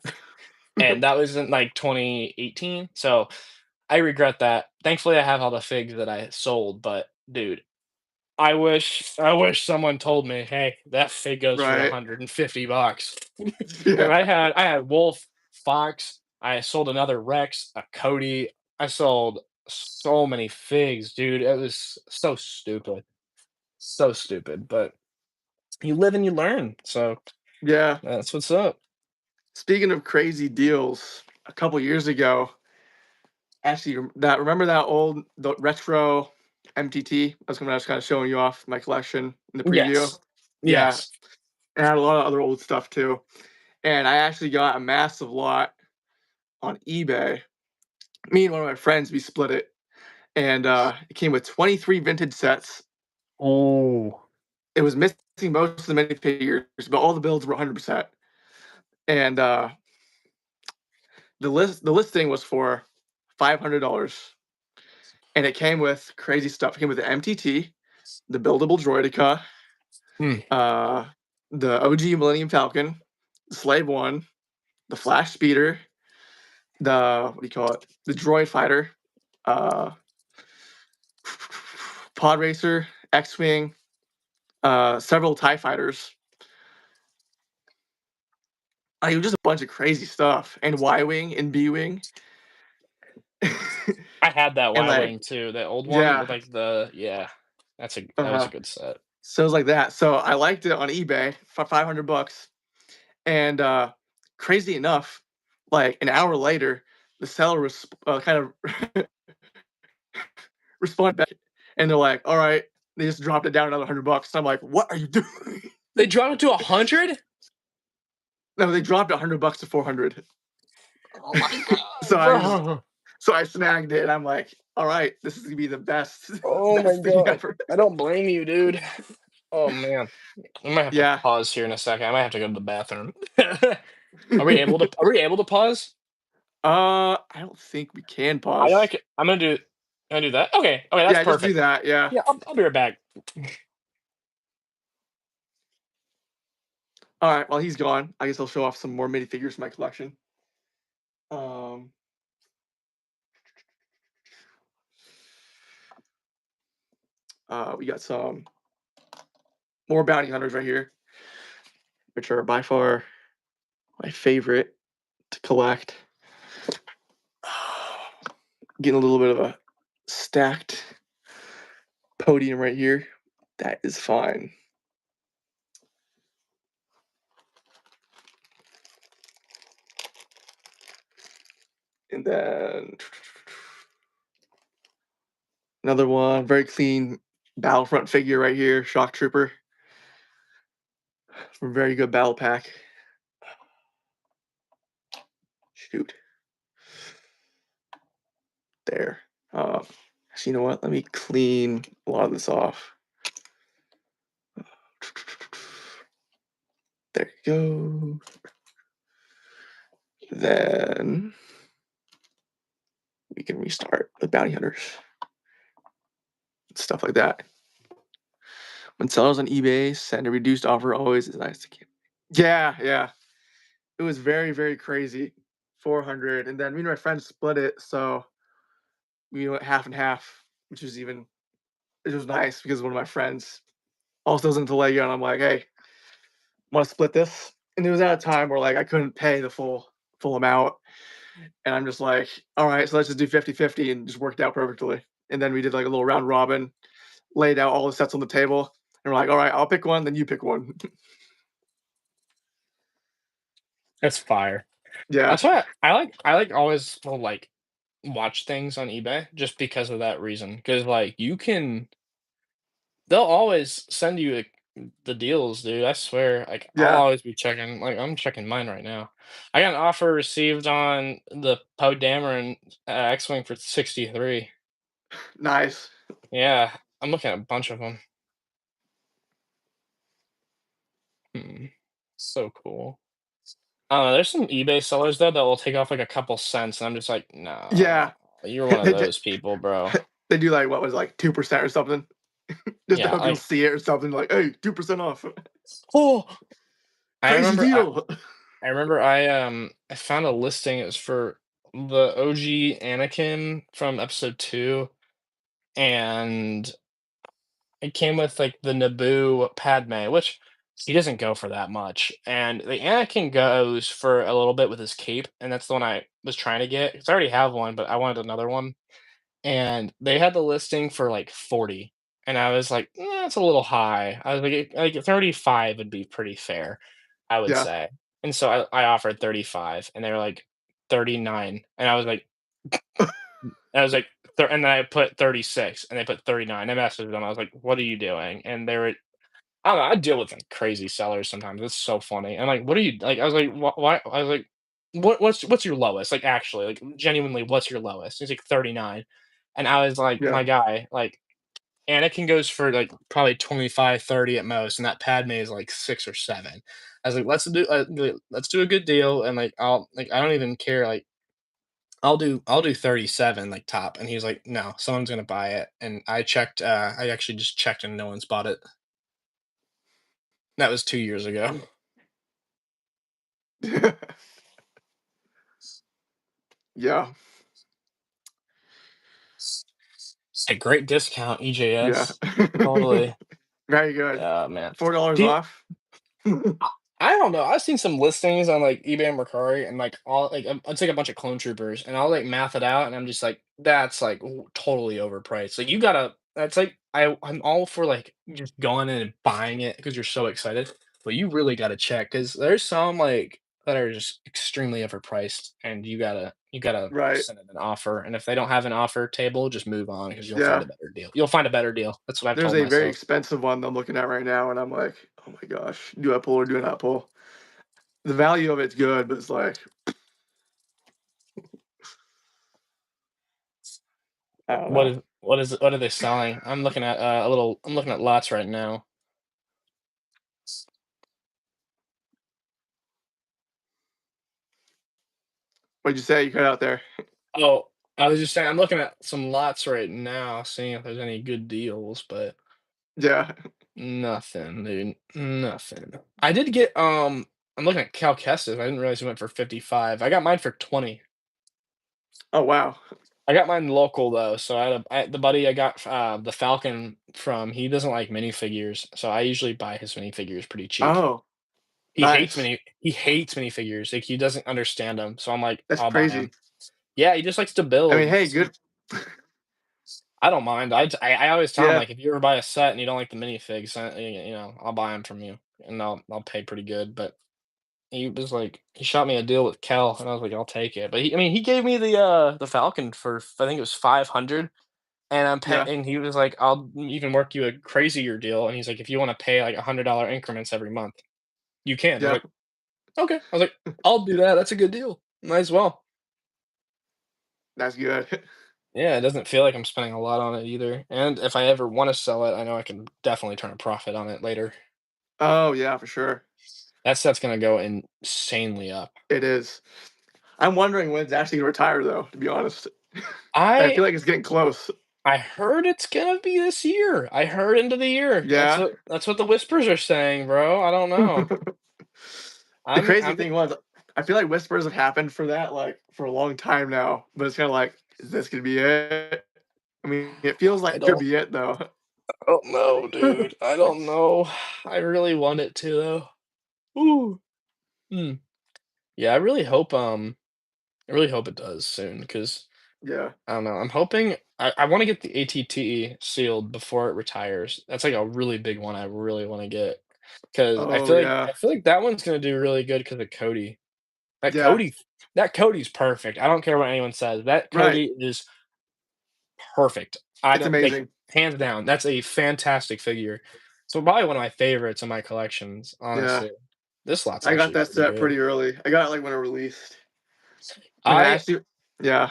Speaker 2: and that was in, like, 2018, so I regret that. Thankfully, I have all the figs that I sold, but, dude, I wish someone told me, "Hey, that fig goes for
Speaker 1: Right.
Speaker 2: $150." And
Speaker 1: Yeah.
Speaker 2: I had Wolf, Fox, I sold another Rex, a Cody, I sold so many figs, dude, it was so stupid, but you live and you learn, so
Speaker 1: Yeah.
Speaker 2: that's what's up.
Speaker 1: Speaking of crazy deals, a couple years ago, actually, remember that old the retro MTT? That's when I was kinda showing you off my collection in the preview?
Speaker 2: Yes.
Speaker 1: Yeah,
Speaker 2: Yes.
Speaker 1: it had a lot of other old stuff too, and I actually got a massive lot on eBay. Me and one of my friends, we split it, and, it came with 23 vintage sets.
Speaker 2: Oh.
Speaker 1: It was missing most of the minifigures, but all the builds were 100%, and, the listing was for $500, and it came with crazy stuff. It came with the MTT, the buildable Droideka,
Speaker 2: Hmm.
Speaker 1: uh, the OG Millennium Falcon, the Slave One, the Flash Speeder, the what do you call it? The Droid Fighter, uh, Pod Racer, X-Wing, several TIE fighters. It was just a bunch of crazy stuff, and Y-Wing and B-Wing.
Speaker 2: I had that
Speaker 1: And, like
Speaker 2: Y-Wing too, the old one with,
Speaker 1: yeah,
Speaker 2: like, yeah, that was
Speaker 1: uh-huh.
Speaker 2: a good set.
Speaker 1: So it was like that. So I liked it on eBay for 500 bucks, and, crazy enough, like, an hour later, the seller was, kind of responded back, and they're like, "Alright." They just dropped it down another 100 bucks. I'm like, "What are you doing?"
Speaker 2: They dropped it to 100?
Speaker 1: No, they dropped 100 bucks to 400.
Speaker 2: Oh my
Speaker 1: So
Speaker 2: god,
Speaker 1: I just
Speaker 2: bro.
Speaker 1: so I snagged it, and I'm like, "Alright, this is gonna be the best
Speaker 2: Oh my
Speaker 1: best thing
Speaker 2: god.
Speaker 1: ever."
Speaker 2: I don't blame you, dude. Oh, man. I might have to
Speaker 1: Yeah.
Speaker 2: pause here in a second. I might have to go to the bathroom. Are we able to pause?
Speaker 1: I don't think we can
Speaker 2: I know
Speaker 1: pause.
Speaker 2: I'm gonna do that? Okay, okay, that's
Speaker 1: Yeah, just do
Speaker 2: perfect.
Speaker 1: that, yeah.
Speaker 2: Yeah, I'll be right back.
Speaker 1: Alright, while he's gone, I guess I'll show off some more minifigures from my collection. Um, we got some more bounty hunters right here, which are by far my favorite to collect. Getting a little bit of a stacked podium right here. That is fine. And then another one, very clean Battlefront figure right here, Shock Trooper from very good battle pack. Shoot. There. So you know what? Let me clean a lot of this off. There you go. Then we can restart with bounty hunters. Stuff like that. When sellers on eBay send a reduced offer, always is nice to keep. Yeah, yeah. It was very, very crazy. 400. And then me and my friends split it. So we went half and half, which was even, it was nice because one of my friends also was into Lego. And I'm like, hey, want to split this? And it was at a time where like I couldn't pay the full amount. And I'm just like, all right, so let's just do 50-50, and just worked out perfectly. And then we did like a little round robin, laid out all the sets on the table, and we're like, all right, I'll pick one, then you pick one.
Speaker 2: That's fire.
Speaker 1: Yeah,
Speaker 2: That's why I like always will like watch things on eBay just because of that reason. Because like you can they'll always send you the deals, dude. I swear. Like I'll
Speaker 1: yeah,
Speaker 2: always be checking. Like I'm checking mine right now. I got an offer received on the Poe Dameron X-wing for 63.
Speaker 1: nice.
Speaker 2: Yeah, I'm looking at a bunch of them. Hmm. So cool. There's some eBay sellers though that will take off like a couple cents, and I'm just like,
Speaker 1: Yeah,
Speaker 2: nah, you're one of
Speaker 1: they,
Speaker 2: those people, bro.
Speaker 1: they do like what was it, like 2% or something, just to
Speaker 2: Yeah,
Speaker 1: help people
Speaker 2: like,
Speaker 1: see it or something. Like, hey, 2% off,
Speaker 2: oh, I
Speaker 1: crazy
Speaker 2: remember, I,
Speaker 1: deal.
Speaker 2: I remember, I found a listing. It was for the OG Anakin from Episode 2, and it came with like the Naboo Padme, which he doesn't go for that much, and the Anakin goes for a little bit with his cape, and that's the one I was trying to get because I already have one, but I wanted another one. And they had the listing for like 40, and I was like, It's a little high." I was like 35 would be pretty fair, I would
Speaker 1: Yeah,
Speaker 2: say. And so I offered 35, and they were like 39, and I was like, and then I put 36, and they put 39. I messaged them. I was like, "What are you doing?" And they were, I don't know. I deal with like crazy sellers sometimes. It's so funny. And like, what are you like? I was like, why? I was like, what's your lowest? Like, actually, like, genuinely, what's your lowest? He's like 39, and I was like,
Speaker 1: yeah.
Speaker 2: my guy, like, Anakin goes for like probably 25, 30 at most, and that Padme is like 6 or 7. I was like, let's do a good deal, and like, I don't even care. Like, I'll do 37 like top. And he's like, no, someone's gonna buy it. And I checked. I actually just checked, and no one's bought it. That was 2 years ago.
Speaker 1: Yeah,
Speaker 2: It's a great discount,
Speaker 1: yeah.
Speaker 2: EJS. Totally.
Speaker 1: Very good.
Speaker 2: Yeah, man.
Speaker 1: $4
Speaker 2: Do you
Speaker 1: off.
Speaker 2: I I don't know, I've seen some listings on, like, eBay and Mercari, and, like, all like, it's like a bunch of clone troopers, and I'll, like, math it out, and I'm just like, "That's, like, totally overpriced." Like, you gotta that's like I'm all for, like, just going in and buying it because 'cause you're so excited, but you really gotta check because there's some, like, that are just extremely overpriced, and you gotta
Speaker 1: Right.
Speaker 2: send them an offer, and if they don't have an offer table, just move on because you'll find
Speaker 1: Yeah.
Speaker 2: a better deal. You'll find a better deal. That's what I've
Speaker 1: There's
Speaker 2: told
Speaker 1: a very
Speaker 2: myself.
Speaker 1: expensive one that I'm looking at right now, and I'm like, oh my gosh, do I pull or do I not pull? The value of it's good, but it's like, I don't know.
Speaker 2: What are they selling? I'm looking at lots right now.
Speaker 1: What'd you say? You cut out there.
Speaker 2: Oh, I was just saying I'm looking at some lots right now, seeing if there's any good deals, but
Speaker 1: Yeah.
Speaker 2: nothing, dude. Nothing. I did get I'm looking at Cal Kestis. I didn't realize he went for 55. I got mine for 20.
Speaker 1: Oh wow.
Speaker 2: I got mine local though, so the buddy I got the Falcon from, he doesn't like minifigures, so I usually buy his minifigures pretty cheap.
Speaker 1: Oh, nice.
Speaker 2: He hates minifigures, like, he doesn't understand them, so I'm like,
Speaker 1: That's
Speaker 2: "I'll buy
Speaker 1: crazy.
Speaker 2: him." Yeah, he just likes to
Speaker 1: I mean,
Speaker 2: build.
Speaker 1: hey, good.
Speaker 2: I don't mind. I always tell him,
Speaker 1: Yeah,
Speaker 2: like, "If you ever buy a set and you don't like the minifigs, I'll buy them from you, and I'll pay pretty good," but he was like he shot me a deal with Kel, and I was like, "I'll take it." But I mean, he gave me the Falcon for I think it was 500, and
Speaker 1: yeah,
Speaker 2: and he was like, "I'll even work you a crazier deal," and he's like, "If you wanna pay, like, $100 increments every month, you can." I was
Speaker 1: yeah.
Speaker 2: like, "Okay." I was like, "I'll do that, that's a good deal. Might as well."
Speaker 1: That's good.
Speaker 2: Yeah, it doesn't feel like I'm spending a lot on it either, and if I ever wanna sell it, I know I can definitely turn a profit on it later.
Speaker 1: Oh, yeah, for sure.
Speaker 2: That set's gonna go insanely up.
Speaker 1: It is. I'm wondering when it's actually gonna retire, though, to be honest. I
Speaker 2: I
Speaker 1: feel like it's getting close.
Speaker 2: I heard it's gonna be this year. I heard into the year.
Speaker 1: Yeah.
Speaker 2: That's what the whispers are saying, bro. I don't know.
Speaker 1: The crazy
Speaker 2: I'm
Speaker 1: thing was, I feel like whispers have happened for that, like, for a long time now, but it's kinda like, "Is this gonna be it?" I mean, it feels like
Speaker 2: I
Speaker 1: it could
Speaker 2: don't
Speaker 1: be it, though.
Speaker 2: I don't know, dude. I don't know. I really want it to though. Ooh. Mm. Yeah, I really hope it does soon because
Speaker 1: Yeah.
Speaker 2: I don't know. I'm hoping I want to get the ATT sealed before it retires. That's like a really big one I really want to get because
Speaker 1: Oh, yeah.
Speaker 2: I feel like that one's gonna do really good because of Cody. That
Speaker 1: Yeah.
Speaker 2: Cody that Cody's perfect. I don't care what anyone says. That
Speaker 1: Right.
Speaker 2: Cody is perfect. I
Speaker 1: It's
Speaker 2: don't like
Speaker 1: amazing.
Speaker 2: hands down. That's a fantastic figure. So probably one of my favorites in my collections,
Speaker 1: Yeah.
Speaker 2: honestly. This lot's
Speaker 1: I got
Speaker 2: actually
Speaker 1: that
Speaker 2: pretty
Speaker 1: set
Speaker 2: good.
Speaker 1: pretty early. I got it, like, when it released. And I
Speaker 2: I
Speaker 1: actually yeah.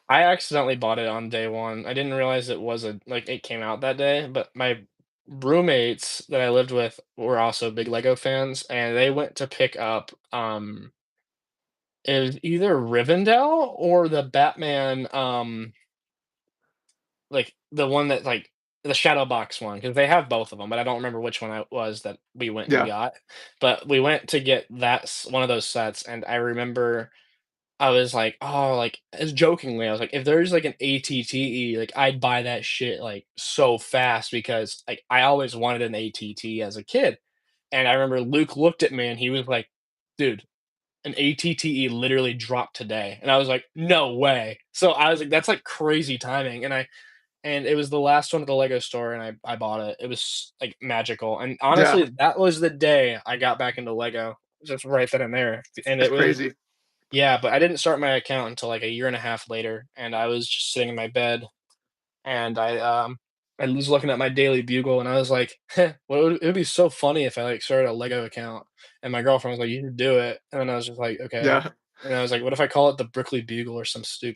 Speaker 2: I accidentally bought it on day one. I didn't realize it was a like it came out that day, but my roommates that I lived with were also big Lego fans, and they went to pick up it was either Rivendell or the Batman like, the one that, like the shadow box one, because they have both of them, but I don't remember which one it was that we went and
Speaker 1: Yeah.
Speaker 2: got, but we went to get one of those sets, and I remember I was like, "Oh," like, as jokingly, I was like, "If there's, like, an ATTE, like, I'd buy that shit, like, so fast," because, like, I always wanted an ATT as a kid, and I remember Luke looked at me, and he was like, "Dude, an ATTE literally dropped today," and I was like, "No way." So I was like, "That's, like, crazy timing," and it was the last one at the Lego store, and I bought it. It was, like, magical, and
Speaker 1: Yeah.
Speaker 2: honestly, that was the day I got back into Lego, just right then and there, and
Speaker 1: That's
Speaker 2: it was
Speaker 1: crazy.
Speaker 2: yeah, but I didn't start my account until, like, a year and a half later, and I was just sitting in my bed, and I was looking at my Daily Bugle, and I was like, "Heh, well, it would be so funny if I, like, started a Lego account," and my girlfriend was like, "You should do it," and then I was just like, "Okay,"
Speaker 1: Yeah.
Speaker 2: and I was like, "What if I call it the Brickley Bugle or something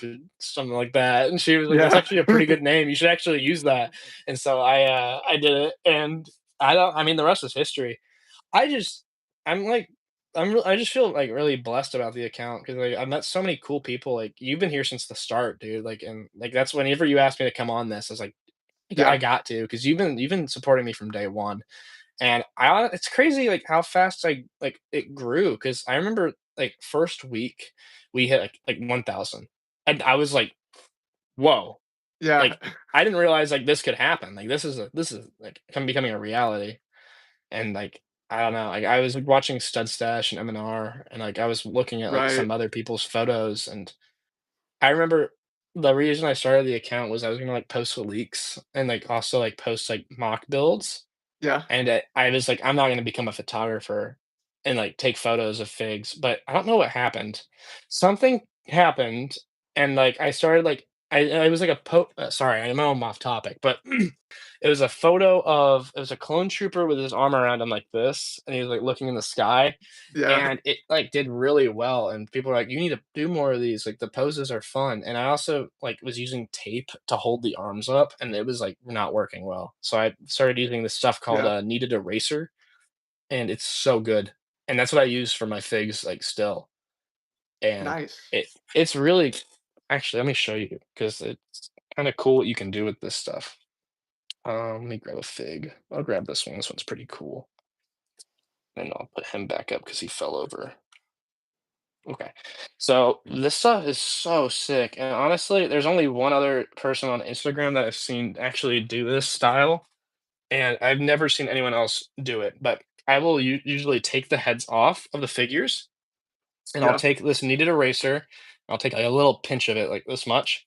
Speaker 2: like that?" And she was like, "That's
Speaker 1: Yeah.
Speaker 2: actually a pretty good name, you should actually use that," and so I did it, and I mean, the rest is history. I just I'm like I just feel, like, really blessed about the account because like, I've met so many cool people, like, you've been here since the start, dude, like, and, like, that's whenever you asked me to come on this, I was like, I
Speaker 1: Yeah.
Speaker 2: got to because 'cause you've been supporting me from day one, and it's crazy, like, how fast it grew because I remember, like, first week, we hit, 1,000, and I was like, "Whoa."
Speaker 1: Yeah.
Speaker 2: Like, I didn't realize, like, this could happen, like, this is, like, becoming a reality. And, like, I don't know, like, I was, like, watching Studstash and M&R, and, like, I was looking at, like,
Speaker 1: Right.
Speaker 2: some other people's photos, and I remember the reason I started the account was I was gonna, like, post the leaks and, like, also, like, post, like, mock builds,
Speaker 1: Yeah.
Speaker 2: and I was like, "I'm not gonna become a photographer and, like, take photos of figs," but I don't know what happened. Something happened, and, like, I started, like I was like a sorry, I know I'm off topic, but it was a photo of it was a clone trooper with his arm around him like this, and he was, like, looking in the sky,
Speaker 1: Yeah.
Speaker 2: and it, like, did really well, and people were like, "You need to do more of these, like, the poses are fun," and I also, like, was using tape to hold the arms up, and it was, like, not working well, so I started using this stuff called,
Speaker 1: Yeah.
Speaker 2: kneaded eraser, and it's so good, and that's what I use for my figs, like, still, and
Speaker 1: Nice.
Speaker 2: it's really actually, let me show you because it's kinda cool what you can do with this stuff. Let me grab a fig. I'll grab this one. This one's pretty cool. And I'll put him back up because he fell over. Okay. So this stuff is so sick. And honestly, there's only one other person on Instagram that I've seen actually do this style. And I've never seen anyone else do it. But I will usually take the heads off of the figures and I'll
Speaker 1: Yeah,
Speaker 2: take this kneaded eraser. I'll take like a little pinch of it, like this much,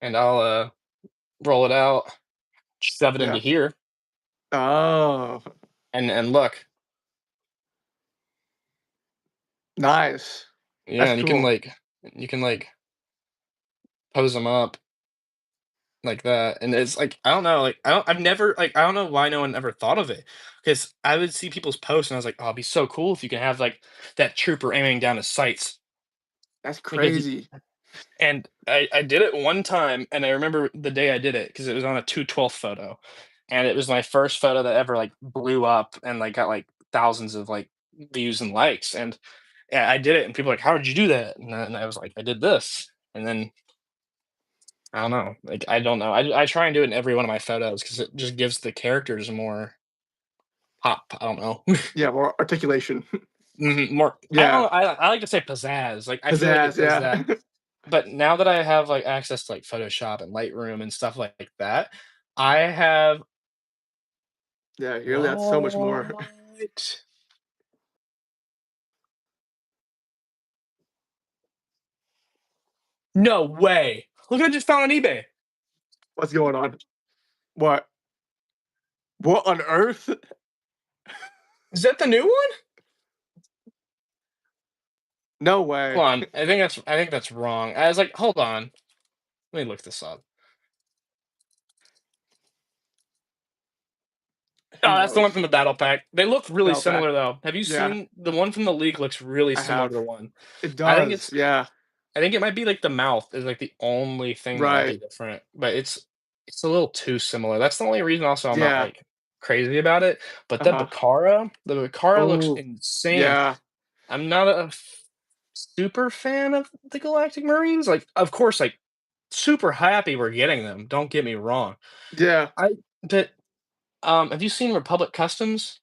Speaker 2: and I'll roll it out, shove it into
Speaker 1: yeah.
Speaker 2: here,
Speaker 1: Oh,
Speaker 2: and look.
Speaker 1: nice.
Speaker 2: Yeah,
Speaker 1: That's
Speaker 2: and
Speaker 1: cool.
Speaker 2: you can like pose them up like that, and it's like, I don't know, like, I've never like, I don't know why no one ever thought of it, because I would see people's posts, and I was like, "Oh, it'd be so cool if you can have, like, that trooper aiming down his sights."
Speaker 1: That's
Speaker 2: Because y
Speaker 1: crazy.
Speaker 2: and I did it one time, and I remember the day I did it because it was on a 212 photo, and it was my first photo that ever, like, blew up and, like, got, like, thousands of, like, views and likes, and, yeah, I did it, and people were like, "How did you do that?" And I was like, "I did this," and then I don't know. Like, I don't know. I try and do it in every one of my photos because it just gives the characters more pop. I don't know.
Speaker 1: Yeah, more articulation.
Speaker 2: Mhm, more. I don't
Speaker 1: Yeah,
Speaker 2: know. I like to say pizzazz. Like, I feel like it
Speaker 1: pizzazz.
Speaker 2: does
Speaker 1: Yeah,
Speaker 2: that. But now that I have like access to like Photoshop and Lightroom and stuff like that, I have
Speaker 1: yeah. Here, that's so much more.
Speaker 2: what? No way! Look what I just found on eBay.
Speaker 1: What's going on? What? What on earth?
Speaker 2: Is that the new one?
Speaker 1: No
Speaker 2: Hold
Speaker 1: way.
Speaker 2: on. I think that's wrong. I was like, hold on. Let me look this up.
Speaker 1: Who
Speaker 2: Oh, that's the one from
Speaker 1: knows?
Speaker 2: the battle pack. They look really
Speaker 1: Battle pack.
Speaker 2: similar though. Have you
Speaker 1: Yeah,
Speaker 2: seen the one from the league looks really
Speaker 1: I
Speaker 2: similar to
Speaker 1: have.
Speaker 2: the one.
Speaker 1: It
Speaker 2: I think
Speaker 1: does.
Speaker 2: it's
Speaker 1: Yeah.
Speaker 2: I think it might be like the mouth is like the only thing that might be
Speaker 1: Right.
Speaker 2: different, but it's a little too similar. That's the only reason also I'm not
Speaker 1: Yeah.
Speaker 2: like crazy about it. But
Speaker 1: Uh-huh.
Speaker 2: The Bakara looks
Speaker 1: Oh,
Speaker 2: insane.
Speaker 1: yeah.
Speaker 2: I'm not super fan of the Galactic Marines. Like, of course, like super happy we're getting them. Don't get me wrong.
Speaker 1: Yeah.
Speaker 2: I but have you seen Republic Customs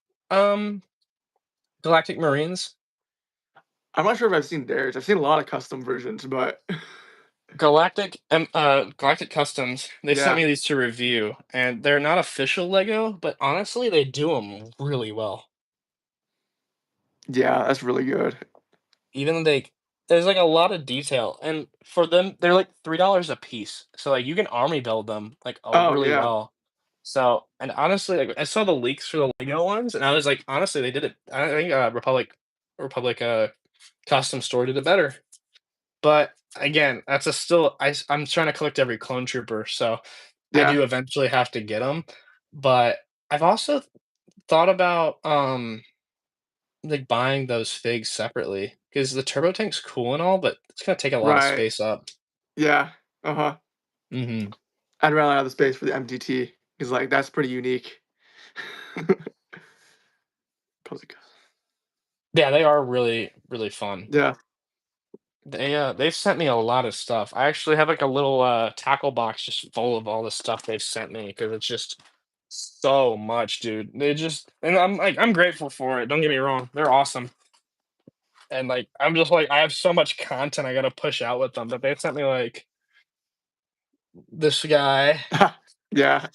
Speaker 2: Galactic Marines?
Speaker 1: I'm not sure if I've seen theirs. I've seen a lot of custom versions, but
Speaker 2: Galactic Customs, they sent
Speaker 1: yeah.
Speaker 2: me these to review, and they're not official Lego, but honestly, they do them really well.
Speaker 1: Yeah, that's really good.
Speaker 2: Even they there's, like, a lot of detail, and for them, they're, like, $3 a piece, so, like, you can army build them, like,
Speaker 1: Oh,
Speaker 2: really
Speaker 1: yeah.
Speaker 2: well. So and honestly, like, I saw the leaks for the Lego ones, and I was like, honestly, they did it I think, Republic, Custom Store did it better. But again, that's a still I'm trying to collect every clone trooper, so I
Speaker 1: Yeah.
Speaker 2: do eventually have to get them. But I've also thought about, like, buying those figs separately because the turbo tank's cool and all, but it's gonna take a lot of
Speaker 1: Right.
Speaker 2: space up.
Speaker 1: Yeah. Uh-huh.
Speaker 2: Mhm.
Speaker 1: I'd rather have the space for the MTT because, like, that's pretty unique. Public-
Speaker 2: Yeah, they are really, really fun.
Speaker 1: Yeah.
Speaker 2: They've sent me a lot of stuff. I actually have, like, a little, tackle box just full of all the stuff they've sent me because it's just so much, dude. They just and I'm grateful for it, don't get me wrong. They're awesome. And, like, I'm just like, I have so much content I gotta push out with them, but they sent me, like, this guy,
Speaker 1: Yeah.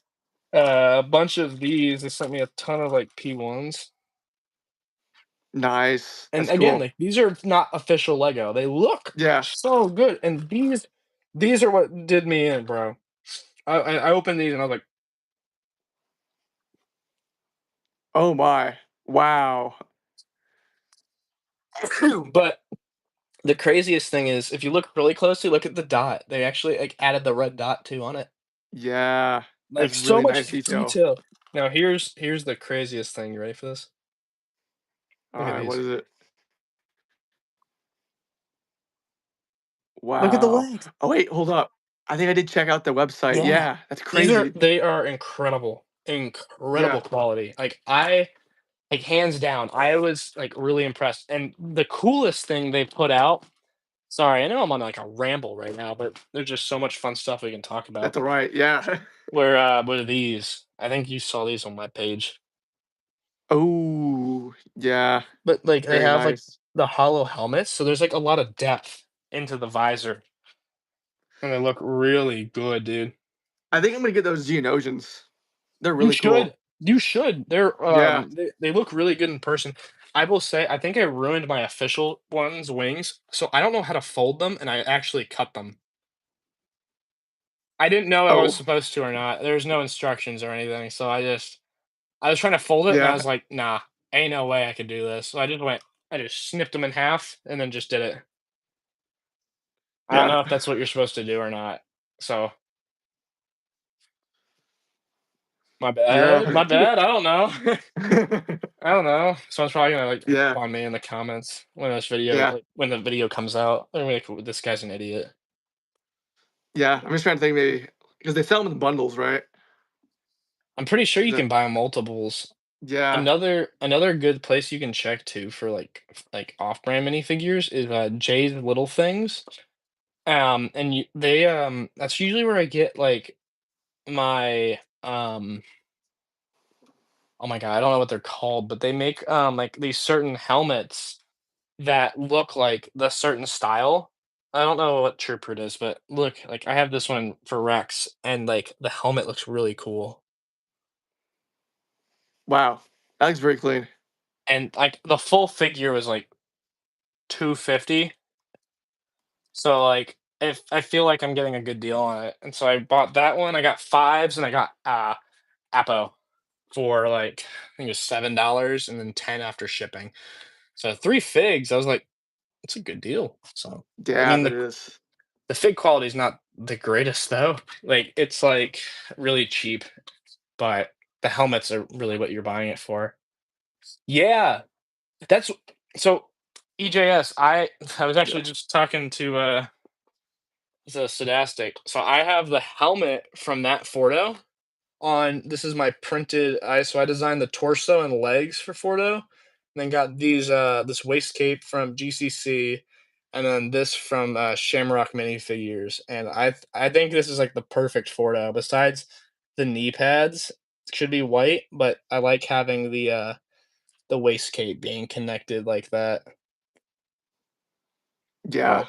Speaker 2: a bunch of these. They sent me a ton of, like, P1s.
Speaker 1: Nice.
Speaker 2: And
Speaker 1: That's
Speaker 2: again,
Speaker 1: cool.
Speaker 2: like, these are not official Lego. They look
Speaker 1: Yeah.
Speaker 2: so good, and these are what did me in, bro. I opened these and I was
Speaker 1: Oh my. Wow.
Speaker 2: like but the craziest thing is if you look really closely, look at the dot. They actually, like, added the red dot too on it.
Speaker 1: Yeah.
Speaker 2: Like,
Speaker 1: That's
Speaker 2: so
Speaker 1: really
Speaker 2: much
Speaker 1: nice detail.
Speaker 2: detail. Now here's the craziest thing. You ready for this? Look at
Speaker 1: Alright, what
Speaker 2: these.
Speaker 1: is it?
Speaker 2: Look at the
Speaker 1: Wow.
Speaker 2: legs.
Speaker 1: Oh, wait, hold up. I think I did check out the website.
Speaker 2: Yeah.
Speaker 1: Yeah, that's crazy.
Speaker 2: They are incredible. Incredible
Speaker 1: Yeah.
Speaker 2: quality. Like, hands down, I was, like, really impressed, and the coolest thing they put out sorry, I know I'm on, like, a ramble right now, but there's just so much fun stuff we can talk about.
Speaker 1: That's alright. Yeah.
Speaker 2: Were these. I think you saw these on my page.
Speaker 1: Oh, yeah.
Speaker 2: But, like, they
Speaker 1: Very
Speaker 2: have, like,
Speaker 1: nice.
Speaker 2: the hollow helmets, so there's, like, a lot of depth into the visor, and they look really good, dude.
Speaker 1: I think I'm gonna get those Geonosians. They're
Speaker 2: You
Speaker 1: really
Speaker 2: should.
Speaker 1: cool.
Speaker 2: You should.
Speaker 1: Yeah,
Speaker 2: They look really good in person. I will say, I think I ruined my official one's wings, so I don't know how to fold them, and I actually cut them. I didn't know I was
Speaker 1: oh,
Speaker 2: supposed to or not. There was no instructions or anything, so I was trying to fold it, and I
Speaker 1: yeah,
Speaker 2: was like, "Nah, ain't no way I could do this." So I just snipped them in half and then just did it. I don't
Speaker 1: yeah,
Speaker 2: know if that's what you're supposed to do or not. So, my bad,
Speaker 1: yeah.
Speaker 2: my bad, I don't know. I don't know. Someone's probably gonna, like,
Speaker 1: Yeah,
Speaker 2: on me in the comments when this video
Speaker 1: yeah,
Speaker 2: like, when the video comes out. They're gonna be like, "This guy's an idiot."
Speaker 1: yeah. I'm just trying to think maybe because they sell them in bundles, right?
Speaker 2: I'm pretty sure
Speaker 1: Is
Speaker 2: you
Speaker 1: that
Speaker 2: can buy multiples.
Speaker 1: yeah.
Speaker 2: Another good place you can check too for, like, off-brand minifigures is, Jay's Little Things. And that's usually where I get, like, my, oh my god, I don't know what they're called, but they make, like, these certain helmets that look like the certain style. I don't know what trooper it is, but look, like, I have this one for Rex, and, like, the helmet looks really cool.
Speaker 1: Wow, that looks very clean.
Speaker 2: And, like, the full figure was, like, 250. So, like, if I feel like I'm getting a good deal on it, and so I bought that one, I got 5s, and I got, Apo for, like, I think it was $7 and then 10 after shipping. So 3 figs, I was like, "It's a good deal." So, I
Speaker 1: Yeah,
Speaker 2: mean,
Speaker 1: that is.
Speaker 2: the fig quality is not the greatest though. Like, it's, like, really cheap, but the helmets are really what you're buying it for. Yeah, that's so EJS, I was
Speaker 1: Yeah,
Speaker 2: actually just talking to, the Studtastic. So I have the helmet from that Fordo on this is my printed I designed the torso and legs for Fordo, and then got this waist cape from GCC, and then this from Shamrock minifigures. And I think this is like the perfect Fordo. Besides the knee pads should be white, but I like having the waist cape being connected like that.
Speaker 1: yeah,
Speaker 2: But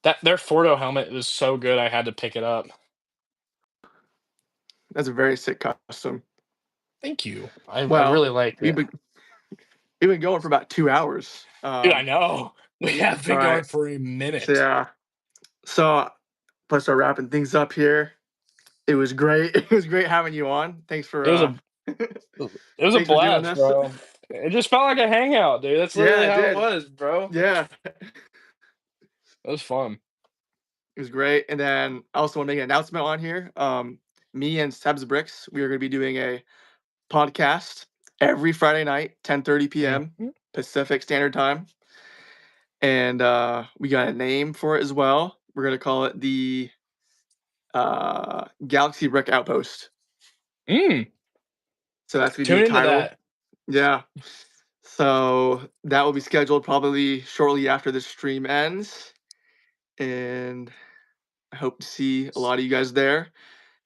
Speaker 2: that their Fordo helmet was so good I had to pick it up.
Speaker 1: that's a very sick custom.
Speaker 2: Thank you. I
Speaker 1: Well,
Speaker 2: really liked
Speaker 1: we've
Speaker 2: it.
Speaker 1: been we've been going for about 2 hours.
Speaker 2: Dude, I know. We have
Speaker 1: All
Speaker 2: been
Speaker 1: right,
Speaker 2: going for a
Speaker 1: so
Speaker 2: minute.
Speaker 1: yeah, so let's start wrapping things up here. It was great. It was great having you on. Thanks for
Speaker 2: It was a it was a
Speaker 1: thanks for doing
Speaker 2: blast,
Speaker 1: this.
Speaker 2: bro. It just felt like a hangout, dude. That's
Speaker 1: Yeah,
Speaker 2: literally
Speaker 1: it
Speaker 2: how it
Speaker 1: did.
Speaker 2: was, bro.
Speaker 1: Yeah,
Speaker 2: It was fun.
Speaker 1: it was great. And then I also want to make an announcement on here. Me and Seb's Bricks, we are going to be doing a podcast every Friday night, 10:30 p.m.
Speaker 2: Mhm.
Speaker 1: Pacific Standard Time. And we got a name for it as well. We're gonna call it the Galaxy Brick Outpost.
Speaker 2: Mm,
Speaker 1: So that's gonna be
Speaker 2: tune
Speaker 1: the
Speaker 2: into
Speaker 1: title.
Speaker 2: that.
Speaker 1: Yeah. So that will be scheduled probably shortly after the stream ends. And I hope to see a lot of you guys there.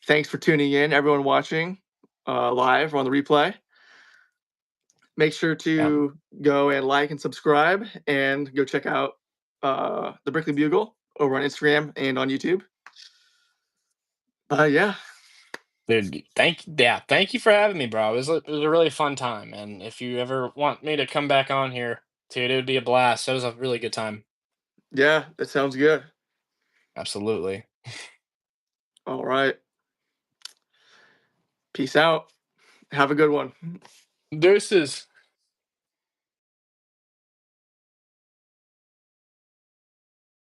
Speaker 1: Thanks for tuning in, everyone watching live or on the replay. Make sure
Speaker 2: Yeah.
Speaker 1: to go and like and subscribe and go check out the Brickley Bugle over on Instagram and on YouTube. Yeah,
Speaker 2: Dude, thank you for having me, bro. It was a really fun time, and if you ever want me to come back on here, dude, it would be a blast. It was a really good time.
Speaker 1: yeah, that sounds good.
Speaker 2: Absolutely.
Speaker 1: All right. Peace out. Have a good one.
Speaker 2: Deuces.